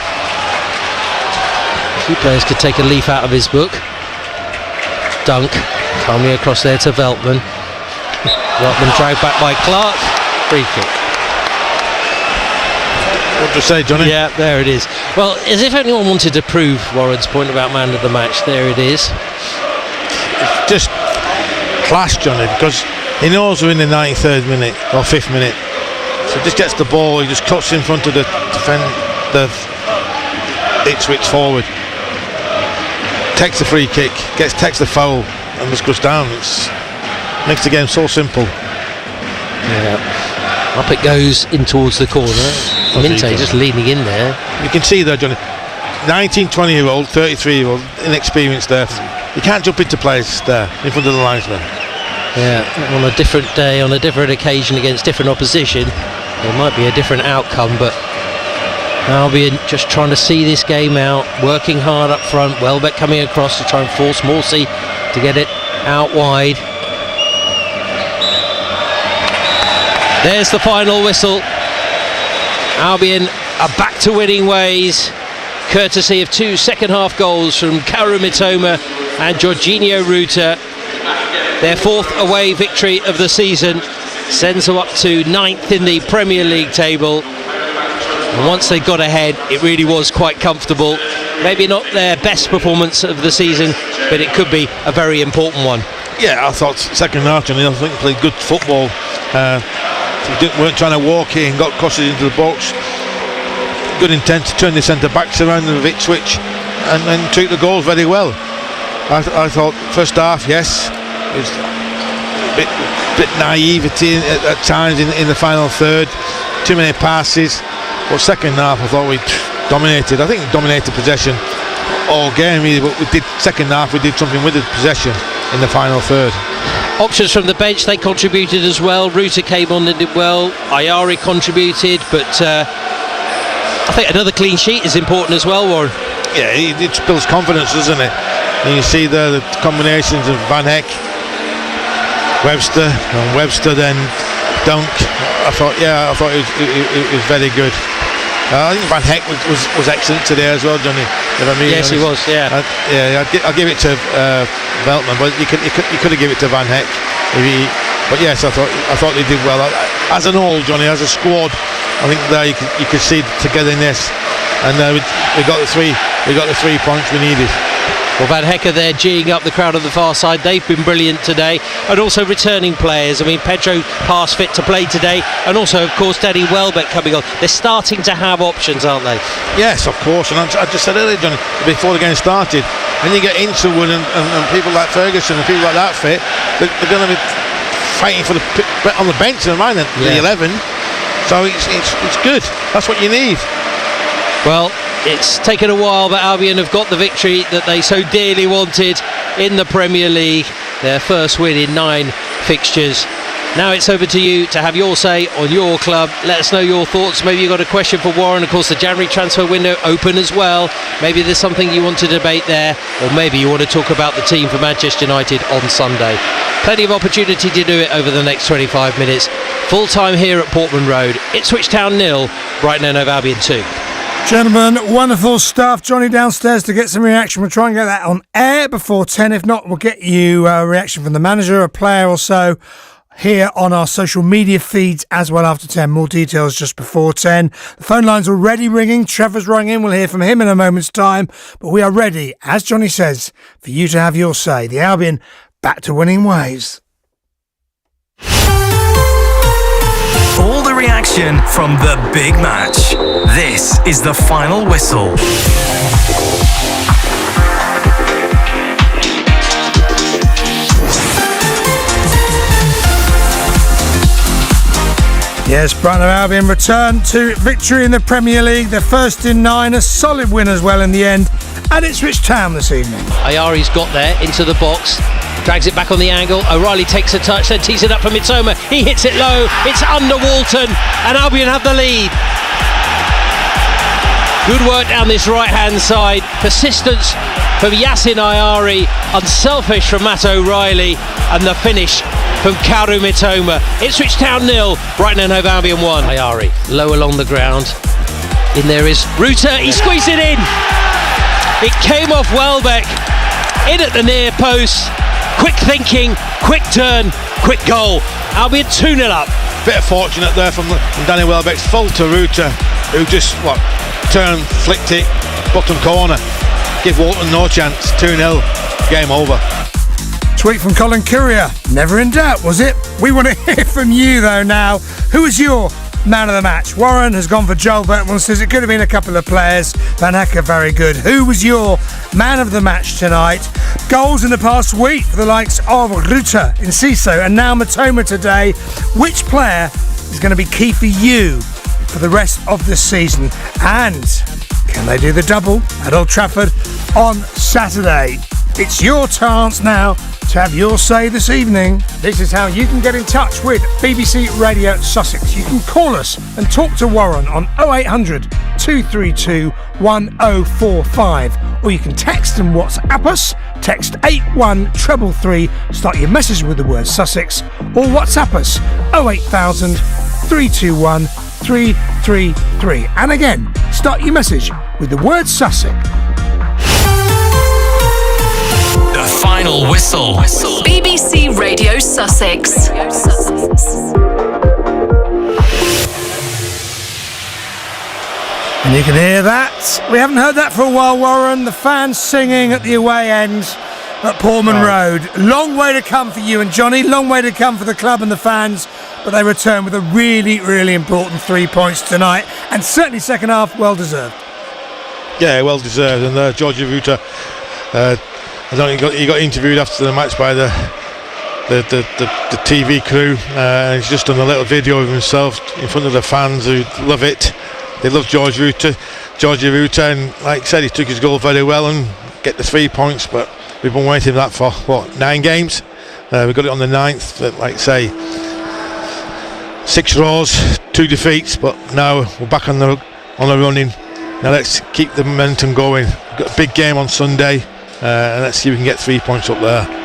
few players could take a leaf out of his book. Dunk calmly across there to Veltman. Veltman dragged back by Clark. Free kick. What to say, Johnny? Yeah, there it is. Well, as if anyone wanted to prove Warren's point about man of the match, there it is. It's just class, Johnny, because he knows we're in the 93rd minute or 5th minute, so he just gets the ball, he just cuts in front of the Ipswich forward, takes the free kick, takes the foul, and just goes down. Makes the game so simple. Yeah. Up it goes in towards the corner. Minte just leaning in there. You can see there, Johnny, 19, 20-year-old, 33-year-old, inexperienced there. You can't jump into place there in front of the linesman. Yeah, on a different day, on a different occasion against different opposition, there might be a different outcome, but Albion just trying to see this game out, working hard up front. Welbeck coming across to try and force Morsey to get it out wide. There's the final whistle. Albion are back to winning ways, courtesy of 2 second-half goals from Kaoru Mitoma and Jorginho Ruta. Their 4th away victory of the season sends them up to 9th in the Premier League table. And once they got ahead, it really was quite comfortable. Maybe not their best performance of the season, but it could be a very important one. Yeah, I thought second half, Johnny, I think played good football. Weren't trying to walk in, got crosses into the box. Good intent to turn the centre-backs around of Ipswich and then took the goals very well. I thought first half, yes, it was a bit naivety at times in the final third. Too many passes. But second half, I thought we dominated. I think we dominated possession all game. But we did second half. We did something with the possession in the final third. Options from the bench, they contributed as well. Ruta came on and did well. Ayari contributed, but I think another clean sheet is important as well, Warren. Yeah, it builds confidence, doesn't it? And you see the combinations of Van Heck, Webster, and Webster then Dunk. I thought it was very good. I think Van Heck was excellent today as well, Johnny. Yes, he was. Yeah. I'll give it to Veltman, but you could have given it to Van Heck. But yes, I thought they did well as an whole, Johnny, as a squad. I think there you could see togetherness, and we got the 3 points we needed. Well, Van Hecker there geeing up the crowd on the far side. They've been brilliant today, and also returning players. I mean, Pedro past fit to play today, and also, of course, Danny Welbeck coming on. They're starting to have options, aren't they? Yes, of course. And I just said earlier, Johnny, before the game started, when you get into one and people like Ferguson and people like that fit, they're going to be fighting for on the bench in the 11. So it's good. That's what you need. Well, it's taken a while, but Albion have got the victory that they so dearly wanted in the Premier League. Their first win in 9 fixtures. Now it's over to you to have your say on your club. Let us know your thoughts. Maybe you've got a question for Warren. Of course, the January transfer window open as well. Maybe there's something you want to debate there, or maybe you want to talk about the team for Manchester United on Sunday. Plenty of opportunity to do it over the next 25 minutes. Full time here at Portman Road. Ipswich Town 0, Brighton and Hove Albion 2. Gentlemen, wonderful stuff. Johnny downstairs to get some reaction. We'll try and get that on air before 10. If not, we'll get you a reaction from the manager, a player or so, here on our social media feeds as well after 10. More details just before 10. The phone line's already ringing. Trevor's rung in. We'll hear from him in a moment's time. But we are ready, as Johnny says, for you to have your say. The Albion back to winning ways. All the reaction from the big match. This is the final whistle. Yes, Brighton and Albion return to victory in the Premier League. They're first in 9, a solid win as well in the end at Ipswich Town this evening. Ayari's got there into the box, drags it back on the angle. O'Reilly takes a touch, then tees it up for Mitoma. He hits it low, it's under Walton, and Albion have the lead. Good work down this right-hand side. Persistence from Yassin Ayari, unselfish from Matt O'Reilly, and the finish from Kaoru Mitoma. Ipswich Town 0, Brighton and Hove Albion 1. Ayari low along the ground. In there is Ruta. He squeezed it in. It came off Welbeck. In at the near post. Quick thinking, quick turn, quick goal. Albion 2-0 up. Bit of fortunate there from Danny Welbeck's fault to Ruta, who just turned, flicked it, bottom corner. Give Walton no chance. 2-0. Game over. Tweet from Colin Courier. Never in doubt, was it? We want to hear from you, though, now. Who is your man of the match? Warren has gone for Joel Burtman, says it could have been a couple of players. Van Hecker, very good. Who was your man of the match tonight? Goals in the past week for the likes of Ruta, Enciso, and now Mitoma today. Which player is going to be key for you for the rest of the season? And can they do the double at Old Trafford on Saturday? It's your chance now to have your say this evening. This is how you can get in touch with BBC Radio Sussex. You can call us and talk to Warren on 0800 232 1045, or you can text and WhatsApp us. Text 81333, start your message with the word Sussex, or WhatsApp us 08000 321 333. And again, start your message with the word Sussex. The final whistle. BBC Radio Sussex. And you can hear that. We haven't heard that for a while, Warren. The fans singing at the away end at Portman Road. Long way to come for you and Johnny. Long way to come for the club and the fans. But they return with a really, really important 3 points tonight. And certainly second half, well deserved. Yeah, well deserved. And George Ruta, I don't think he got interviewed after the match by the TV crew. He's just done a little video of himself in front of the fans who love it. They love George Ruta, and like I said, he took his goal very well and get the 3 points. But we've been waiting that for 9 games. We got it on the 9th. But like I say, 6 draws, 2 defeats. But now we're back on on the running. Now let's keep the momentum going. We've got a big game on Sunday, and let's see if we can get 3 points up there.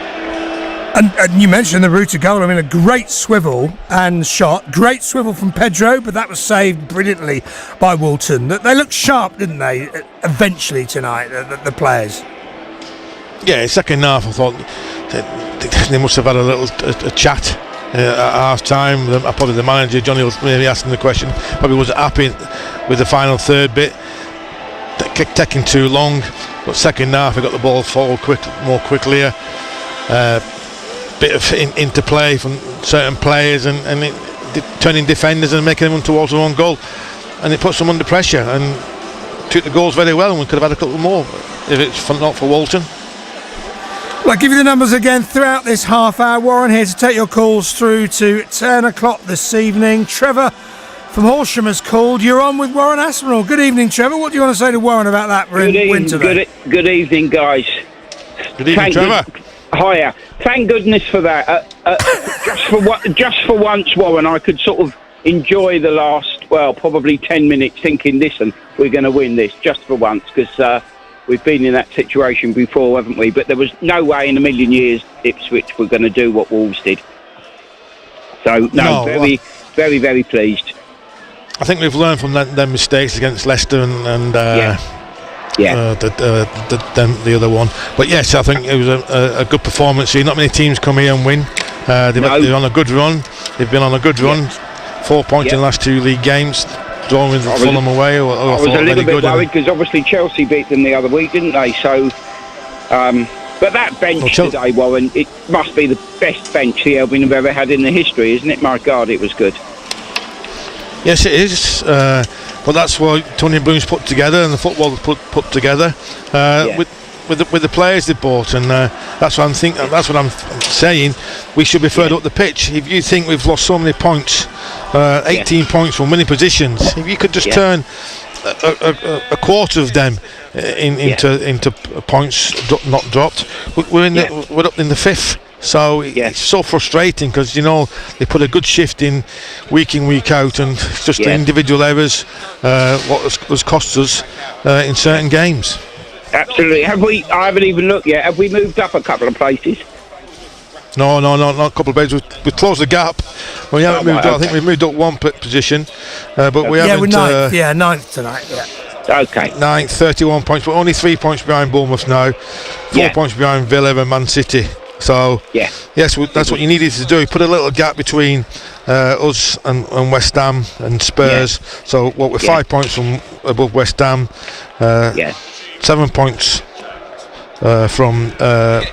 And you mentioned the route to goal. I mean, a great swivel and shot. Great swivel from Pedro, but that was saved brilliantly by Walton. They looked sharp, didn't they, eventually tonight, the players? Yeah, second half I thought they must have had a little chat at half time. Probably the manager, Johnny, was maybe asking the question, probably wasn't happy with the final third bit, taking too long. But second half, we got the ball forward more quickly. Bit of interplay from certain players and turning defenders and making them run towards their own goal, and it puts them under pressure and took the goals very well, and we could have had a couple more if it's not for Walton. Well, I'll give you the numbers again throughout this half hour. Warren here to take your calls through to 10 o'clock this evening. Trevor from Horsham has called. You're on with Warren Aspinall. Good evening, Trevor. What do you want to say to Warren about that win today? Good evening, guys. Good evening, Trevor. Hiya. Thank goodness for that. Just for once, Warren, I could sort of enjoy the last, probably 10 minutes thinking, listen, we're going to win this just for once, because we've been in that situation before, haven't we? But there was no way in a million years Ipswich were going to do what Wolves did. So, very, very pleased. I think we've learned from their mistakes against Leicester and the other one. But yes, I think it was a good performance here. Not many teams come here and win. They're on a good run. They've been on a good run. 4 points in the last 2 league games. Drawing with Fulham away. I was a little bit worried because obviously Chelsea beat them the other week, didn't they? So, but that bench today, Warren, it must be the best bench the Albion have ever had in the history, isn't it? My God, it was good. Yes, it is. But that's what Tony Bloom's put together, and the football put together with the players they bought, and that's what I'm thinking. That's what I'm saying. We should be further up the pitch. If you think we've lost so many points, 18 points from winning positions, if you could just turn a quarter of them into points not dropped, we're up in the 5th. So it's so frustrating because they put a good shift in week out, and it's just the individual errors what has cost us in certain games. Absolutely. I haven't even looked yet. Have we moved up a couple of places? No, not a couple of places. We've closed the gap. We haven't moved up. I think we've moved up one position, but we haven't. We're ninth. Ninth tonight. Yeah. Okay. 9th, 31 points. We're only 3 points behind Bournemouth now. 4 points behind Villa and Man City. So yes, that's what you needed to do. Put a little gap between us and West Ham and Spurs. So we're 5 points from above West Ham. 7 points from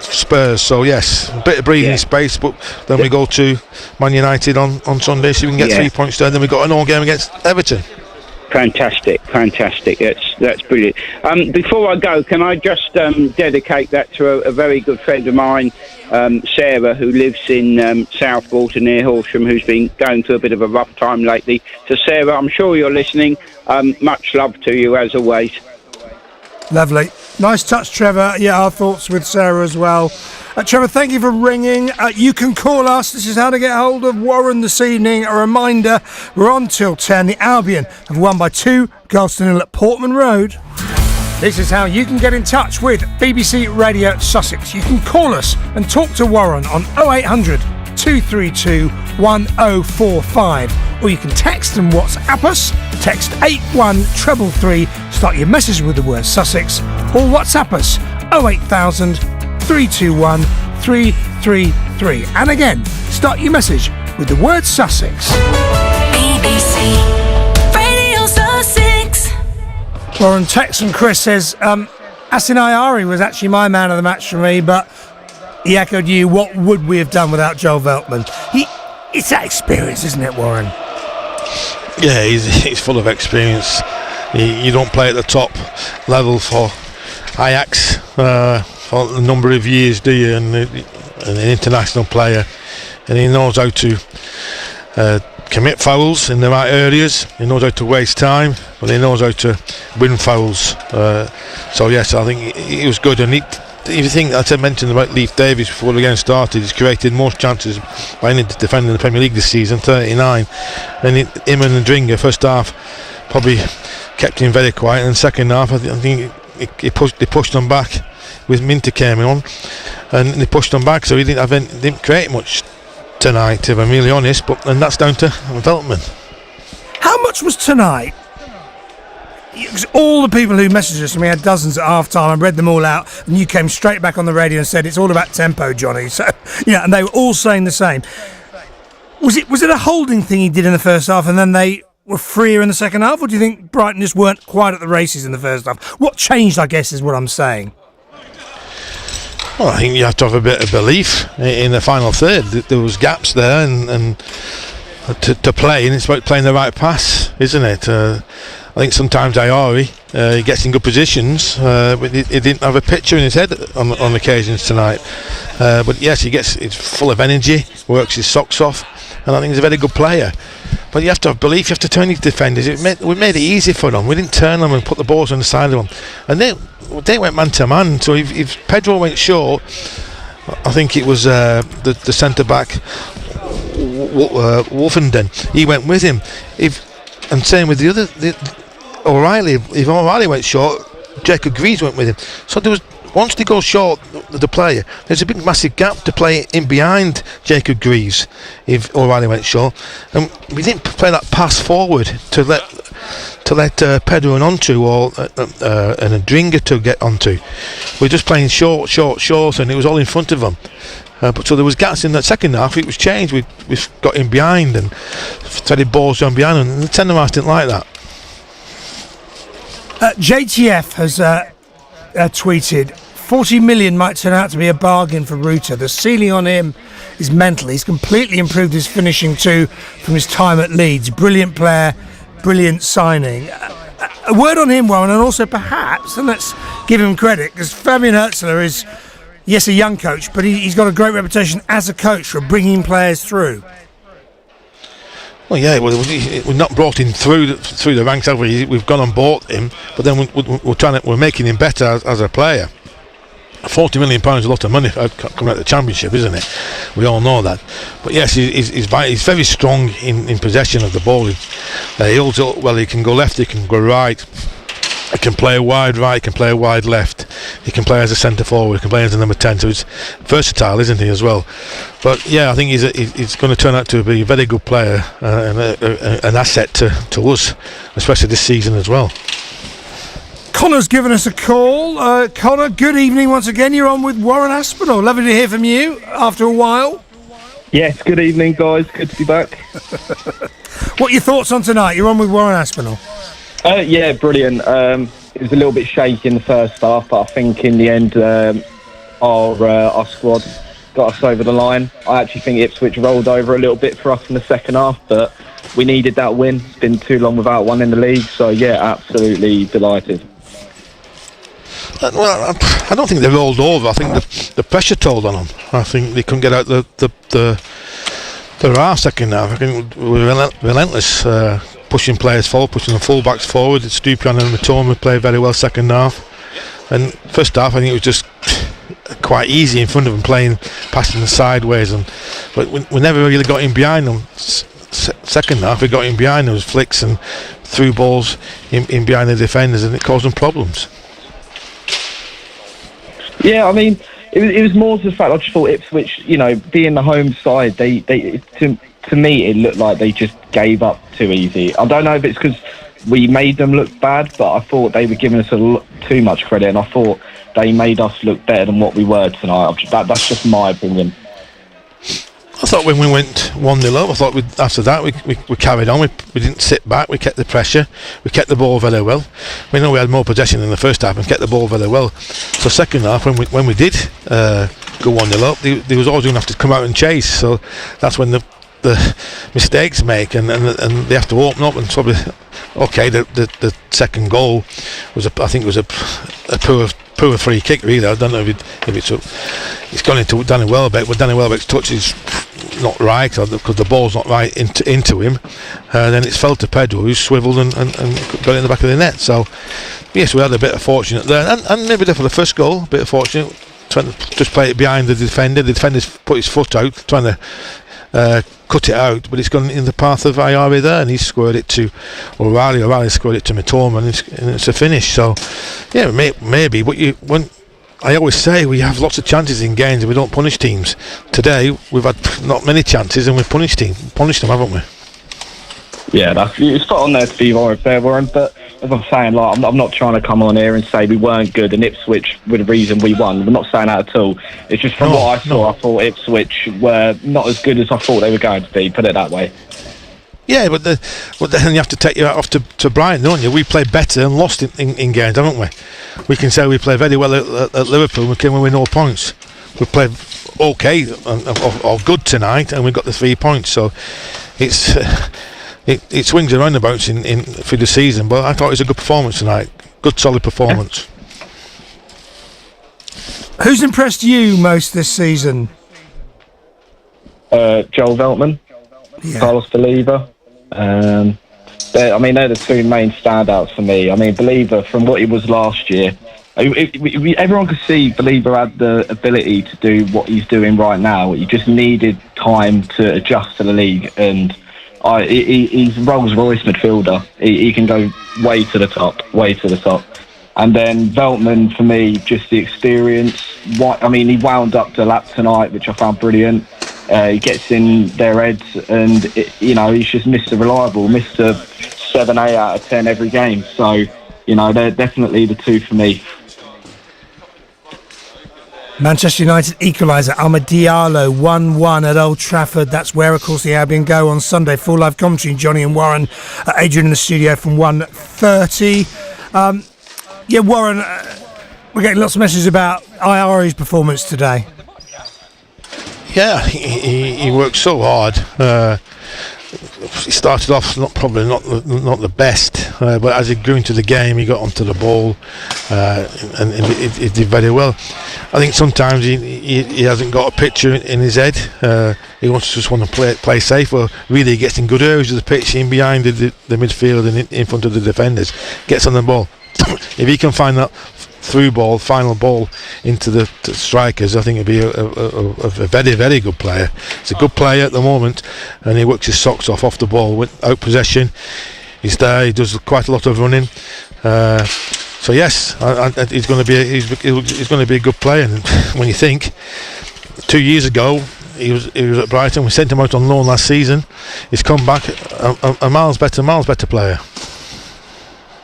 Spurs. So yes, a bit of breathing space. But then we go to Man United on Sunday, so we can get 3 points there. Then we've got an all game against Everton. Fantastic. That's brilliant. Before I go, can I just dedicate that to a very good friend of mine, Sarah, who lives in Southwater near Horsham, who's been going through a bit of a rough time lately. So Sarah, I'm sure you're listening. Much love to you as always. Lovely. Nice touch, Trevor. Yeah, our thoughts with Sarah as well. Trevor, thank you for ringing. You can call us. This is how to get hold of Warren this evening. A reminder, we're on till 10. The Albion have won by 2 goals to 0 at Portman Road. This is how you can get in touch with BBC Radio Sussex. You can call us and talk to Warren on 0800 232 1045, or you can text and WhatsApp us. Text 81333, start your message with the word Sussex, or WhatsApp us 08000 321 333, and again start your message with the word Sussex. BBC Radio Sussex. Warren, text from Chris says Asin Ayari was actually my man of the match for me, but he echoed you. What would we have done without Joel Veltman? It's that experience, isn't it, Warren? Yeah, he's full of experience. You don't play at the top level for Ajax for a number of years, do you? And an international player, and he knows how to commit fouls in the right areas. He knows how to waste time, but he knows how to win fouls. So yes, I think he was good. And if you think, as I mentioned about Leif Davis before the game started, he's created most chances by any defender in the Premier League this season, 39. And him and Ndringa, first half, probably kept him very quiet. And second half, I think they pushed them back with Minter came on, and they pushed them back. So he didn't create much tonight, if I'm really honest. And that's down to Veltman. How much was tonight? Because all the people who messaged us, and we had dozens at half time, I read them all out, and you came straight back on the radio and said it's all about tempo, Johnny. So yeah, and they were all saying the same. Was it a holding thing he did in the first half, and then they were freer in the second half, or do you think Brighton just weren't quite at the races in the first half? What changed, I guess, is what I'm saying. Well, I think you have to have a bit of belief in the final third. There was gaps there, and to play, and it's about playing the right pass, isn't it? I think sometimes Ayari he gets in good positions, but he didn't have a picture in his head on occasions tonight. But yes, he's full of energy, works his socks off, and I think he's a very good player. But you have to have belief, you have to turn his defenders. We made it easy for them. We didn't turn them and put the balls on the side of them. And they went man to man. So if Pedro went short, I think it was the centre back Wolfenden. He went with him. And same with O'Reilly. If O'Reilly went short, Jacob Greaves went with him. So there was, once they go short, the player, there's a big massive gap to play in behind Jacob Greaves if O'Reilly went short. And we didn't play that pass forward to let Pedro and onto or and a Dringer to get onto. We're just playing short, and it was all in front of them. But so there was gaps in that second half. It was changed. We got in behind and threaded balls on behind, and the centre half didn't like that. JTF has tweeted 40 million might turn out to be a bargain for Ruta. The ceiling on him is mental. He's completely improved his finishing too from his time at Leeds. Brilliant player, brilliant signing. A word on him, Warren, and also perhaps, and let's give him credit, because Fabian Hürzeler is, yes, a young coach, but he's got a great reputation as a coach for bringing players through. Well, yeah, we're not brought him through the ranks. We've gone and bought him, but then we're making him better as a player. £40 million is a lot of money coming out of the Championship, isn't it? We all know that. But yes, he's very strong in possession of the ball. He holds it well. He can go left, he can go right. He can play wide right, he can play wide left. He can play as a centre forward, he can play as a number 10. So he's versatile, isn't he, as well? But yeah, I think he's going to turn out to be a very good player and an asset to us, especially this season as well. Connor's given us a call. Connor, good evening once again. You're on with Warren Aspinall. Lovely to hear from you after a while. Yes, good evening, guys. Good to be back. What are your thoughts on tonight? You're on with Warren Aspinall. Yeah, brilliant. It was a little bit shaky in the first half, but I think in the end our squad got us over the line. I actually think Ipswich rolled over a little bit for us in the second half, but we needed that win. It's been too long without one in the league, so yeah, absolutely delighted. Well, I don't think they rolled over. I think the pressure told on them. I think they couldn't get out the second half. I think we were relentless, pushing players forward, pushing the full-backs forward. Stupian and Matoma played very well second half. And first half, I think it was just quite easy in front of them, passing them sideways. But we never really got in behind them. Second half, we got in behind those flicks and threw balls in behind the defenders, and it caused them problems. Yeah, I mean, it was more to the fact I just thought Ipswich, being the home side, to me it looked like they just gave up too easy. I don't know if it's because we made them look bad, but I thought they were giving us too much credit, and I thought they made us look better than what we were tonight. That's just my opinion. I thought when we went 1-0 up, I thought after that we carried on. We didn't sit back. We kept the pressure. We kept the ball very well. We know we had more possession in the first half and kept the ball very well. So second half, when we did go 1-0 up, they was always going to have to come out and chase. So that's when the mistakes make and they have to open up and probably. Okay, the second goal was I think it was a poor free kick. Really, I don't know if it's gone into Danny Welbeck, but Danny Welbeck's touch is not right because the ball's not right into him. Then it's fell to Pedro, who swiveled and got it in the back of the net. So yes, we had a bit of fortunate there, and maybe for the first goal, a bit of fortunate. Trying to just play it behind the defender. The defender's put his foot out, trying to cut it out, but it's gone in the path of Ayari there, and he scored it to O'Reilly. O'Reilly scored it to Mitoma, and it's a finish. So, yeah, maybe. But I always say we have lots of chances in games and we don't punish teams. Today we've had not many chances and we've punished them, haven't we? Yeah, it's spot on there to be more fair, Warren. But as I'm saying, like, I'm not trying to come on here and say we weren't good and Ipswich were the reason we won. I'm not saying that at all. It's just from what I saw, I thought Ipswich were not as good as I thought they were going to be. Put it that way. Yeah, but then you have to take you off to Brighton, don't you? We played better and lost in games, haven't we? We can say we played very well at Liverpool. We came away with no points. We played okay or good tonight, and we got the 3 points. So it's. It swings and roundabouts in through the season, but I thought it was a good performance tonight. Good, solid performance. Who's impressed you most this season? Joel Veltman, Carlos Believer. They're the two main standouts for me. I mean, Believer, from what he was last year, everyone could see Believer had the ability to do what he's doing right now. He just needed time to adjust to the league, and he's Rolls Royce midfielder. He can go way to the top. And then Veltman, for me, just the experience. He wound up the lap tonight, which I found brilliant. He gets in their heads, and he's just Mr. Reliable, Mr. 7, 8 out of 10 every game. So, they're definitely the two for me. Manchester United equaliser, Amad Diallo, 1-1 at Old Trafford. That's where, of course, the Albion go on Sunday. Full live commentary, Johnny and Warren. Adrian in the studio from 1:30. Warren, we're getting lots of messages about Ayari's performance today. Yeah, he worked so hard. He started off not the best, but as he grew into the game, he got onto the ball, and he did very well. I think sometimes he hasn't got a picture in his head. He just want to play safe. Well, really, he gets in good areas of the pitch, in behind the midfield and in front of the defenders. Gets on the ball. If he can find that final ball into the strikers, I think he'd be a very, very good player. He's a good player at the moment, and he works his socks off the ball without possession. He's there. He does quite a lot of running. So yes, he's going to be a good player. And when you think 2 years ago he was at Brighton, we sent him out on loan last season. He's come back a miles better player.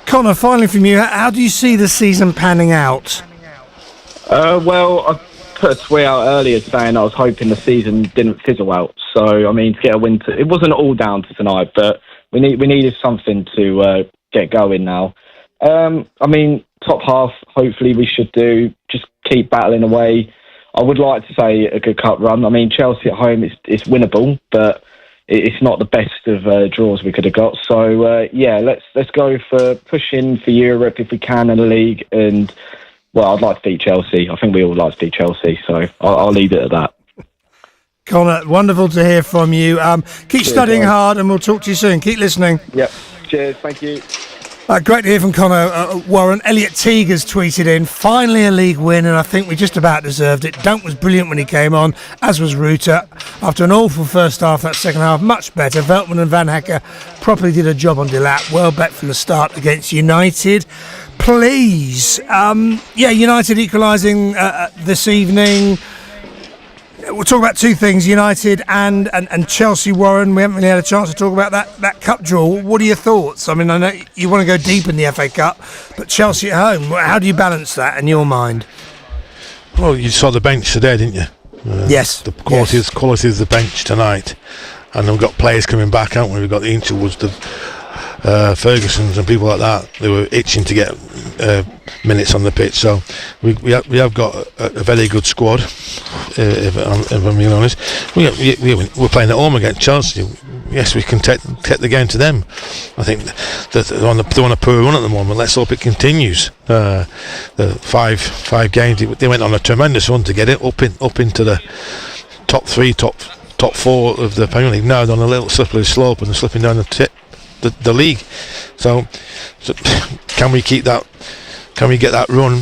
Connor, finally from you, how do you see the season panning out? Well, I put a tweet out earlier saying I was hoping the season didn't fizzle out. So, to get a win, it wasn't all down to tonight, but we needed something to get going now. Top half, hopefully we should do. Just keep battling away. I would like to say a good cup run. Chelsea at home, it's winnable, but it's not the best of draws we could have got. So, let's go for pushing for Europe if we can in the league. And, well, I'd like to beat Chelsea. I think we all like to beat Chelsea, so I'll leave it at that. Connor, wonderful to hear from you. Keep studying hard, and we'll talk to you soon. Keep listening. Yep. Cheers. Thank you. Great to hear from Connor. Warren, Elliot Teague has tweeted in, finally a league win, and I think we just about deserved it. Dunk was brilliant when he came on, as was Ruter. After an awful first half, that second half much better. Veltman and Van Hecker properly did a job on Delap. Well bet from the start against United. Please. United equalising this evening. We'll talk about two things, United and Chelsea, Warren. We haven't really had a chance to talk about that cup draw. What are your thoughts? I know you want to go deep in the FA Cup, but Chelsea at home, how do you balance that in your mind? Well, you saw the bench today, didn't you? Yes. The quality of the bench tonight. And we've got players coming back, haven't we? We've got the Interwoods, the Fergusons and people like that. They were itching to get minutes on the pitch, so we have got a very good squad, if I'm being honest. We're playing at home against Chelsea. Yes, we can take the game to them. I think that they're on a poor run at the moment. Let's hope it continues. The five games, they went on a tremendous run to get it up into the top 3, top 4 of the Premier League. Now they're on a little slippery slope and they're slipping down the league. So can we keep that? Can we get that run?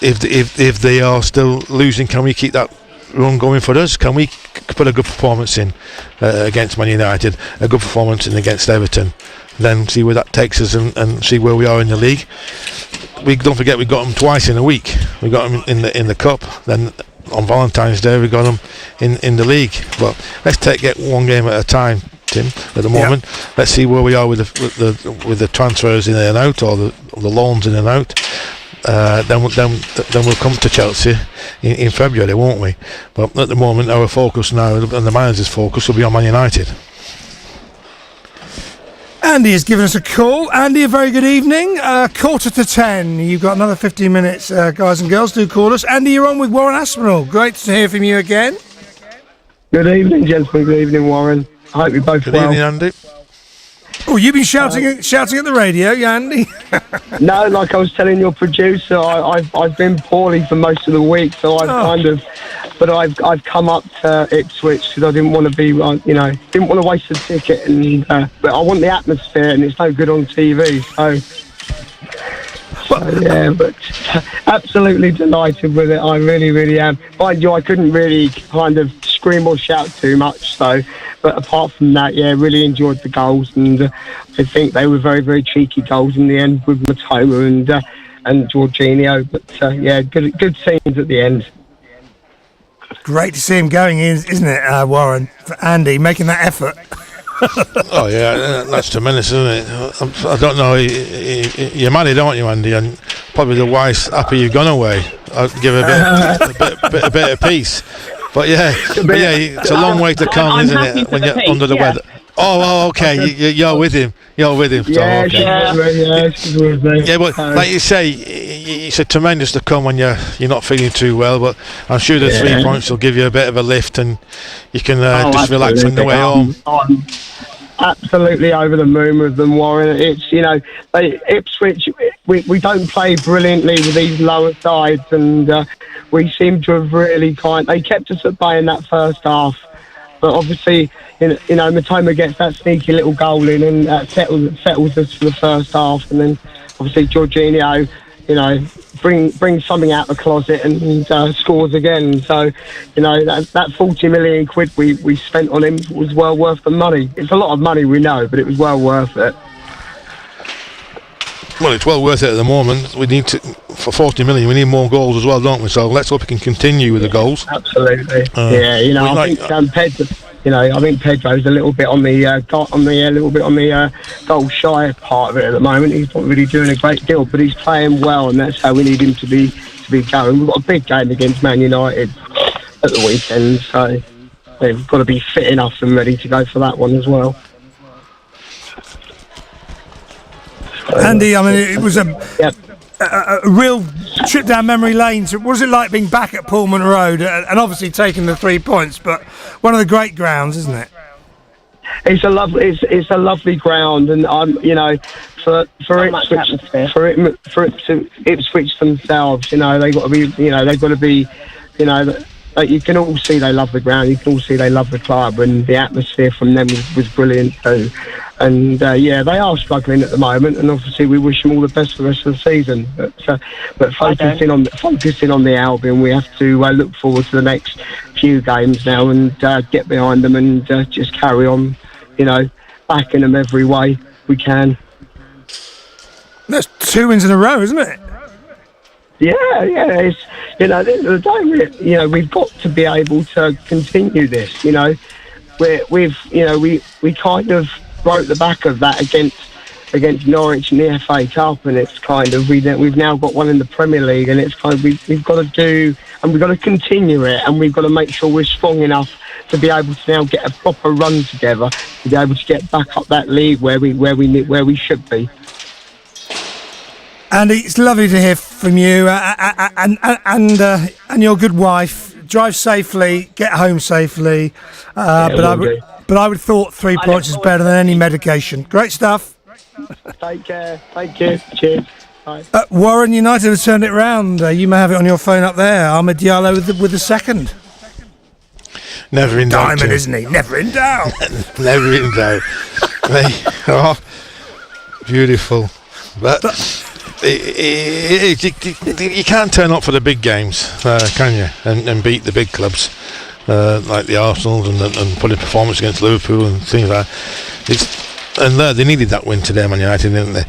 If they are still losing, can we keep that run going for us? Can we put a good performance in against Man United, a good performance in against Everton, then see where that takes us and see where we are in the league? We don't forget we got them twice in a week. We got them in the cup, then on Valentine's Day we got them in the league. But let's get one game at a time, Tim. At the moment, let's see where we are with the transfers in and out, or the loans in and out. Then we'll come to Chelsea in February, won't we? But at the moment, our focus now, and the manager's focus, will be on Man United. Andy has given us a call. Andy, a very good evening. 9:45. You've got another 15 minutes, guys and girls. Do call us. Andy, you're on with Warren Aspinall. Great to hear from you again. Good evening, gentlemen. Good evening, Warren. I hope you're both well. Good evening, Andy. Oh, you've been shouting at the radio, Andy. No, like I was telling your producer, I've been poorly for most of the week, so I've come up to Ipswich because I didn't want to be, didn't want to waste a ticket, and but I want the atmosphere, and it's no good on TV, so yeah, but absolutely delighted with it. I really, really am. Mind you, I couldn't really kind of scream or shout too much, but apart from that, yeah, really enjoyed the goals, and I think they were very, very cheeky goals in the end with Matoma and Jorginho. But yeah, good scenes at the end. Great to see him going in, isn't it, Warren? For Andy making that effort. Oh yeah, that's tremendous, isn't it? I don't know. You're married, aren't you, Andy? And probably the wife's happy you've gone away. I'd give a bit of peace. But yeah, it's a long way to come, isn't it? When you're under the weather. Oh, okay. You're with him. You're with him. Yeah, okay. She's with me. Yeah, but like you say, it's a tremendous to come when you're not feeling too well. But I'm sure the 3 points will give you a bit of a lift, and you can just relax on the way home. I'm absolutely over the moon with them, Warren. It's Ipswich. We don't play brilliantly with these lower sides, and we seem to have really they kept us at bay in that first half. But obviously, Matoma gets that sneaky little goal in, and that settles us for the first half. And then obviously Jorginho, brings something out of the closet and scores again. So, that 40 million quid we spent on him was well worth the money. It's a lot of money, we know, but it was well worth it. Well, it's well worth it at the moment. We need for 40 million, we need more goals as well, don't we? So let's hope we can continue with the goals. Absolutely. I think Pedro's a little bit on the goal shy part of it at the moment. He's not really doing a great deal, but he's playing well, and that's how we need him to be going. We've got a big game against Man United at the weekend, so they've got to be fit enough and ready to go for that one as well. Andy, I mean, it was a real trip down memory lane. So what was it like being back at Pullman Road and obviously taking the 3 points? But one of the great grounds, isn't it? It's a lovely ground, and for Ipswich themselves, they've got to be, you can all see they love the ground. You can all see they love the club, and the atmosphere from them was brilliant too. And they are struggling at the moment, and obviously we wish them all the best for the rest of the season. But focusing on the Albion, we have to look forward to the next few games now and get behind them and just carry on, backing them every way we can. That's 2 wins in a row, isn't it? Yeah. It's at the end of the day, we've got to be able to continue this. We kind of broke the back of that against Norwich in the FA Cup, and it's kind of we've now got one in the Premier League, and it's kind of we've got to do, and we've got to continue it, and we've got to make sure we're strong enough to be able to now get a proper run together to be able to get back up that league where we should be. Andy, it's lovely to hear from you and your good wife. Drive safely, get home safely. But I would thought 3 points is better than any medication. Great stuff. Take care. Thank you. Cheers. Bye. Warren United have turned it round. You may have it on your phone up there. Ahmed Diallo with the second. Never in doubt. Diamond, isn't he? Never in doubt. Never in doubt. Beautiful. But you can't turn up for the big games, can you? And beat the big clubs like the Arsenal and put a performance against Liverpool and things like that. They needed that win today, Man United, didn't they?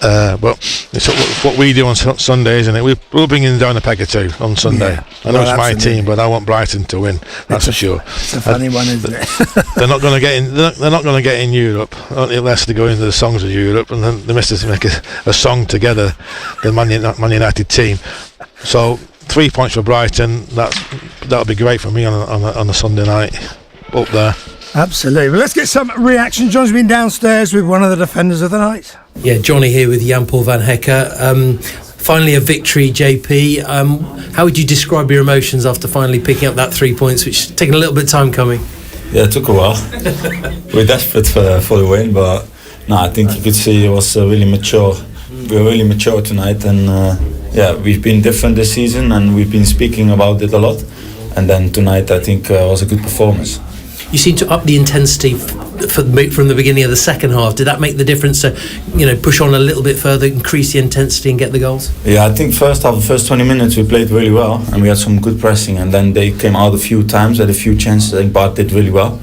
But it's what we do on Sunday, isn't it? We'll bring in down a peg or two on Sunday. Yeah. I know it's my team, but I want Brighton to win. That's for sure. It's a funny one, isn't it? They're not going to get in. They're not going to get in Europe unless they go into the songs of Europe, and then they must make a song together. The Man United team. So 3 points for Brighton. That'll be great for me on a Sunday night up there. Absolutely. Well, let's get some reaction. John's been downstairs with one of the defenders of the night. Yeah, Johnny here with Jan-Paul van Hekke. Finally a victory, JP. How would you describe your emotions after finally picking up that 3 points, which taken a little bit of time coming? Yeah, it took a while. We're desperate for the win, but no, I think you could see it was really mature. We were really mature tonight, and we've been different this season, and we've been speaking about it a lot. And then tonight, I think was a good performance. You seem to up the intensity from the beginning of the second half. Did that make the difference to, push on a little bit further, increase the intensity and get the goals? Yeah, I think first half, the first 20 minutes we played really well and we had some good pressing, and then they came out a few times, had a few chances. I think Bart did really well.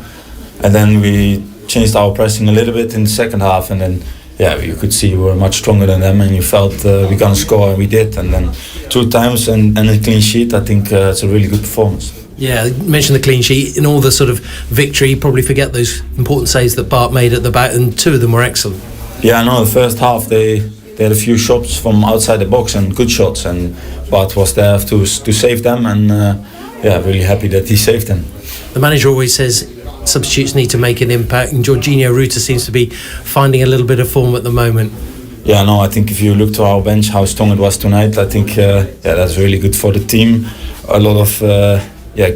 And then we changed our pressing a little bit in the second half, and then you could see we were much stronger than them, and you felt we're going to score, and we did. And then 2 times and a clean sheet. I think it's a really good performance. Yeah, you mentioned the clean sheet. In all the sort of victory, you probably forget those important saves that Bart made at the back, and 2 of them were excellent. Yeah, I know. The first half they had a few shots from outside the box and good shots, and Bart was there to save them, and really happy that he saved them. The manager always says substitutes need to make an impact, and Jorginho Ruta seems to be finding a little bit of form at the moment. Yeah, no, I think if you look to our bench, how strong it was tonight, I think that's really good for the team. A lot of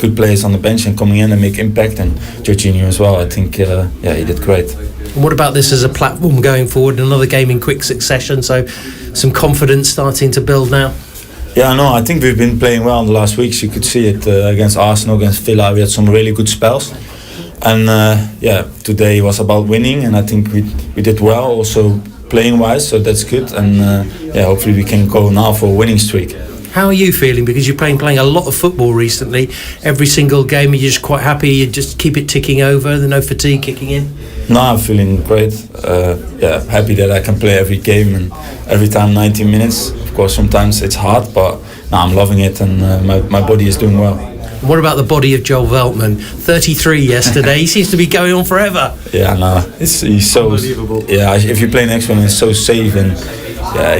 good players on the bench and coming in and make impact, and Jorginho as well. I think he did great. And what about this as a platform going forward? Another game in quick succession, so some confidence starting to build now. Yeah, no, I think we've been playing well in the last weeks. You could see it against Arsenal, against Villa. We had some really good spells, and today was about winning, and I think we did well also playing wise, so that's good, and hopefully we can go now for a winning streak. How are you feeling? Because you've been playing a lot of football recently. Every single game, you're just quite happy. You just keep it ticking over. There's no fatigue kicking in. No, I'm feeling great. Happy that I can play every game and every time 90 minutes. Of course, sometimes it's hard, but no, I'm loving it, and my body is doing well. What about the body of Joel Veltman? 33 yesterday. He seems to be going on forever. Yeah, no, he's so unbelievable. Yeah, if you play next to him, he's so safe, and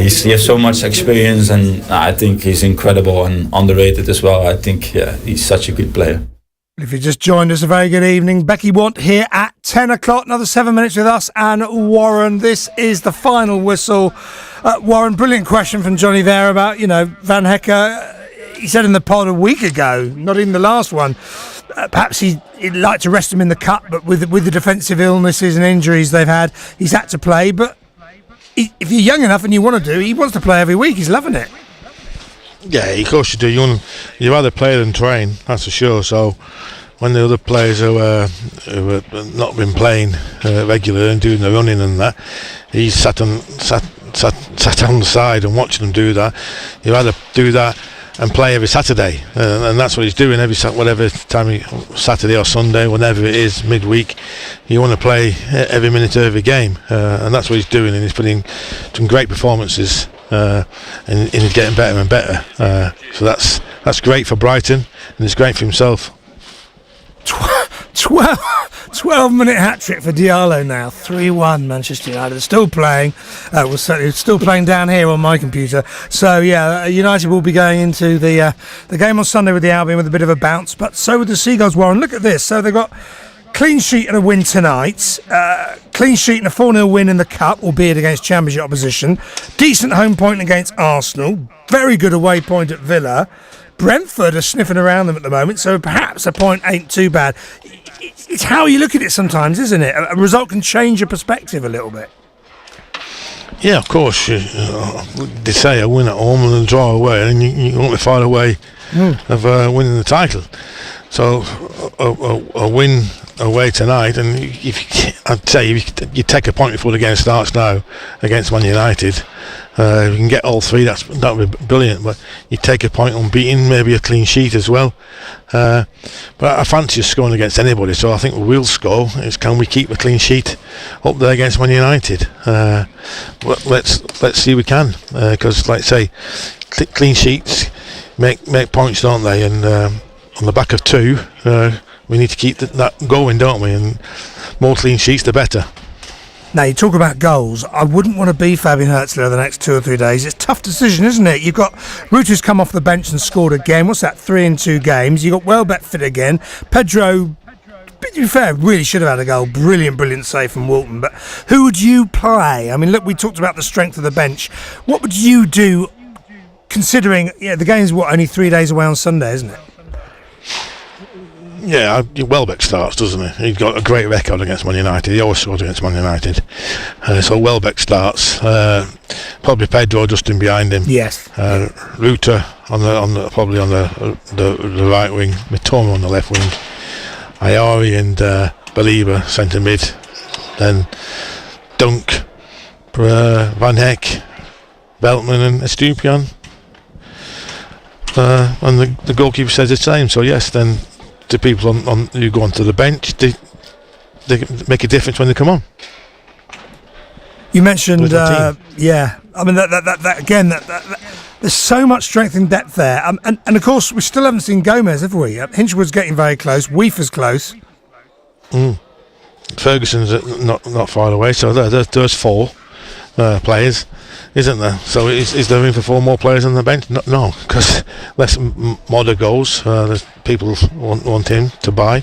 he has so much experience, and I think he's incredible and underrated as well. I think he's such a good player. If you just joined us, a very good evening. Becky Want here at 10 o'clock. Another 7 minutes with us and Warren. This is the final whistle. Warren, brilliant question from Johnny there about, Van Hekke. He said in the pod a week ago, not in the last one, perhaps he'd like to rest him in the cup, but with the defensive illnesses and injuries they've had, he's had to play. But if you're young enough and you want to do, he wants to play every week. He's loving it. Yeah, of course you do. You rather play than train, that's for sure. So when the other players who have not been playing regularly and doing the running and that, he's sat on the side and watching them do that. You rather do that and play every Saturday, and that's what he's doing whatever time, Saturday or Sunday, whenever it is, midweek. You want to play every minute of every game, and that's what he's doing, and he's putting some great performances, and he's getting better and better. So that's great for Brighton, and it's great for himself. 12-minute hat-trick for Diallo now. 3-1 Manchester United. Still playing. Still playing down here on my computer. So, United will be going into the game on Sunday with the Albion with a bit of a bounce, but so with the Seagulls, Warren. Look at this. So they've got clean sheet and a win tonight. Clean sheet and a 4-0 win in the Cup, albeit against Championship opposition. Decent home point against Arsenal. Very good away point at Villa. Brentford are sniffing around them at the moment, so perhaps a point ain't too bad. It's how you look at it sometimes, isn't it? A result can change your perspective a little bit. Yeah, of course. They say a win at home and a draw away, and you won't be far away of winning the title. So a win away tonight, and I'd say if you take a point before the game starts now against Man United, if you can get all three, that would be brilliant. But you take a point unbeaten, maybe a clean sheet as well. But I fancy us scoring against anybody, so I think we will score. It's can we keep a clean sheet up there against Man United? Let's see if we can, because like I say, clean sheets make points, don't they? And on the back of two, we need to keep that going, don't we? And more clean sheets, the better. Now, you talk about goals. I wouldn't want to be Fabian Herzler the next 2 or 3 days. It's a tough decision, isn't it? You've got Ruta's come off the bench and scored again. What's that, 3 in 2 games? You've got Welbeck fit again. Pedro, to be fair, really should have had a goal. Brilliant save from Walton. But who would you play? I mean, look, we talked about the strength of the bench. What would you do, considering the game's, only 3 days away on Sunday, isn't it? Yeah, Welbeck starts, doesn't he? He's got a great record against Man United. He always scores against Man United. So Welbeck starts. Probably Pedro just in behind him. Yes. Ruta probably on the right wing. Mitoma on the left wing. Ayari and Believer centre mid. Then Dunk, Van Heck, Veltman and Estupiñán. And the goalkeeper says the same. So yes, then the people on who go onto the bench, they make a difference when they come on. You mentioned, I mean that again. That there's so much strength and depth there, and of course we still haven't seen Gomez, have we? Hinchwood's getting very close. Weafer's close. Ferguson's not far away. So there's 4 players, isn't there? So is there room for 4 more players on the bench? No, because less Modder goals. There's people want him to buy.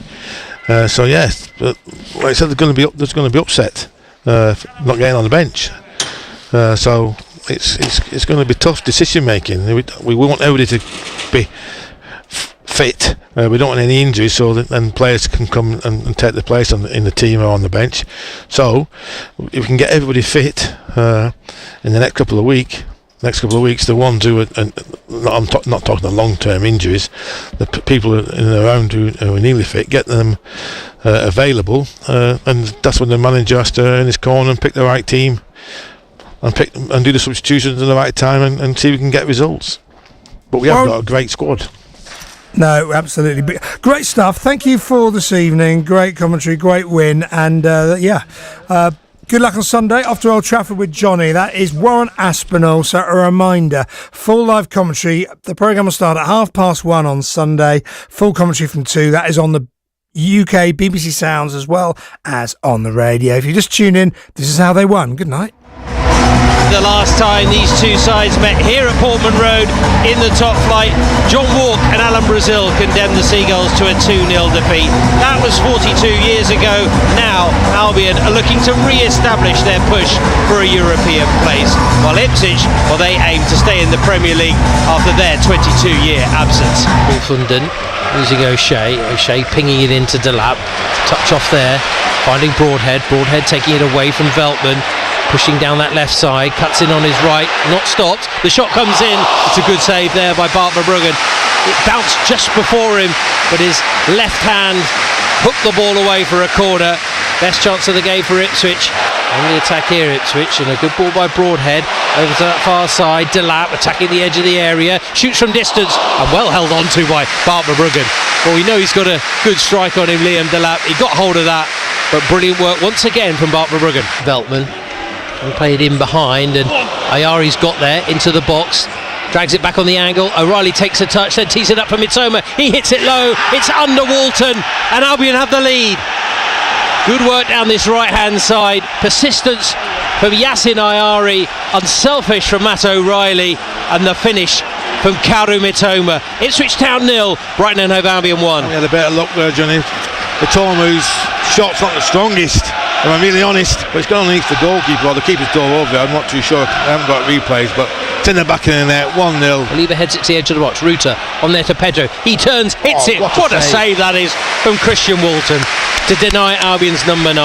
So yes, but like I said, there's going to be upset not getting on the bench. So it's going to be tough decision making. We want everybody to be fit. We don't want any injuries, so that then players can come and take the place in the team or on the bench. So if we can get everybody fit in the next couple of weeks, the ones who are, I'm not talking the long-term injuries, the people in and around who are nearly fit, get them available, and that's when the manager has to earn his corner and pick the right team and do the substitutions at the right time and see if we can get results. But we have got a great squad. No, absolutely. Great stuff. Thank you for this evening. Great commentary, great win, and good luck on Sunday off to Old Trafford with Johnny. That is Warren Aspinall. So a reminder, full live commentary. The programme will start at 1:30 on Sunday. Full commentary from 2. That is on the UK BBC Sounds as well as on the radio. If you just tune in, this is how they won. Good night. The last time these two sides met here at Portman Road in the top flight, John Walk and Alan Brazil condemned the Seagulls to a 2-0 defeat. That was 42 years ago. Now Albion are looking to re-establish their push for a European place, while Ipswich, they aim to stay in the Premier League after their 22-year absence. Wolf London losing O'Shea pinging it into Delap, touch off there, finding Broadhead taking it away from Veltman, pushing down that left side, cuts in on his right, not stopped, the shot comes in. It's a good save there by Bart Verbruggen. It bounced just before him, but his left hand hooked the ball away for a corner. Best chance of the game for Ipswich. On the attack here, Ipswich, and a good ball by Broadhead over to that far side. Delap attacking the edge of the area, shoots from distance and well held on to by Bart Verbruggen. Well, we know he's got a good strike on him, Liam Delap. He got hold of that, but brilliant work once again from Bart Verbruggen. Veltman and played in behind, and Ayari's got there into the box, drags it back on the angle. O'Reilly takes a touch, then tees it up for Mitoma. He hits it low, it's under Walton, and Albion have the lead. Good work down this right hand side, persistence from Yasin Ayari, unselfish from Matt O'Reilly, and the finish from Karu Mitoma. Ipswich Town 0, Brighton and Hove Albion 1. We had a bit of luck there, Johnny. Mitoma's shot's not the strongest, if I'm really honest, but it's gone underneath the goalkeeper, or the keeper's door over there. I'm not too sure, I haven't got replays, but it's in the back of the net, 1-0. Believer heads it to the edge of the box. Ruta on there to Pedro. He turns, hits it. What a save that is from Christian Walton to deny Albion's number 9.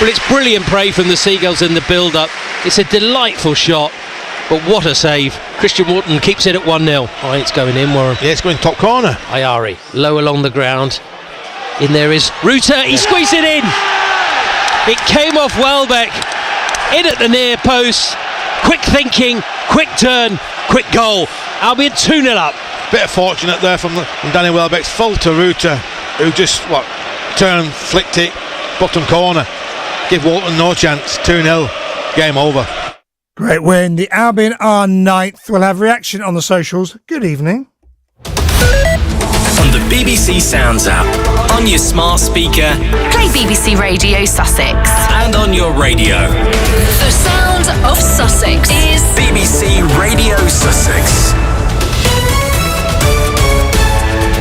Well, it's brilliant play from the Seagulls in the build-up. It's a delightful shot, but what a save. Christian Walton keeps it at 1-0. Oh, it's going in, Warren. Yeah, it's going top corner. Ayari, low along the ground. In there is Ruta, he squeezed it in. It came off Welbeck, in at the near post. Quick thinking, quick turn, quick goal. Albion 2-0 up. Bit of fortunate there from Danny Welbeck's full to Ruta, who just turned, flicked it, bottom corner. Give Walton no chance. 2-0, game over. Great win. The Albion are 9th. We'll have reaction on the socials. Good evening. On the BBC Sounds app, on your smart speaker, Play BBC Radio Sussex. and on your radio. The sound of Sussex.